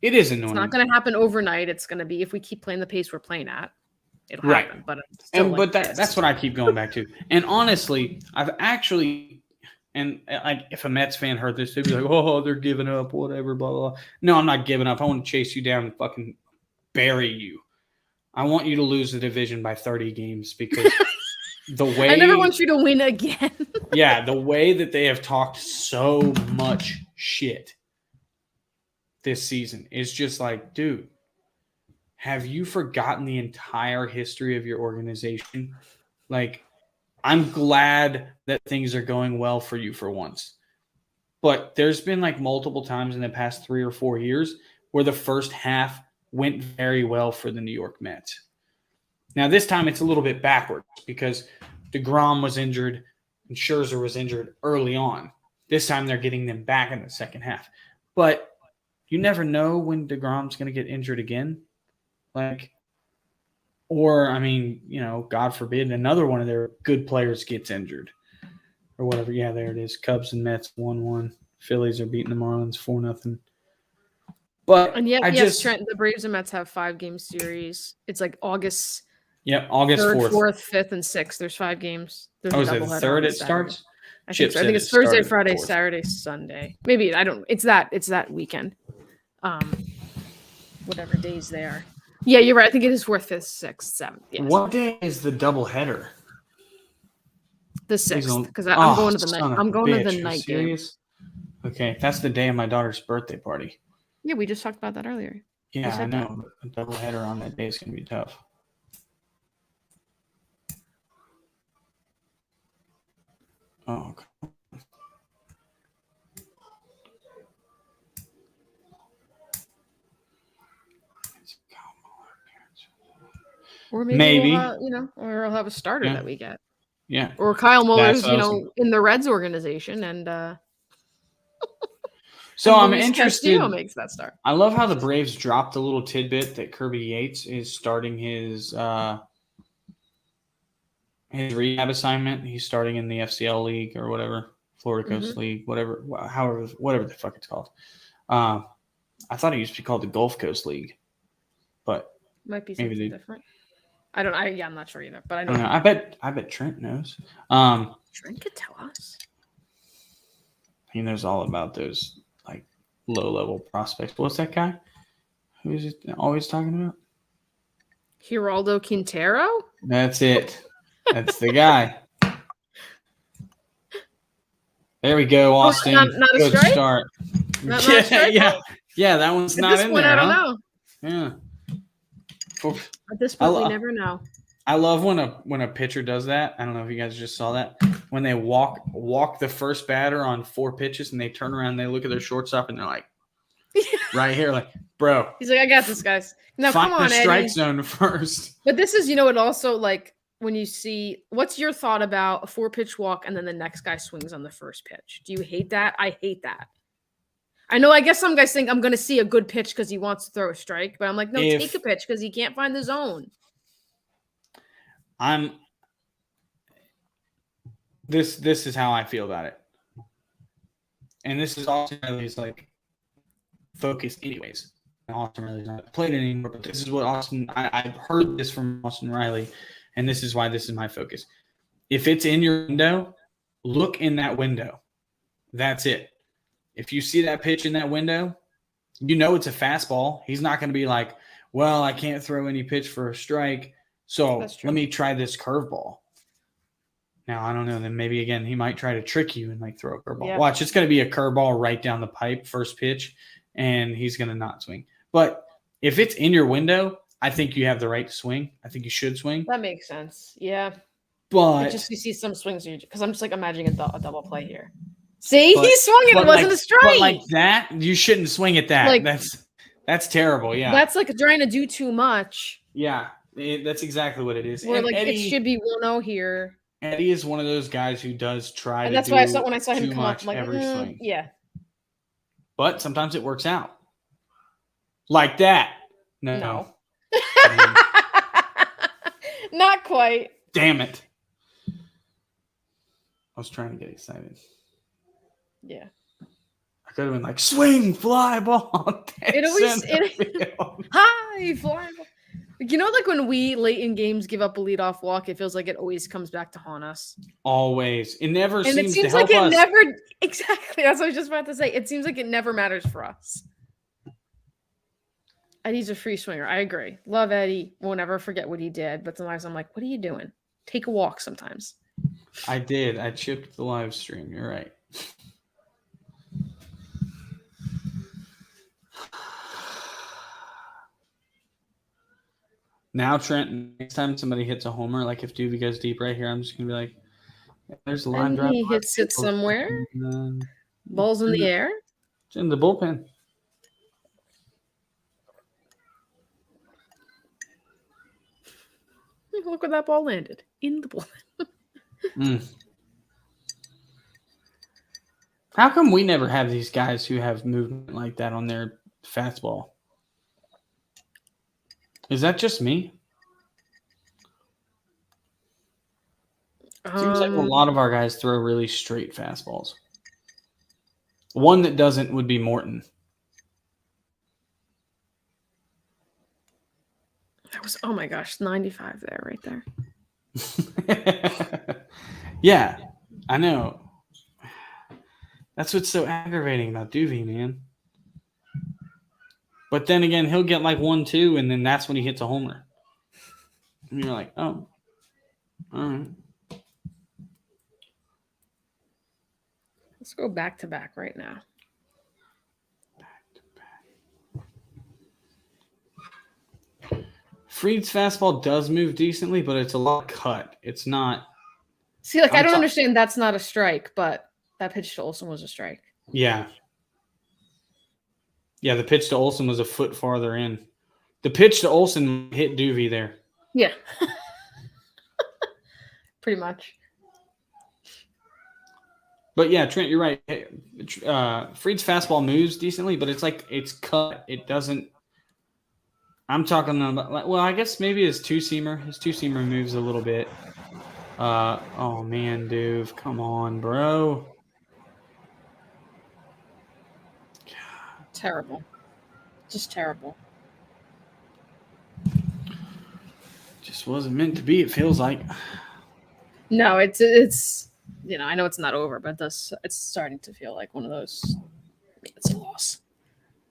It is annoying. It's not going to happen overnight. It's going to be if we keep playing the pace we're playing at, it'll happen. But that's what I keep going back to. And honestly, I've actually, and like if a Mets fan heard this, they'd be like, "Oh, they're giving up, whatever, blah blah." No, I'm not giving up. I want to chase you down and fucking bury you. I want you to lose the division by 30 games because the way I never want you to win again. Yeah, the way that they have talked so much shit this season is just like, dude, have you forgotten the entire history of your organization? Like, I'm glad that things are going well for you for once. But there's been like multiple times in the past 3 or 4 years where the first half went very well for the New York Mets. Now, this time it's a little bit backwards because DeGrom was injured and Scherzer was injured early on. This time they're getting them back in the second half. But you never know when DeGrom's going to get injured again. Like, or, I mean, you know, God forbid, another one of their good players gets injured or whatever. Yeah, there it is. Cubs and Mets 1-1. Phillies are beating the Marlins 4-0. But Trent, the Braves and Mets have 5-game series. It's like August. Yep, August 3rd, 4th. 4th, 5th, and 6th. There's 5 games. There's is it the 3rd it starts? I think it's Thursday, Friday, Saturday, Sunday. Maybe I don't. It's that weekend. Whatever days they are. Yeah, you're right. I think it is 4th, 5th, 6th, 7th. Yes. What day is the doubleheader? The 6th, because I'm going to the night. I'm going to the night game. Okay, that's the day of my daughter's birthday party. Yeah, we just talked about that earlier. Yeah, I know. A doubleheader on that day is going to be tough. Oh, okay. Or maybe we'll have a starter that we get. Yeah. Or Kyle Muller's, in the Reds organization, and so I'm interested. Castillo makes that start. I love how the Braves dropped a little tidbit that Kirby Yates is starting his rehab assignment. He's starting in the FCL League or whatever, Florida Coast League, whatever the fuck it's called. I thought it used to be called the Gulf Coast League, but might be something different. I don't. I'm not sure either. But I don't know. I bet Trent knows. Trent could tell us. He knows all about those like low level prospects. What's that guy? Who is it always talking about? Geraldo Quintero. That's it. That's the guy. There we go, Austin. Not a good strike? Start. Not a strike? Yeah. That one's At not this in point, there. I don't know. Yeah. At this point, we never know. I love when a pitcher does that. I don't know if you guys just saw that. When they walk the first batter on 4 pitches and they turn around and they look at their shortstop and they're like, right here, like, bro. He's like, I got this, guys. Now, find come on, the strike Eddie. zone first. But this is, it also, like, when you see, what's your thought about a 4-pitch walk and then the next guy swings on the first pitch? Do you hate that? I hate that. I know, I guess some guys think I'm going to see a good pitch because he wants to throw a strike, but I'm like, no, take a pitch because he can't find the zone. This is how I feel about it. And this is Austin Riley's like focus anyways. Austin Riley's not played it anymore, but this is what I've heard this from Austin Riley, and this is why this is my focus. If it's in your window, look in that window. That's it. If you see that pitch in that window, it's a fastball. He's not going to be like, well, I can't throw any pitch for a strike, so let me try this curveball. Now, I don't know. Then maybe, again, he might try to trick you and, like, throw a curveball. Yeah. Watch, it's going to be a curveball right down the pipe, first pitch, and he's going to not swing. But if it's in your window, I think you have the right to swing. I think you should swing. That makes sense. Yeah. But you see some swings because I'm just, like, imagining a double play here. See? He swung it. It wasn't a strike. But like that, you shouldn't swing at that. Like, that's terrible, yeah. That's, like, trying to do too much. Yeah, that's exactly what it is. Where, like, Eddie, it should be 1-0 here. Eddie is one of those guys who does try to do that's why I saw when I saw him come up, like, every swing. Yeah. But sometimes it works out. Like that. No. Not quite. Damn it. I was trying to get excited. Yeah. I could have been like, swing, fly ball. High, fly ball. You know, like when we late in games give up a leadoff walk, it feels like it always comes back to haunt us. Always. It never seems to help like us. Exactly. That's what I was just about to say. It seems like it never matters for us. Eddie's a free swinger. I agree. Love Eddie. Won't ever forget what he did. But sometimes I'm like, what are you doing? Take a walk sometimes. I did. I chipped the live stream. You're right. Now, Trent, next time somebody hits a homer, like if Duvall goes deep right here, I'm just going to be like, there's a line drive. He hits it somewhere. Ball's in the air. It's in the bullpen. Look where that ball landed. In the bullpen. How come we never have these guys who have movement like that on their fastball? Is that just me? Seems like a lot of our guys throw really straight fastballs. One that doesn't would be Morton. That was, oh my gosh, 95 there, right there. Yeah, I know. That's what's so aggravating about Duvall, man. But then again, he'll get like 1-2, and then that's when he hits a homer. And you're like, oh, all right. Let's go back to back right now. Back to back. Fried's fastball does move decently, but it's a lot cut. It's not. See, like, I don't understand that's not a strike, but that pitch to Olson was a strike. Yeah. Yeah, the pitch to Olson was a foot farther in. The pitch to Olson hit Duvall there. Yeah. Pretty much. But yeah, Trent, you're right. Fried's fastball moves decently, but it's like it's cut. It doesn't. I'm talking about, well, I guess maybe his two-seamer. His two-seamer moves a little bit. Oh, man, Duve. Come on, bro. Terrible. Just terrible. Just wasn't meant to be, it feels like. No, it's you know, I know it's not over, but it's starting to feel like one of those. It's a loss.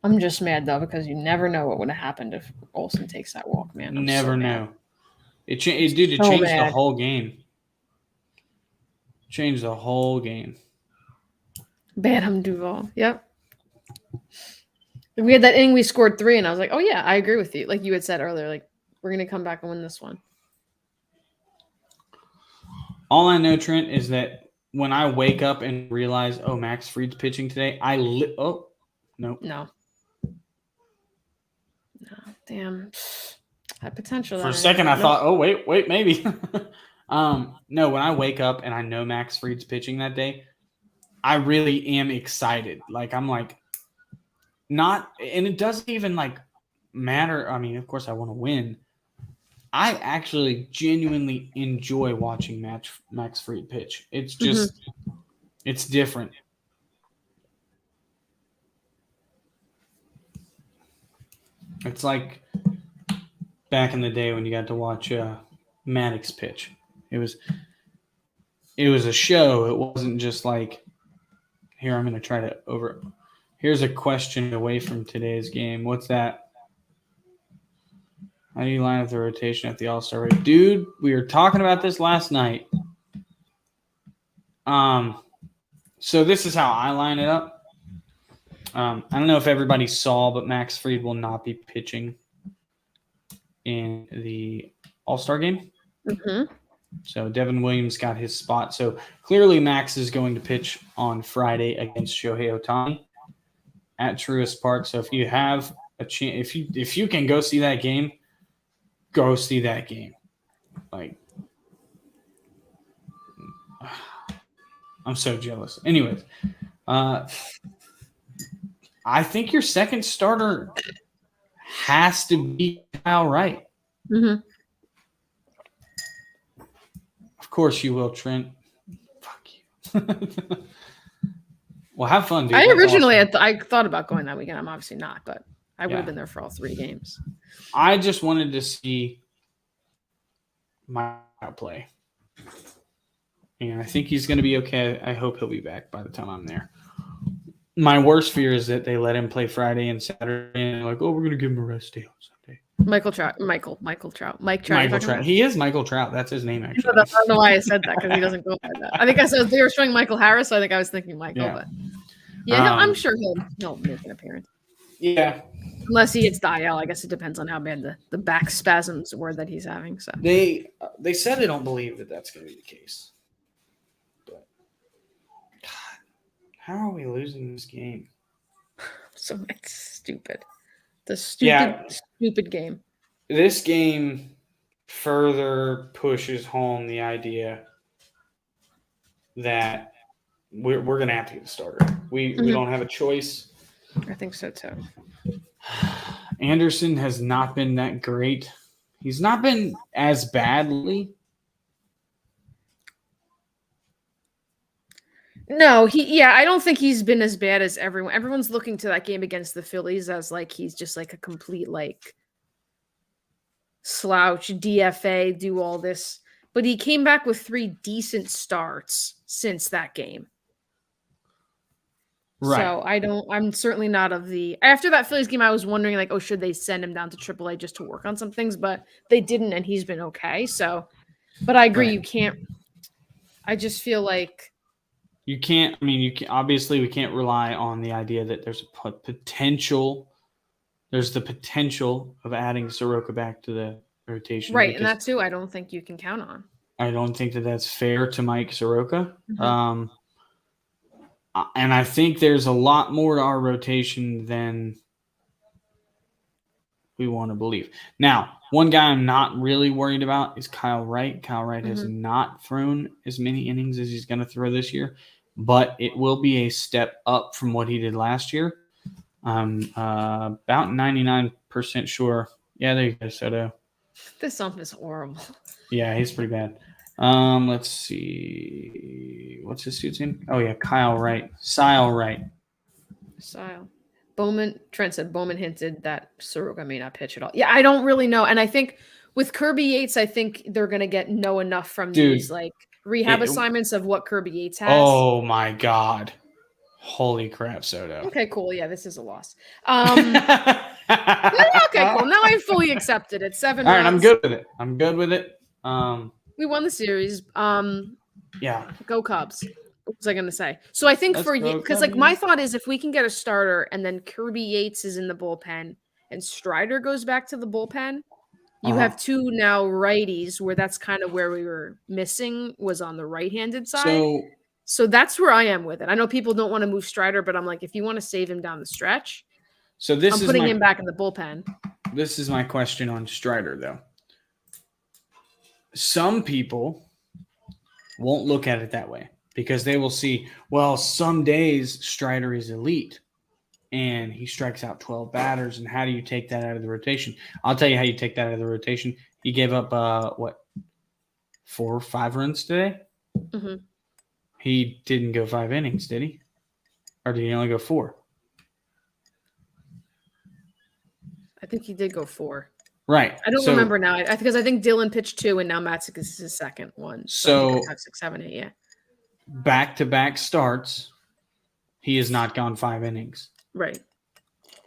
I'm just mad though because you never know what would have happened if Olson takes that walk, man. Never know. It changed the whole game. Changed the whole game. Ban him, Duvall. Yep. We had that inning, we scored 3, and I was like, oh yeah, I agree with you. Like you had said earlier, like we're gonna come back and win this one. All I know, Trent, is that when I wake up and realize, oh, Max Fried's pitching today, nope. No, damn. That potential. For a second, I thought, oh, wait, maybe. No, when I wake up and I know Max Fried's pitching that day, I really am excited. Like, I'm like, not, and it doesn't even like matter. I mean, of course, I want to win. I actually genuinely enjoy watching Max Fried pitch. It's just, it's different. It's like back in the day when you got to watch Maddox pitch. It was a show. It wasn't just like, here, I'm going to try to here's a question away from today's game. What's that? How do you line up the rotation at the All-Star break? Dude, we were talking about this last night. So this is how I line it up. I don't know if everybody saw, but Max Fried will not be pitching in the All-Star game. Mm-hmm. So Devin Williams got his spot. So clearly Max is going to pitch on Friday against Shohei Ohtani at Truist Park. So if you have a chance, if you can go see that game, go see that game. Like, I'm so jealous. Anyways, I think your second starter has to be Kyle Wright. Mm-hmm. Of course you will, Trent. Fuck you. Well, have fun, dude. I That's originally awesome. I thought about going that weekend. I'm obviously not, but I would Yeah. have been there for all 3 games. I just wanted to see my play. And I think he's going to be okay. I hope he'll be back by the time I'm there. My worst fear is that they let him play Friday and Saturday and they're like, oh, we're going to give him a rest day on Sunday. Mike Trout. Michael Trout. He is Michael Trout. That's his name, actually. I don't know why I said that because he doesn't go by that. I think I said they were showing Michael Harris, so I think I was thinking Michael. Yeah. But yeah, I'm sure he'll make an appearance. Yeah. Unless he hits the IL, I guess it depends on how bad the back spasms were that he's having. So They said they don't believe that that's going to be the case. But God, how are we losing this game? so it's stupid. The stupid game. This game further pushes home the idea that we're going to have to get a starter. We don't have a choice. I think so too. Anderson has not been that great. He's not been as badly. No, I don't think he's been as bad as everyone. Everyone's looking to that game against the Phillies as like he's just like a complete like slouch, DFA, do all this. But he came back with 3 decent starts since that game. Right. So I'm certainly not of the after that Phillies game, I was wondering like, oh, should they send him down to AAA just to work on some things? But they didn't, and he's been okay. So, but I agree, you can't. I just feel like you can't. I mean, obviously we can't rely on the idea that there's a potential. There's the potential of adding Soroka back to the rotation, right? And that too, I don't think you can count on. I don't think that that's fair to Mike Soroka. Mm-hmm. And I think there's a lot more to our rotation than we want to believe. Now, one guy I'm not really worried about is Kyle Wright. Kyle Wright has not thrown as many innings as he's going to throw this year, but it will be a step up from what he did last year. I'm about 99% sure. Yeah, there you go, Soto. This song is horrible. Yeah, he's pretty bad. Let's see. What's his suit's name? Oh, yeah, Kyle Wright. Sile Wright. Trent said Bowman hinted that Soroka may not pitch at all. Yeah, I don't really know. And I think with Kirby Yates, I think they're going to get enough from these like rehab assignments of what Kirby Yates has. Oh, my God. Holy crap, Soto. Okay, cool. Yeah, this is a loss. Okay, cool. Now I fully accepted it. 7 All runs. right, I'm good with it. We won the series. Yeah. Go Cubs. What was I going to say? So I think because like my thought is if we can get a starter and then Kirby Yates is in the bullpen and Strider goes back to the bullpen, you have 2 now righties where that's kind of where we were missing was on the right-handed side. So that's where I am with it. I know people don't want to move Strider, but I'm like, if you want to save him down the stretch, I'm putting him back in the bullpen. This is my question on Strider, though. Some people won't look at it that way because they will see, well, some days Strider is elite and he strikes out 12 batters. And how do you take that out of the rotation? I'll tell you how you take that out of the rotation. He gave up, 4 or 5 runs today? Mm-hmm. He didn't go 5 innings, did he? Or did he only go 4? I think he did go 4. Right. I don't remember now because I think Dylan pitched 2 and now Matzek is his second one. So 5, 6, 7, 8, yeah. Back-to-back starts, he has not gone 5 innings. Right.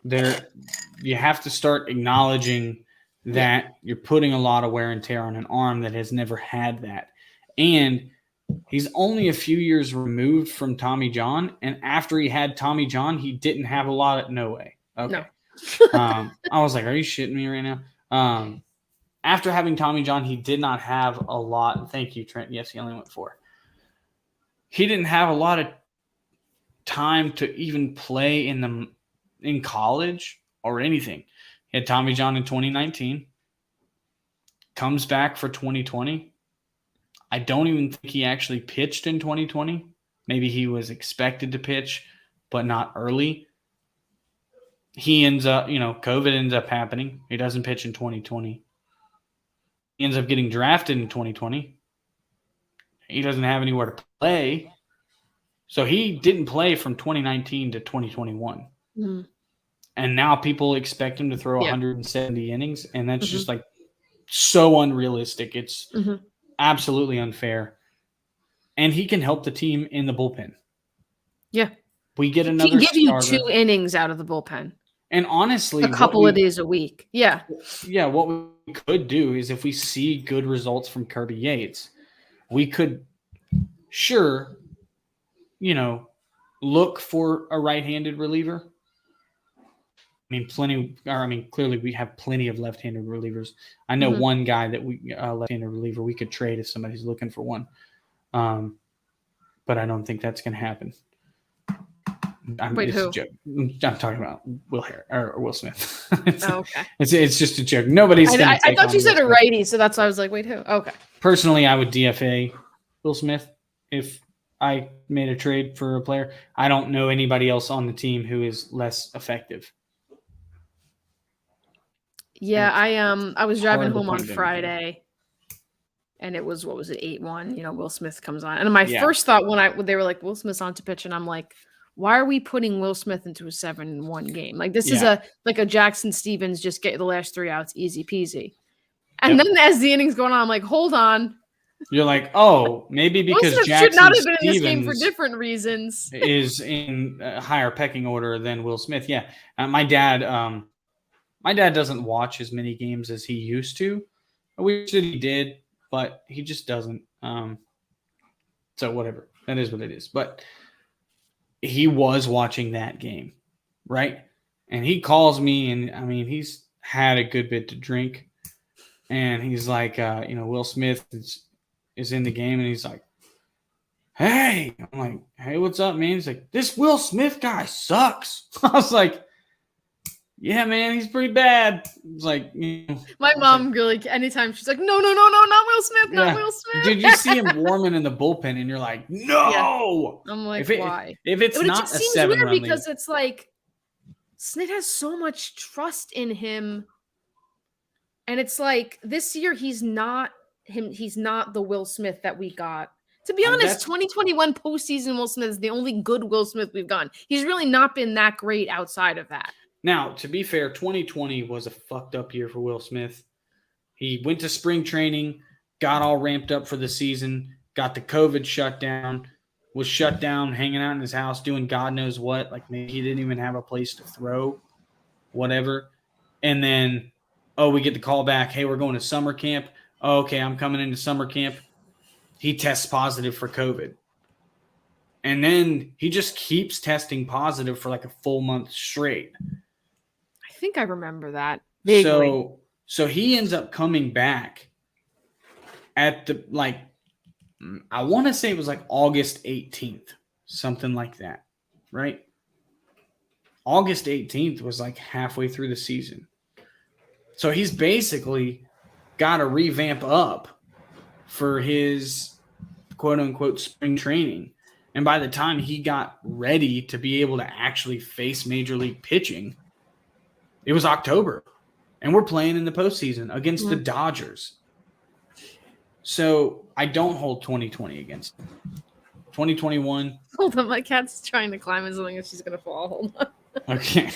You have to start acknowledging that you're putting a lot of wear and tear on an arm that has never had that. And he's only a few years removed from Tommy John. And after he had Tommy John, he didn't have a lot of – no way. Okay. No. I was like, are you shitting me right now? After having Tommy John, he did not have a lot. Thank you, Trent. Yes, he only went 4. He didn't have a lot of time to even play in college or anything. He had Tommy John in 2019. Comes back for 2020. I don't even think he actually pitched in 2020. Maybe he was expected to pitch, but not early. He ends up, COVID ends up happening. He doesn't pitch in 2020. He ends up getting drafted in 2020. He doesn't have anywhere to play. So he didn't play from 2019 to 2021. Mm-hmm. And now people expect him to throw 170 innings, and that's just like so unrealistic. It's absolutely unfair. And he can help the team in the bullpen. Yeah. We get another He can give you 2 innings out of the bullpen. And honestly, a couple of days a week. Yeah. Yeah, what we could do is if we see good results from Kirby Yates, we could look for a right-handed reliever. Clearly we have plenty of left-handed relievers. I know one guy that left-handed reliever we could trade if somebody's looking for one. But I don't think that's going to happen. Wait, who? A joke. I'm talking about Will Smith. Okay. It's just a joke. Nobody's going to I thought you said a righty, so that's why I was like, wait, who? Okay. Personally, I would DFA Will Smith if I made a trade for a player. I don't know anybody else on the team who is less effective. Yeah, I was driving home on Friday, and it was 8-1. Will Smith comes on, and my first thought when they were like Will Smith's on to pitch, and I'm like, why are we putting Will Smith into a 7-1 game? Like this is a Jackson Stevens, just get the last 3 outs, easy peasy. And then as the innings going on, I'm like, hold on. You're like, oh, maybe because Will Smith Jackson should not have been Stevens in this game for different reasons. is in a higher pecking order than Will Smith. Yeah, my dad doesn't watch as many games as he used to. I wish that he did, but he just doesn't. So whatever, that is what it is. But he was watching that game, right? And he calls me, and he's had a good bit to drink, and he's like, Will Smith is in the game, and he's like, hey. I'm like, hey, what's up, man? He's like, this Will Smith guy sucks. I was like, yeah, man, he's pretty bad. It's like, my mom really, anytime she's like, no, not Will Smith, not Will Smith. Dude, you see him warming in the bullpen, and you're like, no. Yeah. I'm like, why? If it's not it a seems 7 weird run because lead. it's like Snit has so much trust in him, and it's like this year he's not the Will Smith that we got. To be honest, 2021 postseason Will Smith is the only good Will Smith we've gotten. He's really not been that great outside of that. Now, to be fair, 2020 was a fucked up year for Will Smith. He went to spring training, got all ramped up for the season, got the COVID shutdown, was shut down, hanging out in his house, doing God knows what. Like maybe he didn't even have a place to throw, whatever. And then, we get the call back. Hey, we're going to summer camp. Oh, okay, I'm coming into summer camp. He tests positive for COVID. And then he just keeps testing positive for like a full month straight. I think I remember that vaguely. So he ends up coming back at I want to say it was like August 18th, something like that, right? August 18th was like halfway through the season. So he's basically got to revamp up for his quote-unquote spring training. And by the time he got ready to be able to actually face Major League pitching, it was October. And we're playing in the postseason against the Dodgers. So I don't hold 2020 against him. 2021. Hold on, my cat's trying to climb in something and she's going to fall. Hold on. Okay.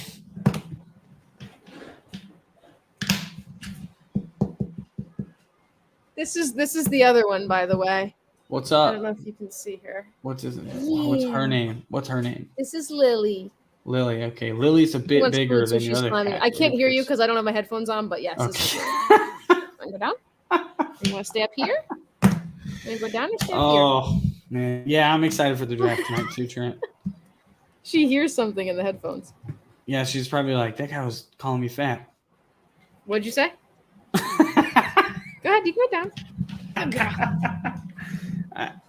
This is the other one, by the way. What's up? I don't know if you can see her. What's her name? What's her name? This is Lily. Lily. Okay, Lily's a She bit wants bigger food, so than the she's other climbing. cat. I can't hear you because I don't have my headphones on, but yes. This is Okay. Wanna go down? You want to stay up here? You go down or stay up Oh man, yeah, I'm excited for the draft tonight too, Trent. here? She hears something in the headphones. Yeah, she's probably like, that guy was calling me fat. What'd you say? Go ahead, you go down.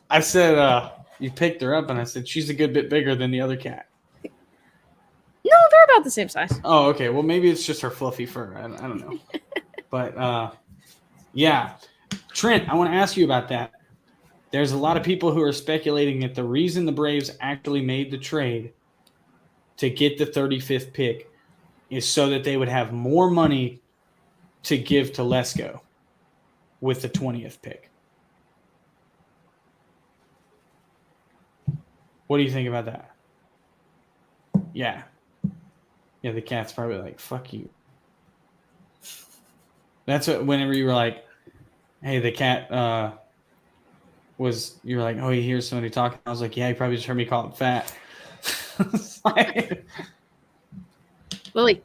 I said, you picked her up, and I said she's a good bit bigger than the other cat. No, they're about the same size. Oh, okay. Well, maybe it's just her fluffy fur. I don't know. But yeah, Trent, I want to ask you about that. There's a lot of people who are speculating that the reason the Braves actually made the trade to get the 35th pick is so that they would have more money to give to Lesko with the 20th pick. What do you think about that? Yeah. Yeah, the cat's probably like, fuck you. That's what, whenever you were like, hey, the cat you were like, oh, he hears somebody talking. I was like, yeah, he probably just heard me call him fat. Lily.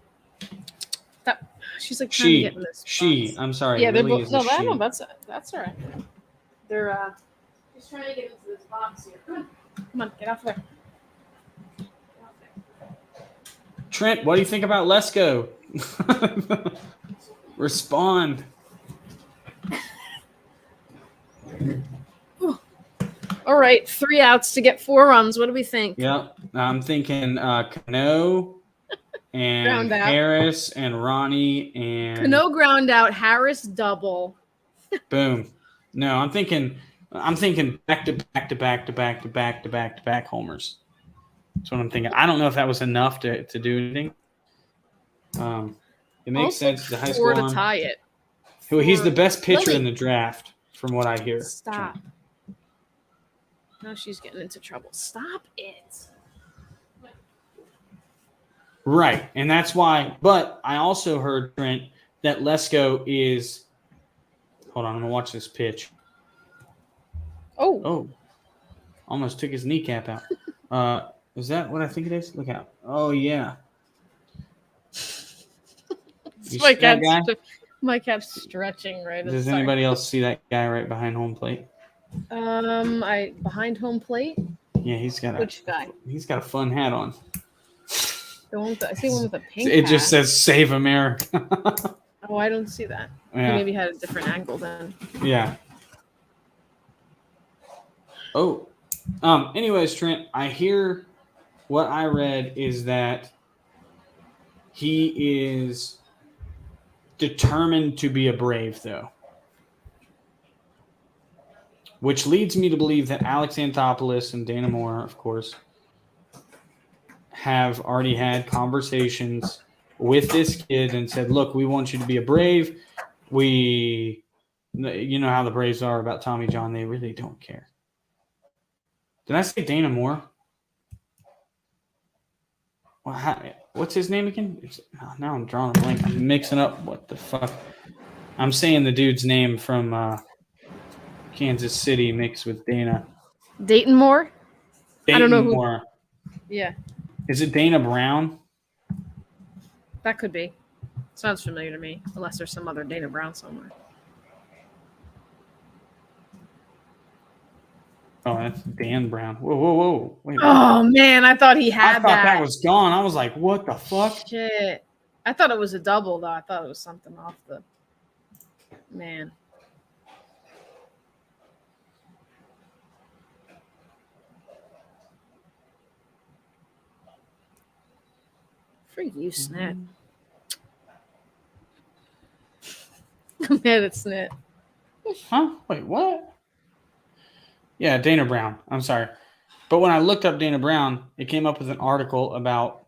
Stop. She's like trying to get in this box. I'm sorry. Yeah, they're Lily both. is No, a I she. know that's all right. They're just trying to get into this box here. Come on, get off there. Get off there. Trent, what do you think about Lesko? Respond. All right, 3 outs to get 4 runs. What do we think? Yep. I'm thinking Cano and Ground out. Harris and Ronnie and Cano ground out, Harris double. boom. No, I'm thinking back to back homers. That's what I'm thinking. I don't know if that was enough to do anything. It makes sense. The high school to tie it. He's the best pitcher Lily. in the draft, from what I hear. Stop. Now she's getting into trouble. Stop it. Right, and that's why. But I also heard, Trent, that Lesko is. Hold on, I'm gonna watch this pitch. Oh. Almost took his kneecap out. Is that what I think it is? Look out! Oh yeah. My cat's stretching right. Does anybody else see that guy right behind home plate? Behind home plate. Yeah, he's got Which guy? He's got a fun hat on. I see one with a pink. It just says "Save America." Oh, I don't see that. Yeah. He maybe had a different angle then. Yeah. Oh. Anyways, Trent, I hear what I read is that he is determined to be a Brave, though. Which leads me to believe that Alex Anthopoulos and Dana Moore, of course, have already had conversations with this kid and said, look, we want you to be a Brave. You know how the Braves are about Tommy John. They really don't care. Did I say Dana Moore? Well, what's his name again? Now I'm drawing a blank. I'm mixing up. What the fuck? I'm saying the dude's name from Kansas City mixed with Dana. Dayton Moore? Dayton I don't know who. Moore. Yeah. Is it Dana Brown? That could be. Sounds familiar to me, unless there's some other Dana Brown somewhere. Oh, that's Dan Brown. Whoa. Wait a minute. Oh, man, I thought he had I thought that was gone. I was like, what the fuck? Shit. I thought it was a double, though. I thought it was something off the... Man. For you, Snit. I'm mad at Snit. Huh? Wait, what? Yeah, Dana Brown. I'm sorry. But when I looked up Dana Brown, it came up with an article about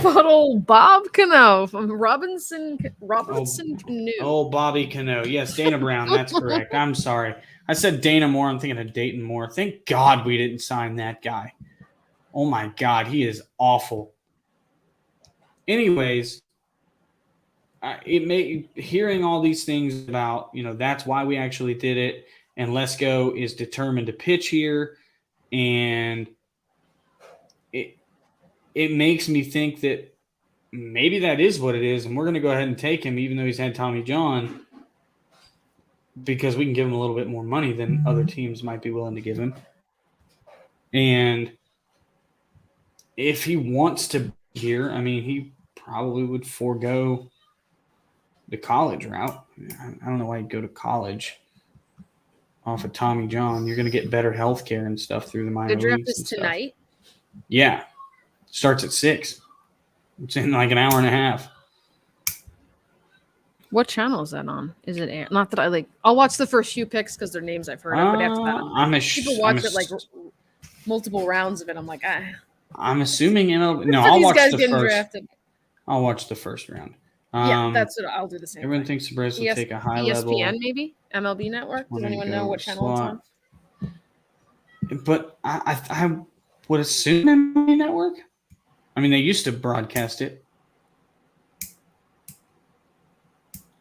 old Bob Cano from Robinson Canoe. Oh, Bobby Cano. Yes, Dana Brown. That's correct. I'm sorry. I said Dana Moore. I'm thinking of Dayton Moore. Thank God we didn't sign that guy. Oh, my God. He is awful. Anyways, hearing all these things about, that's why we actually did it. And Lesko is determined to pitch here. And it makes me think that maybe that is what it is, and we're going to go ahead and take him, even though he's had Tommy John, because we can give him a little bit more money than other teams might be willing to give him. And if he wants to be here, I mean, he probably would forego the college route. I don't know why he'd go to college off of Tommy John. You're going to get better health care and stuff through the minor The draft leagues. is tonight. Yeah. Starts at 6. It's in like an hour and a half. What channel is that on? Is it air? Not that I like. I'll watch the first few picks because they're names I've heard of. But after that, people watch it like multiple rounds of it. I'm like, ah. I'm assuming MLB. No, I'll watch the first. Drafted. I'll watch the first round. Yeah, that's what I'll do the same. Everyone thinks the Braves will take a high level. ESPN maybe MLB Network. Does anyone know what channel it's on? But I would assume MLB Network. I mean, they used to broadcast it.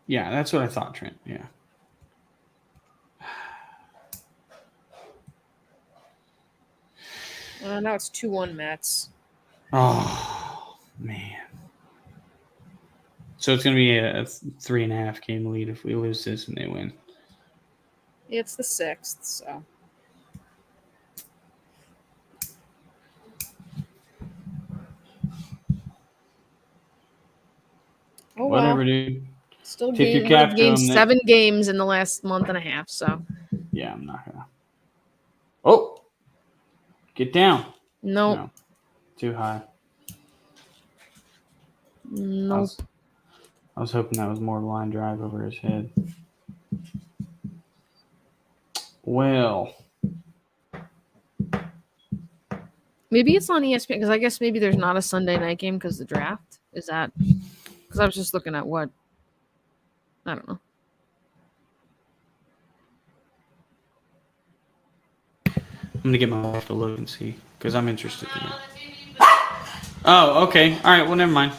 Yeah, that's what I thought, Trent. Yeah. Now it's 2-1 Mets. Oh, man. So it's going to be a 3.5 game lead if we lose this and they win. It's the 6th, so. Oh, whatever, well. dude. Still gained 7 games in the last month and a half, so. Yeah, I'm not going to. Oh. Get down. Nope. No. Too high. Nope. I was hoping that was more line drive over his head. Well. Maybe it's on ESPN because I guess maybe there's not a Sunday night game because the draft. Is that? Because I was just looking at what. I don't know. I'm going to get my wife to look and see because I'm interested in it. Oh, okay. All right. Well, never mind.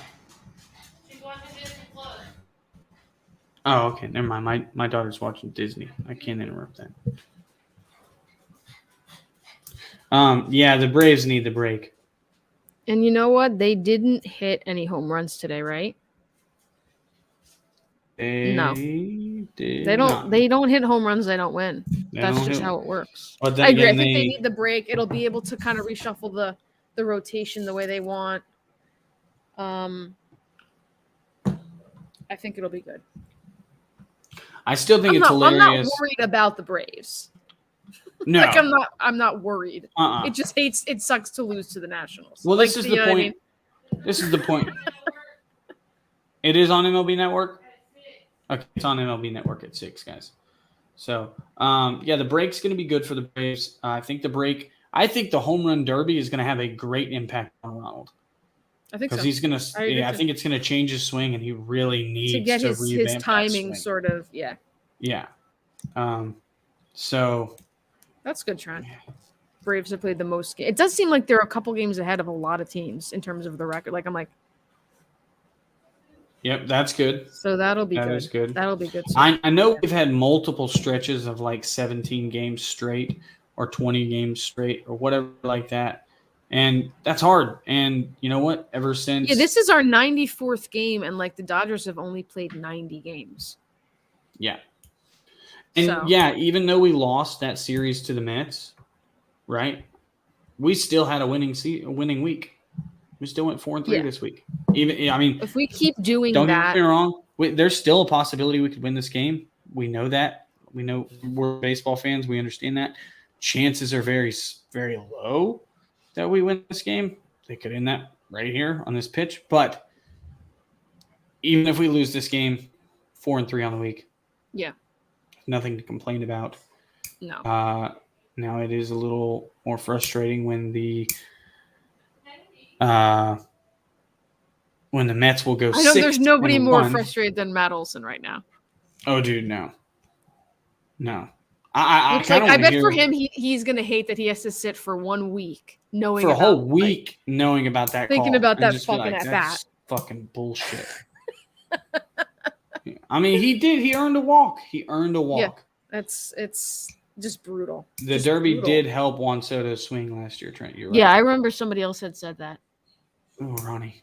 Oh, okay. Never mind. My daughter's watching Disney. I can't interrupt that. Yeah, the Braves need the break. And you know what? They didn't hit any home runs today, right? No. They don't hit home runs, they don't win. That's just how it works. I agree. I think they need the break. It'll be able to kind of reshuffle the rotation the way they want. I think it'll be good. I still think it's hilarious. I'm not worried about the Braves. No. Like I'm not worried. It sucks to lose to the Nationals. Well, this is the point. I mean? This is the point. It is on MLB Network. Okay, it's on MLB Network at 6, guys. So, yeah, the break's going to be good for the Braves. I think the home run derby is going to have a great impact on Ronald. I think so. Because he's going to. I think it's going to change his swing, and he really needs to get his timing sort of. Yeah. Yeah. So. That's good, Trent. Yeah. Braves have played the most games. It does seem like they're a couple games ahead of a lot of teams in terms of the record. Like I'm like. Yep, that's good. So that'll be good. That is good. That'll be good. I know we've had multiple stretches of like 17 games straight or 20 games straight or whatever like that. And that's hard. And you know what? Ever since... Yeah, this is our 94th game, and like the Dodgers have only played 90 games. Yeah. And yeah, even though we lost that series to the Mets, right? We still had a winning week. We still went 4-3 this week. If we keep doing don't that, get me wrong. There's still a possibility we could win this game. We know that. We know we're baseball fans. We understand that. Chances are very, very low that we win this game. They could end that right here on this pitch. But even if we lose this game, 4-3 on the week. Yeah. Nothing to complain about. No. Now it is a little more frustrating when the Mets will go 6-1. I know there's nobody more frustrated than Matt Olson right now. Oh, dude, no. I bet for him, he's going to hate that he has to sit for 1 week knowing for a whole week knowing about that thinking call about that fucking at bat. Fucking bullshit. I mean, he earned a walk. Yeah, it's just brutal. The Derby did help Juan Soto swing last year, Trent. You're right. Yeah, I remember somebody else had said that. Oh, Ronnie.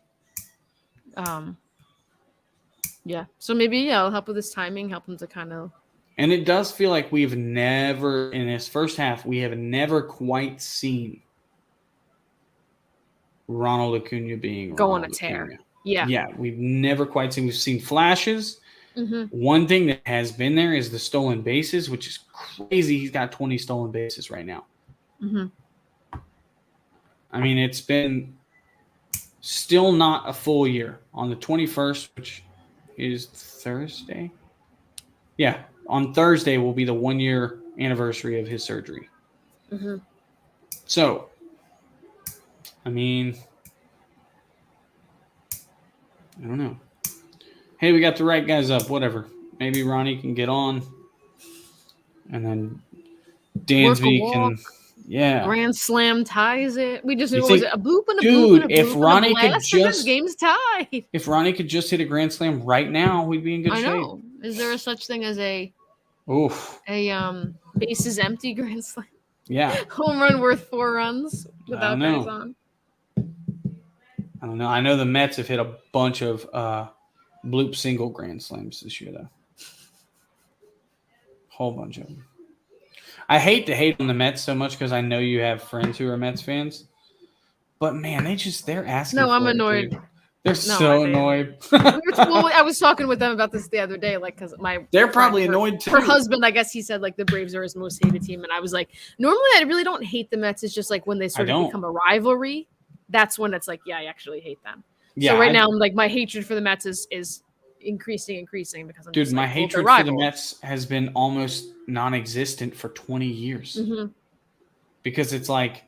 Yeah. So maybe I'll help with his timing, help him to kind of. And it does feel like we've never, in this first half, we have never quite seen Ronald Acuna being go on a Ronald tear. Acuna. Yeah. Yeah, we've never quite seen. We've seen flashes. Mm-hmm. One thing that has been there is the stolen bases, which is crazy. He's got 20 stolen bases right now. Mm-hmm. I mean, it's been still not a full year. On the 21st, which is Thursday. Yeah, on Thursday will be the 1 year anniversary of his surgery. Mm-hmm. So, I mean, I don't know. Hey, we got the right guys up. Whatever. Maybe Ronnie can get on, and then Dansby can. Yeah. Grand Slam ties it. We just was it a bloop and a dude, bloop and a bloop if Ronnie and a blast, could just this game's tied. If Ronnie could just hit a grand slam right now, we'd be in good shape. I know. Is there a such thing as a bases empty grand slam? Yeah. Home run worth 4 runs without guys on. I don't know. I know the Mets have hit a bunch of bloop single grand slams this year, though. Whole bunch of them. I hate to hate on the Mets so much because I know you have friends who are Mets fans. But, man, they're asking No, for I'm it, annoyed. Dude. They're so annoyed. Well, I was talking with them about this the other day, like, because they're probably annoyed too. Her husband, I guess he said, like, the Braves are his most hated team. And I was like, normally I really don't hate the Mets. It's just like when they sort of become a rivalry, that's when it's like, yeah, I actually hate them. Yeah, so now I'm like, my hatred for the Mets is increasing because I'm my hatred for the Mets has been almost non-existent for 20 years. Mm-hmm. Because it's like,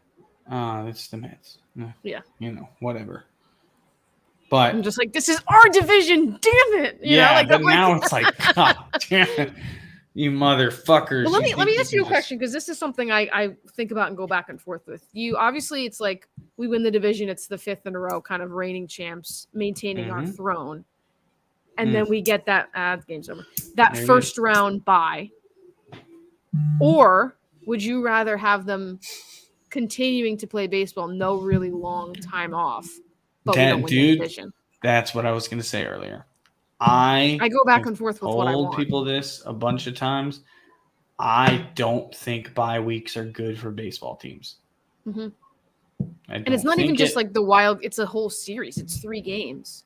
it's the Mets. Yeah. Whatever. But I'm just like, this is our division, damn it. You know, but now it's like, God damn it, you motherfuckers. Well, let me ask you a question, because this is something I think about and go back and forth with. You obviously, it's like we win the division, it's the 5th in a row, kind of reigning champs, maintaining our throne. And then we get that game's over. That first round bye. Or would you rather have them continuing to play baseball, no really long time off? But we don't win the division. That's what I was going to say earlier. I go back and forth with what I want. Told people this a bunch of times. I don't think bye weeks are good for baseball teams. Mm-hmm. And it's not even just like the wild. It's a whole series. It's 3 games.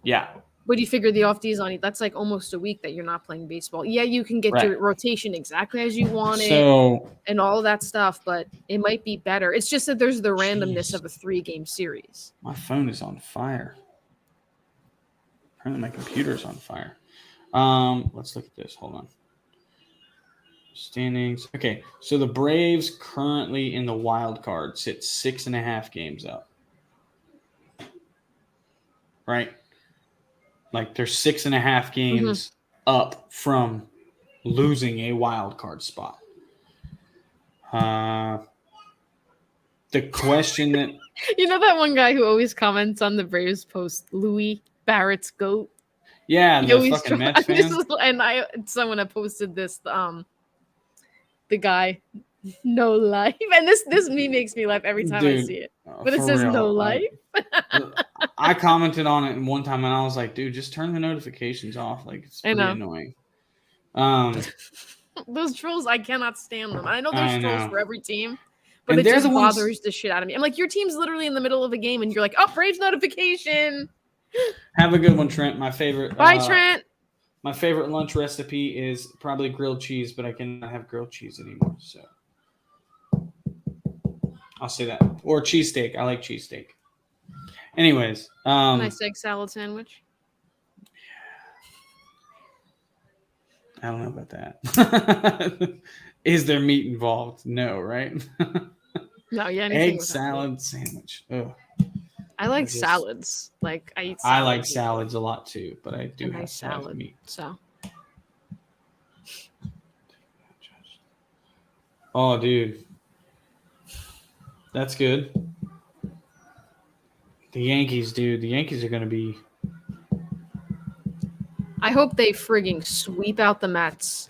Yeah. But you figure the off days on it, that's like almost a week that you're not playing baseball. Yeah, you can get your rotation exactly as you want it and all of that stuff, but it might be better. It's just that there's the randomness of a 3-game series. My phone is on fire. Apparently my computer's on fire. Let's look at this. Hold on. Standings. Okay, so the Braves currently in the wild card sit 6.5 games up. Right? Like they're 6.5 games up from losing a wild card spot. The question that that one guy who always comments on the Braves post, Louis Barrett's goat. Yeah, the fucking Mets fan. Someone had posted this. The guy, no life, and this meme makes me laugh every time I see it. But it says no life. I commented on it one time and I was like, dude, just turn the notifications off. Like, it's pretty annoying. Those trolls, I cannot stand them. I know there's trolls for every team, but it just bothers the shit out of me. I'm like, your team's literally in the middle of a game and you're like, oh, Braves notification. Have a good one, Trent. My favorite. Bye, Trent. My favorite lunch recipe is probably grilled cheese, but I cannot have grilled cheese anymore. So I'll say that. Or cheesesteak. I like cheesesteak. Anyways. Nice egg salad sandwich. I don't know about that. Is there meat involved? No, right? No, yeah. Egg salad sandwich. Ugh. I like salads. Like I eat salads. I like salads a lot too, but I do have salad meat. So. Oh, dude. That's good. The Yankees, dude. The Yankees are going to be... I hope they frigging sweep out the Mets.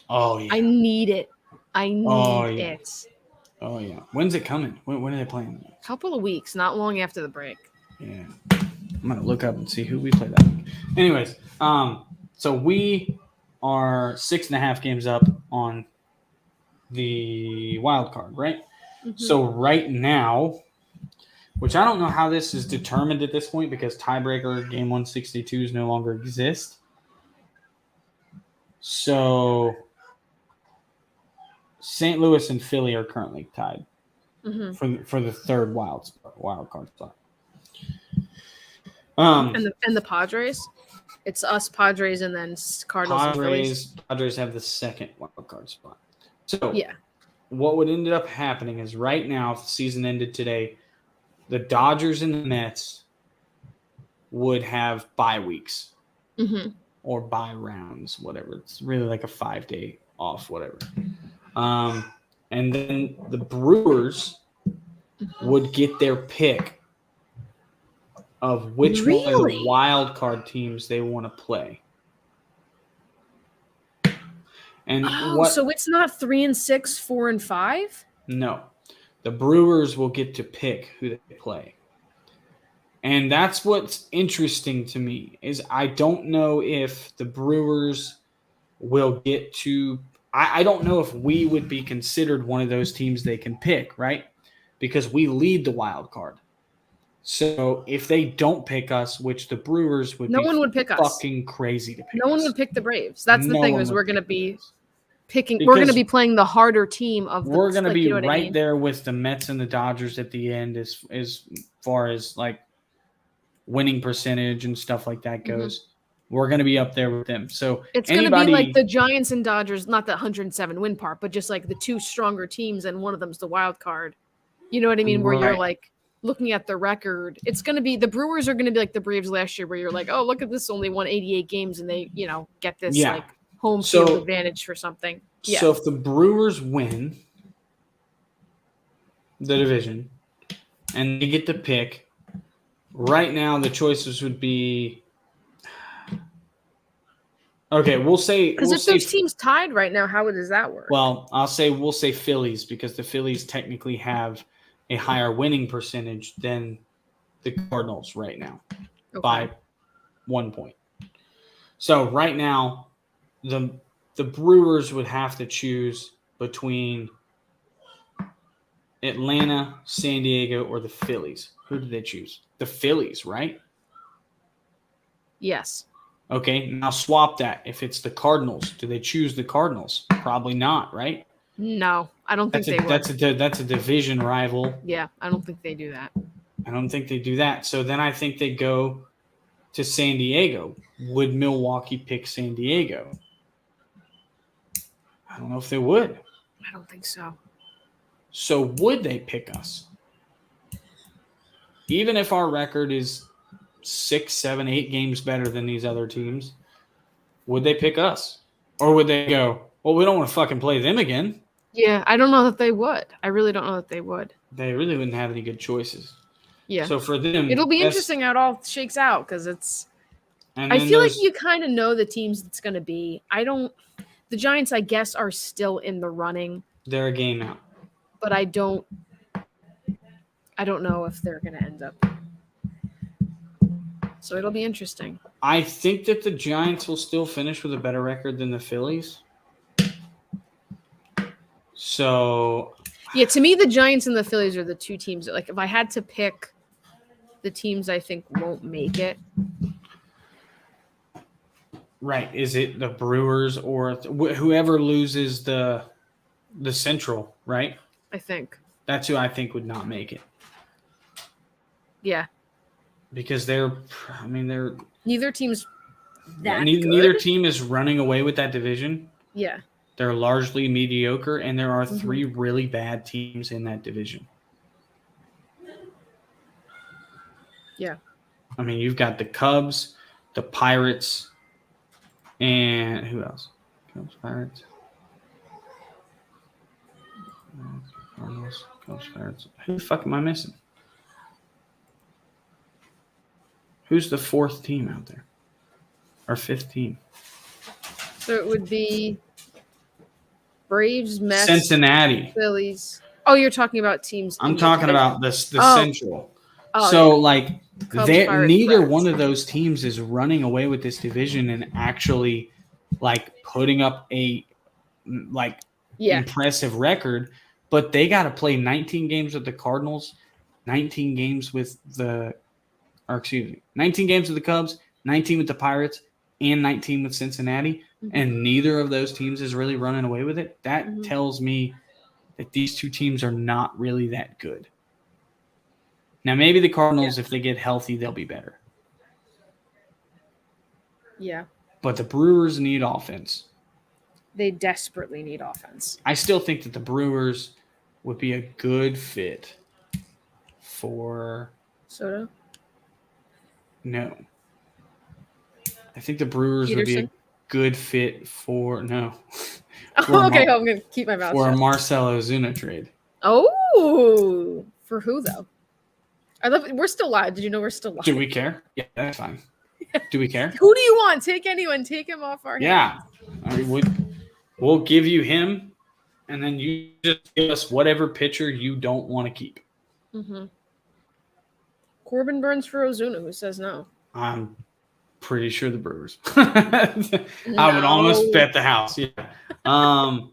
Oh, yeah. I need it. I need it. Oh yeah. When's it coming? When are they playing? Couple of weeks, not long after the break. Yeah. I'm gonna look up and see who we play that week. Anyways, so we are 6.5 games up on the wild card, right? Mm-hmm. So right now, which I don't know how this is determined at this point because tiebreaker game 162s no longer exist. So St. Louis and Philly are currently tied for the third wild card spot. And the Padres, it's us Padres and then Cardinals and Phillies. Padres have the second wild card spot. So yeah, what would end up happening is right now, if the season ended today, the Dodgers and the Mets would have bye weeks or bye rounds, whatever. It's really like a 5-day off, whatever. And then the Brewers would get their pick of which one of the wild card teams they want to play. And so it's not 3 and 6, 4 and 5? No. The Brewers will get to pick who they play. And that's what's interesting to me is I don't know if the Brewers will get to I don't know if we would be considered one of those teams they can pick, right? Because we lead the wild card. So if they don't pick us, which the Brewers would, no one would pick us. Fucking crazy to pick. No one would pick the Braves. That's the thing is we're going to be picking. Because we're going to be playing the harder team of. We're going to be right there with the Mets and the Dodgers at the end, as far as like winning percentage and stuff like that goes. We're going to be up there with them. So it's going to be like the Giants and Dodgers, not the 107 win part, but just like the two stronger teams, and one of them's the wild card. You know what I mean? Where you're like looking at the record, it's going to be the Brewers are going to be like the Braves last year, where you're like, oh, look at this, only won 88 games, and they, get this like home field advantage for something. Yeah. So if the Brewers win the division and they get to pick, right now the choices would be. Okay, we'll say because if those teams tied right now, how does that work? Well, we'll say Phillies because the Phillies technically have a higher winning percentage than the Cardinals right now by 1 point. So right now, the Brewers would have to choose between Atlanta, San Diego, or the Phillies. Who did they choose? The Phillies, right? Yes. Okay, now swap that. If it's the Cardinals, do they choose the Cardinals? Probably not, right? No, I don't think they would. That's a division rival. Yeah, I don't think they do that. I don't think they do that. So then I think they go to San Diego. Would Milwaukee pick San Diego? I don't know if they would. I don't think so. So would they pick us? Even if our record is 6, 7, 8 games better than these other teams, would they pick us? Or would they go, well, we don't want to fucking play them again? Yeah, I don't know that they would. I really don't know that they would. They really wouldn't have any good choices. Yeah. So for them, it'll be interesting how it all shakes out because it's. I feel like you kind of know the teams it's going to be. The Giants, I guess, are still in the running. They're a game out. But I don't know if they're going to end up. So it'll be interesting. I think that the Giants will still finish with a better record than the Phillies. So. Yeah, to me, the Giants and the Phillies are the two teams that, like, if I had to pick the teams I think won't make it. Right. Is it the Brewers or whoever loses the Central, right? I think. That's who I think would not make it. Yeah. Because they're neither team's that neither team is running away with that division. Yeah. They're largely mediocre, and there are 3 really bad teams in that division. Yeah. I mean, you've got the Cubs, the Pirates, and who else? Cubs, Pirates. Cardinals, Cubs, Pirates. Who the fuck am I missing? Who's the 4th team out there? Or 5th team? So it would be Braves, Mets, Cincinnati, Phillies. Oh, you're talking about teams. I'm in the talking division. about the Central. Oh, So, yeah. like, Cubs, Pirates, neither Reds. one of those teams is running away with this division and actually, like, putting up a, like, impressive record. But they got to play 19 games with the Cardinals, 19 games with 19 games with the Cubs, 19 with the Pirates, and 19 with Cincinnati. Mm-hmm. And neither of those teams is really running away with it. That tells me that these two teams are not really that good. Now, maybe the Cardinals, if they get healthy, they'll be better. Yeah. But the Brewers need offense. They desperately need offense. I still think that the Brewers would be a good fit for Soto? No. I think the Brewers would be a good fit for no. Okay, I'm going to keep my mouth shut. For a Marcell Ozuna trade. Oh, for who though? We're still live. Did you know we're still live? Do we care? Yeah, that's fine. Do we care? Who do you want? Take anyone. Take him off our hands. Yeah. I mean, we'll give you him, and then you just give us whatever pitcher you don't want to keep. Mm-hmm. Corbin Burns for Ozuna. Who says no? I'm pretty sure the Brewers. I would almost bet the house. Yeah. No,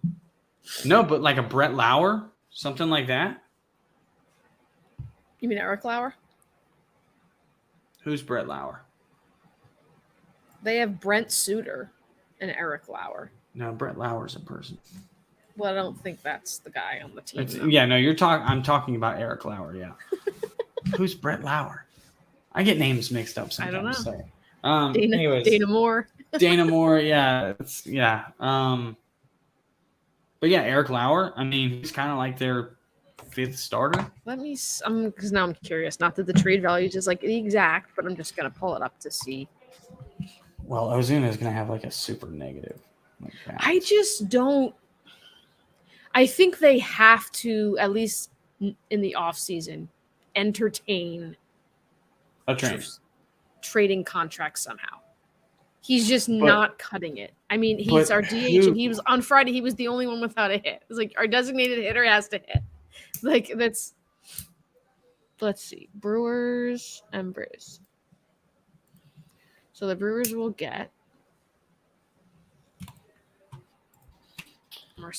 but like a Brett Lauer, something like that. You mean Eric Lauer? Who's Brett Lauer? They have Brent Suter and Eric Lauer. No, Brett Lauer's a person. Well, I don't think that's the guy on the team. Yeah, no, I'm talking about Eric Lauer. Yeah. Who's Brett Lauer? I get names mixed up sometimes. I don't know. Dana Moore. Dana Moore. Yeah. Yeah. But yeah, Eric Lauer. I mean, he's kind of like their fifth starter. Because now I'm curious. Not that the trade value is like the exact, but I'm just gonna pull it up to see. Well, Ozuna is gonna have like a super negative. I just don't. I think they have to, at least in the off season, entertain a trade. Trading contracts somehow. He's just not cutting it. I mean, he's our DH, and he was on Friday. He was the only one without a hit. It's like our designated hitter has to hit. Like that's. Let's see, Brewers and Braves. So the Brewers will get.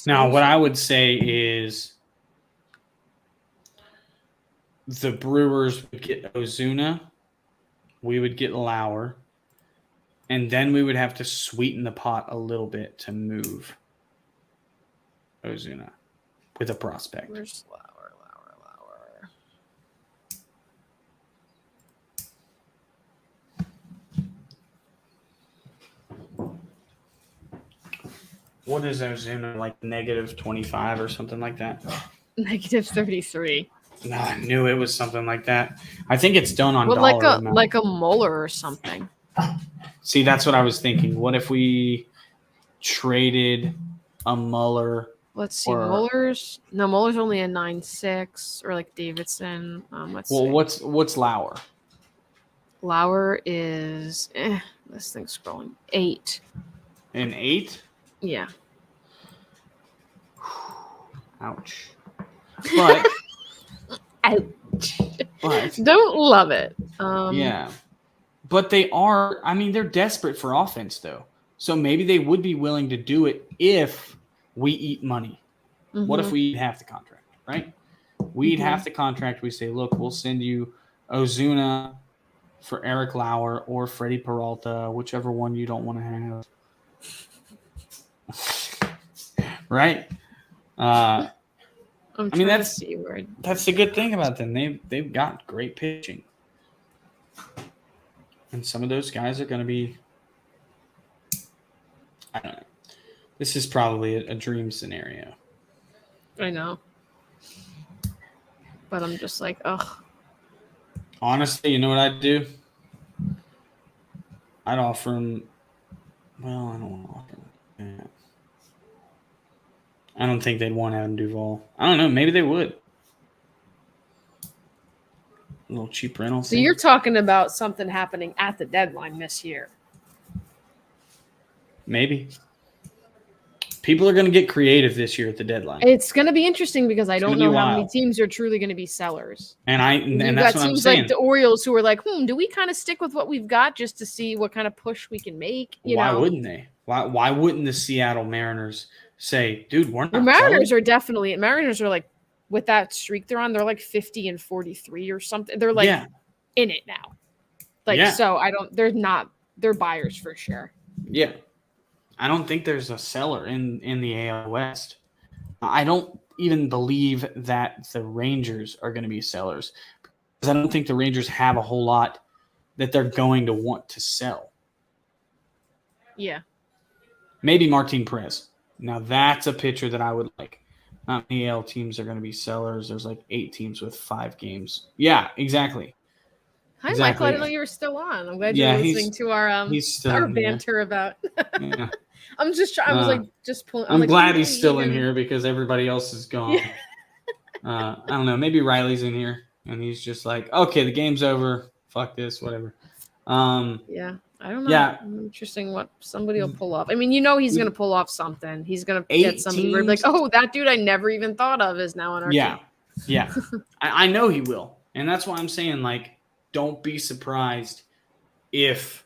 Now, what I would say is the Brewers would get Ozuna, we would get Lauer, and then we would have to sweeten the pot a little bit to move Ozuna with a prospect. Where's Lauer? What is Ozuna, like negative 25 or something like that? Negative 33. No, I knew it was something like that. I think it's done on dollar amount. Like a Mueller or something. See, that's what I was thinking. What if we traded a Mueller? Let's see. Muller's only a 9.6 or like Davidson. Let's see. What's Lauer? Lauer is this thing's scrolling 8. An 8? Yeah. Ouch. But ouch. But don't love it. Yeah. But they're desperate for offense though. So maybe they would be willing to do it if we eat money. Mm-hmm. What if we eat half the contract, right? We eat half the contract. We say, look, we'll send you Ozuna for Eric Lauer or Freddie Peralta, whichever one you don't want to have. Right? That's the good thing about them. They've got great pitching. And some of those guys are going to be, I don't know. This is probably a dream scenario. I know. But I'm just like, ugh. Honestly, you know what I'd do? I'd offer him. Well, I don't want to offer him. Yeah. I don't think they'd want Adam Duvall. I don't know. Maybe they would. A little cheap rental. So you're talking about something happening at the deadline this year. Maybe. People are going to get creative this year at the deadline. It's going to be interesting because I don't know how many wild. teams are truly going to be sellers. And You've that's got what I'm teams saying. like the Orioles who are like, do we kind of stick with what we've got just to see what kind of push we can make? Why wouldn't they? Why wouldn't the Seattle Mariners say, dude, we're not The Mariners are like, with that streak they're on, they're like 50-43 or something. They're like in it now. So they're buyers for sure. Yeah. I don't think there's a seller in the AL West. I don't even believe that the Rangers are going to be sellers because I don't think the Rangers have a whole lot that they're going to want to sell. Yeah. Maybe Martin Perez. Now that's a pitcher that I would like. Not many AL teams are going to be sellers. There's like 8 teams with 5 games. Yeah, exactly. Hi, Michael. I didn't know you were still on. I'm glad you're listening to our banter about. Yeah. I'm just trying. I was like, just pulling. I'm glad he's still in here because everybody else is gone. Yeah. I don't know. Maybe Riley's in here and he's just like, okay, the game's over. Fuck this, whatever. Yeah. I don't know. Yeah. Interesting what somebody will pull off. I mean, he's going to pull off something. He's going to get somebody where like, oh, that dude I never even thought of is now on our team. Yeah. I know he will. And that's why I'm saying, like, don't be surprised if,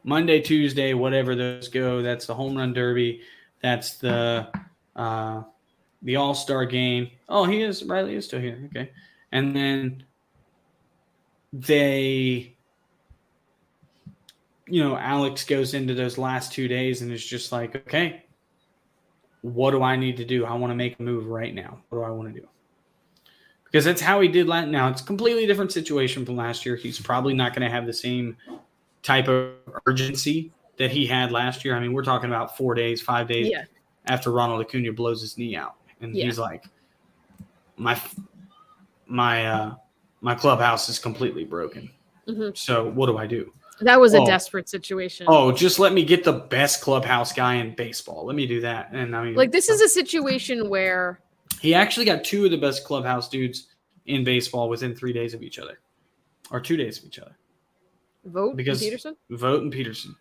Monday, Tuesday, whatever those go, that's the home run derby. That's the AllStar game. Oh, Riley is still here. Okay. And then Alex goes into those last 2 days and is just like, okay, what do I need to do? I want to make a move right now. What do I want to do? Because that's how he did last. Now, it's a completely different situation from last year. He's probably not going to have the same type of urgency that he had last year. I mean, we're talking about 4 days, 5 days after Ronald Acuna blows his knee out. And he's like, my clubhouse is completely broken. Mm-hmm. So what do I do? That was a desperate situation. Oh, just let me get the best clubhouse guy in baseball. Let me do that. And I mean, this is a situation where he actually got 2 of the best clubhouse dudes in baseball within 3 days of each other, or 2 days of each other. Vogt and Peterson,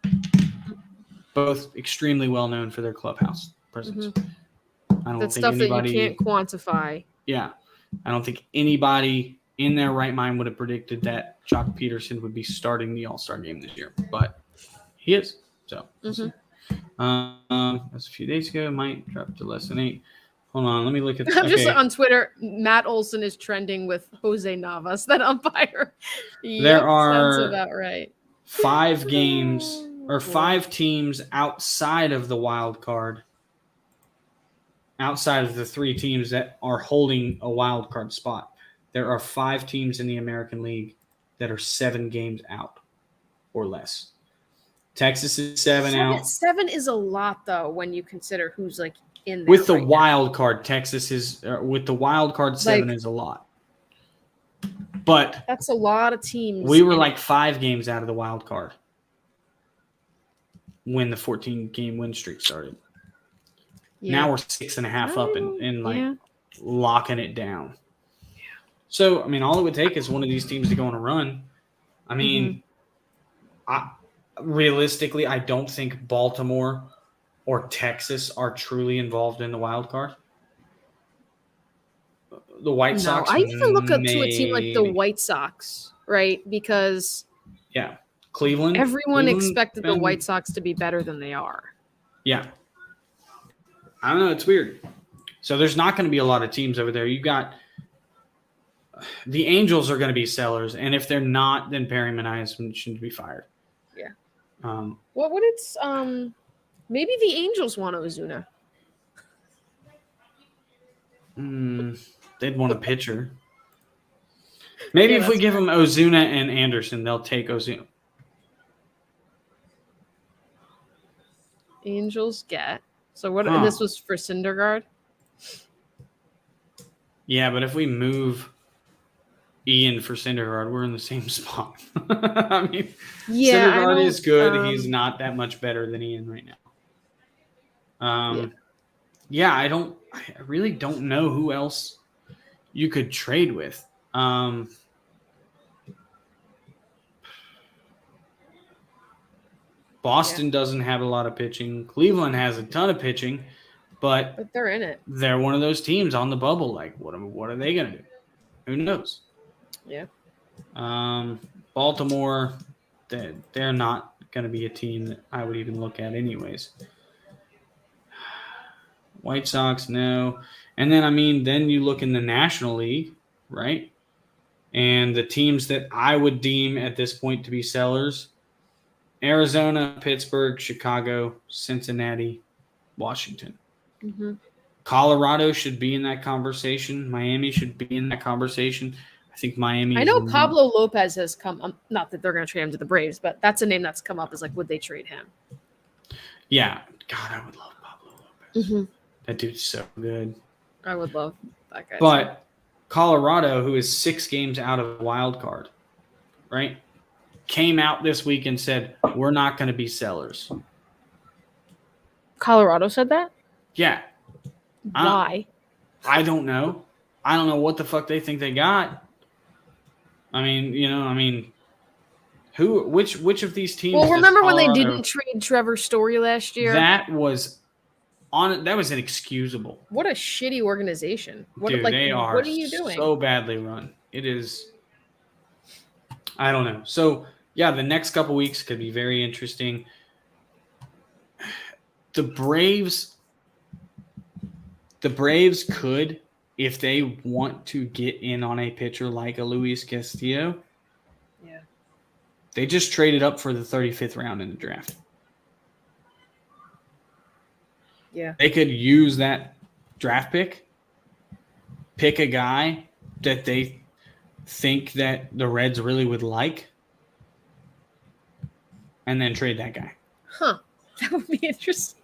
both extremely well known for their clubhouse presence. Mm-hmm. I don't think stuff that you can't quantify. Yeah, I don't think anybody in their right mind would have predicted that Jock Peterson would be starting the All-Star game this year, but he is. So that's a few days ago. Might drop to less than 8. Hold on, let me look at. I'm just on Twitter. Matt Olson is trending with Jose Navas, that umpire. There are sounds about right. 5 games or 5 teams outside of the wild card. Outside of the 3 teams that are holding a wild card spot, there are 5 teams in the American League that are 7 games out or less. Texas is 7 out. 7 is a lot, though, when you consider who's in there. With the wild card, Texas is with the wild card 7 is a lot. But that's a lot of teams. We were 5 games out of the wild card when the 14-game win streak started. Yeah. Now we're 6.5 up and locking it down. Yeah. So, I mean, all it would take is one of these teams to go on a run. I mean, realistically, I don't think Baltimore or Texas are truly involved in the wild card. The White Sox. I even look up to a team like the White Sox, right? Because Cleveland. Everyone expected the White Sox to be better than they are. Yeah. I don't know. It's weird. So there's not going to be a lot of teams over there. You got the Angels are going to be sellers, and if they're not, then Perry Manias shouldn't be fired. Yeah. What would it's maybe the Angels want Ozuna. They'd want a pitcher. Maybe if we give them Ozuna and Anderson, they'll take Ozuna. Angels get. So what? This was for Syndergaard? Yeah, but if we move Ian for Syndergaard, we're in the same spot. I mean, Syndergaard is good. He's not that much better than Ian right now. I really don't know who else you could trade with. Boston doesn't have a lot of pitching. Cleveland has a ton of pitching, but they're in it. They're one of those teams on the bubble. Like, what are they going to do? Who knows? Yeah. Baltimore, they're not going to be a team that I would even look at anyways. White Sox, no. And then, then you look in the National League, right? And the teams that I would deem at this point to be sellers, Arizona, Pittsburgh, Chicago, Cincinnati, Washington. Mm-hmm. Colorado should be in that conversation. Miami should be in that conversation. I think Miami. I know Pablo Lopez has come. Not that they're going to trade him to the Braves, but that's a name that's come up. Is like, would they trade him? Yeah, God, I would love Pablo Lopez. Mm-hmm. That dude's so good. I would love that guy. But Colorado, who is 6 games out of a wild card, right, came out this week and said, we're not going to be sellers. Colorado said that? Yeah. Why? I don't know. I don't know what the fuck they think they got. Which of these teams? Well, remember when they didn't trade Trevor Story last year? That was inexcusable. What a shitty organization. Dude, they are what are you doing? So badly run. It is. I don't know. So, yeah, the next couple weeks could be very interesting. The Braves could, if they want to get in on a pitcher like a Luis Castillo, they just traded up for the 35th round in the draft. Yeah. They could use that draft pick a guy that they think that the Reds really would like, and then trade that guy. Huh. That would be interesting.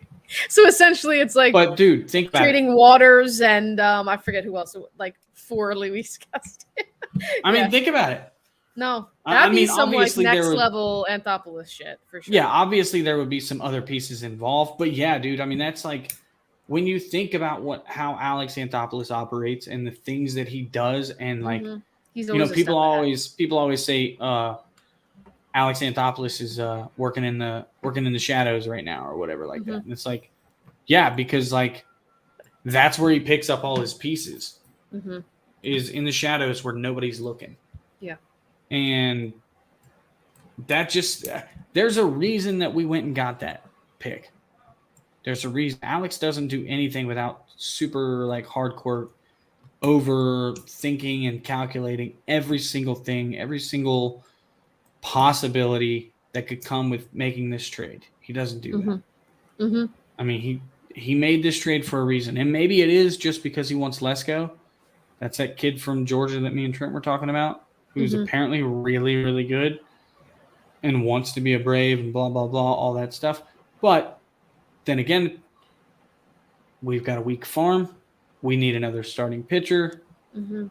So essentially it's like, but dude, think about trading Waters and I forget who else, like for Luis Castillo. Think about it. No, that'd be some like obviously next level Anthopoulos shit for sure. Yeah, obviously there would be some other pieces involved, but yeah, dude, that's like when you think about how Alex Anthopoulos operates and the things that he does, and like people always say Alex Anthopoulos is working in the shadows right now or whatever like that, and it's like, yeah, because like that's where he picks up all his pieces, is in the shadows where nobody's looking. Yeah. And that just there's a reason that we went and got that pick. There's a reason. Alex doesn't do anything without super like hardcore overthinking and calculating every single thing, every single possibility that could come with making this trade. He doesn't do that. Mm-hmm. He made this trade for a reason, and maybe it is just because he wants Lesko. That's that kid from Georgia that me and Trent were talking about, who's apparently really, really good and wants to be a Brave and blah, blah, blah, all that stuff. But then again, we've got a weak farm. We need another starting pitcher. I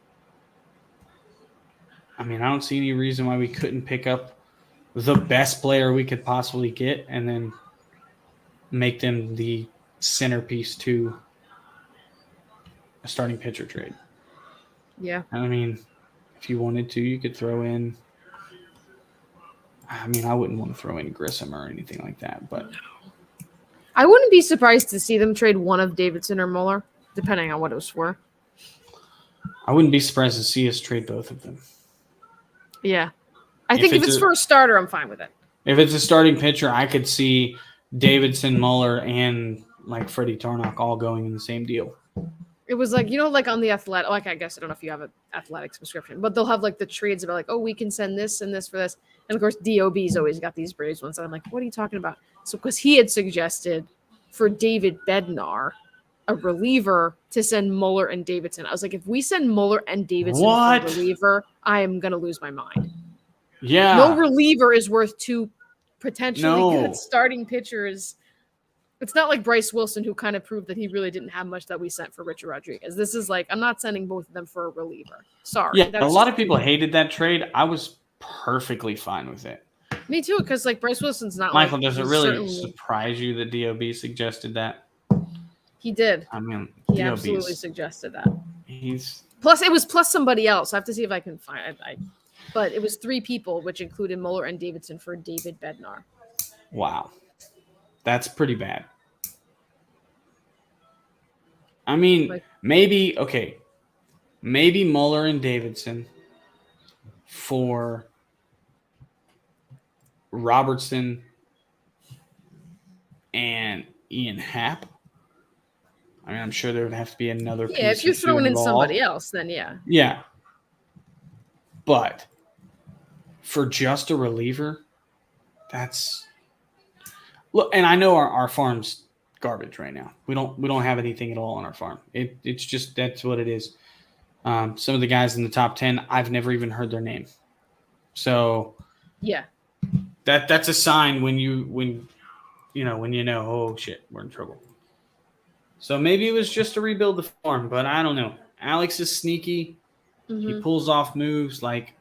don't see any reason why we couldn't pick up the best player we could possibly get and then make them the centerpiece to a starting pitcher trade. Yeah. If you wanted to, you could throw in. I wouldn't want to throw in Grissom or anything like that, but I wouldn't be surprised to see them trade one of Davidson or Muller, depending on what it was for. I wouldn't be surprised to see us trade both of them. Yeah. I think if it's for a starter, I'm fine with it. If it's a starting pitcher, I could see Davidson, Muller, and like Freddie Tarnock all going in the same deal. It was like, like on the Athletic, like I guess I don't know if you have an Athletics subscription, but they'll have like the trades about like, oh, we can send this and this for this. And of course, DOB's always got these Braves ones. And I'm like, what are you talking about? So because he had suggested for David Bednar, a reliever, to send Muller and Davidson. I was like, if we send Muller and Davidson for a reliever, I am going to lose my mind. Yeah. No reliever is worth 2 potentially good starting pitchers. It's not like Bryce Wilson, who kind of proved that he really didn't have much that we sent for Richard Rodriguez. This is like, I'm not sending both of them for a reliever. Sorry. Yeah, a lot of people hated that trade. I was perfectly fine with it. Me too, because like Bryce Wilson's not Michael, does it really surprise you that DOB suggested that? He did. He absolutely suggested that. It was plus somebody else. I have to see if I can find it. But it was 3 people, which included Muller and Davidson for David Bednar. Wow. That's pretty bad. I mean, maybe Muller and Davidson for Robertson and Ian Happ. I mean, I'm sure there would have to be another piece. Yeah, if you're throwing in somebody else, then yeah. Yeah. But for just a reliever, that's look, and I know our farm's garbage right now. We don't have anything at all on our farm. It's just that's what it is. Some of the guys in the top 10, I've never even heard their name. So yeah, that's a sign when you know, oh shit, we're in trouble. So maybe it was just to rebuild the farm, but I don't know. Alex is sneaky. Mm-hmm. He pulls off moves. Like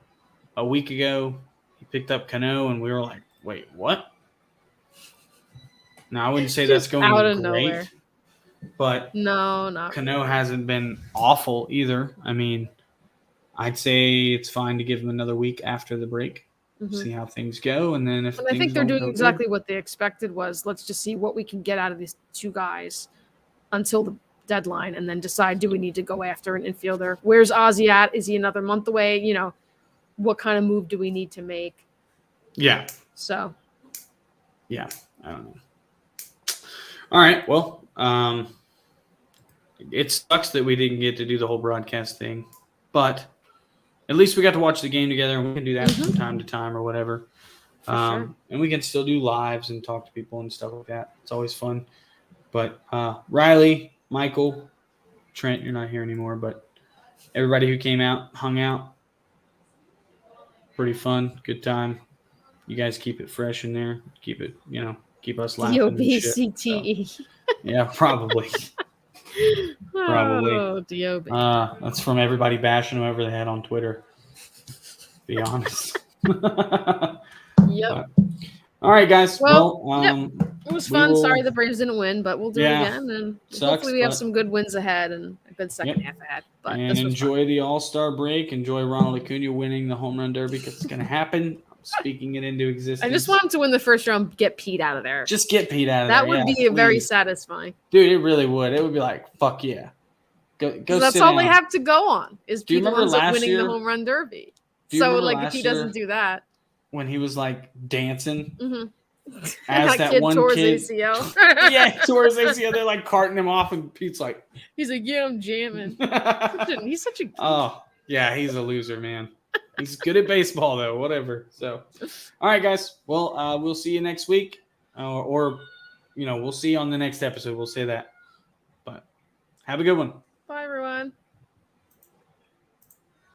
a week ago, he picked up Cano, and we were like, wait, what? Now, I wouldn't say that's going out of great, nowhere. But no, not Cano really. hasn't been awful either. I mean, I'd say it's fine to give him another week after the break, see how things go, and then if I think they're doing exactly what they expected was let's just see what we can get out of these two guys until the deadline, and then decide, do we need to go after an infielder? Where's Ozzy at? Is he another month away? You know, what kind of move do we need to make? Yeah. So. Yeah, I don't know. All right, well, it sucks that we didn't get to do the whole broadcast thing, but at least we got to watch the game together, and we can do that from time to time or whatever. Sure. And we can still do lives and talk to people and stuff like that. It's always fun. But Riley, Michael, Trent, you're not here anymore, but everybody who came out, hung out, pretty fun, good time. You guys keep it fresh in there. Keep it, keep us laughing. D-O-B-C-T-E. So, yeah, probably. Probably. Oh, D-O-B. That's from everybody bashing whoever they had on Twitter. Be honest. Yep. All right, guys. Well, it was fun. Sorry the Braves didn't win, but we'll do it again. And hopefully we have some good wins ahead and a good second half ahead. But and enjoy the All-Star break. Enjoy Ronald Acuna winning the home run derby because it's going to happen. I'm speaking it into existence. I just want him to win the first round, get Pete out of there. Just get Pete out of there. That would be very satisfying. Dude, it really would. It would be like, fuck yeah. Go that's all they have to go on is Pete ends up winning the home run derby. So, like, if he doesn't do that. When he was, like, dancing. Mm-hmm. As that one tore kid. his ACL. Yeah, tore his ACL. They're, like, carting him off, and Pete's like. He's like, yeah, I'm jamming. He's such a geek. Oh, yeah, he's a loser, man. He's good at baseball, though. Whatever. So, all right, guys. Well, we'll see you next week. Or we'll see you on the next episode. We'll say that. But have a good one.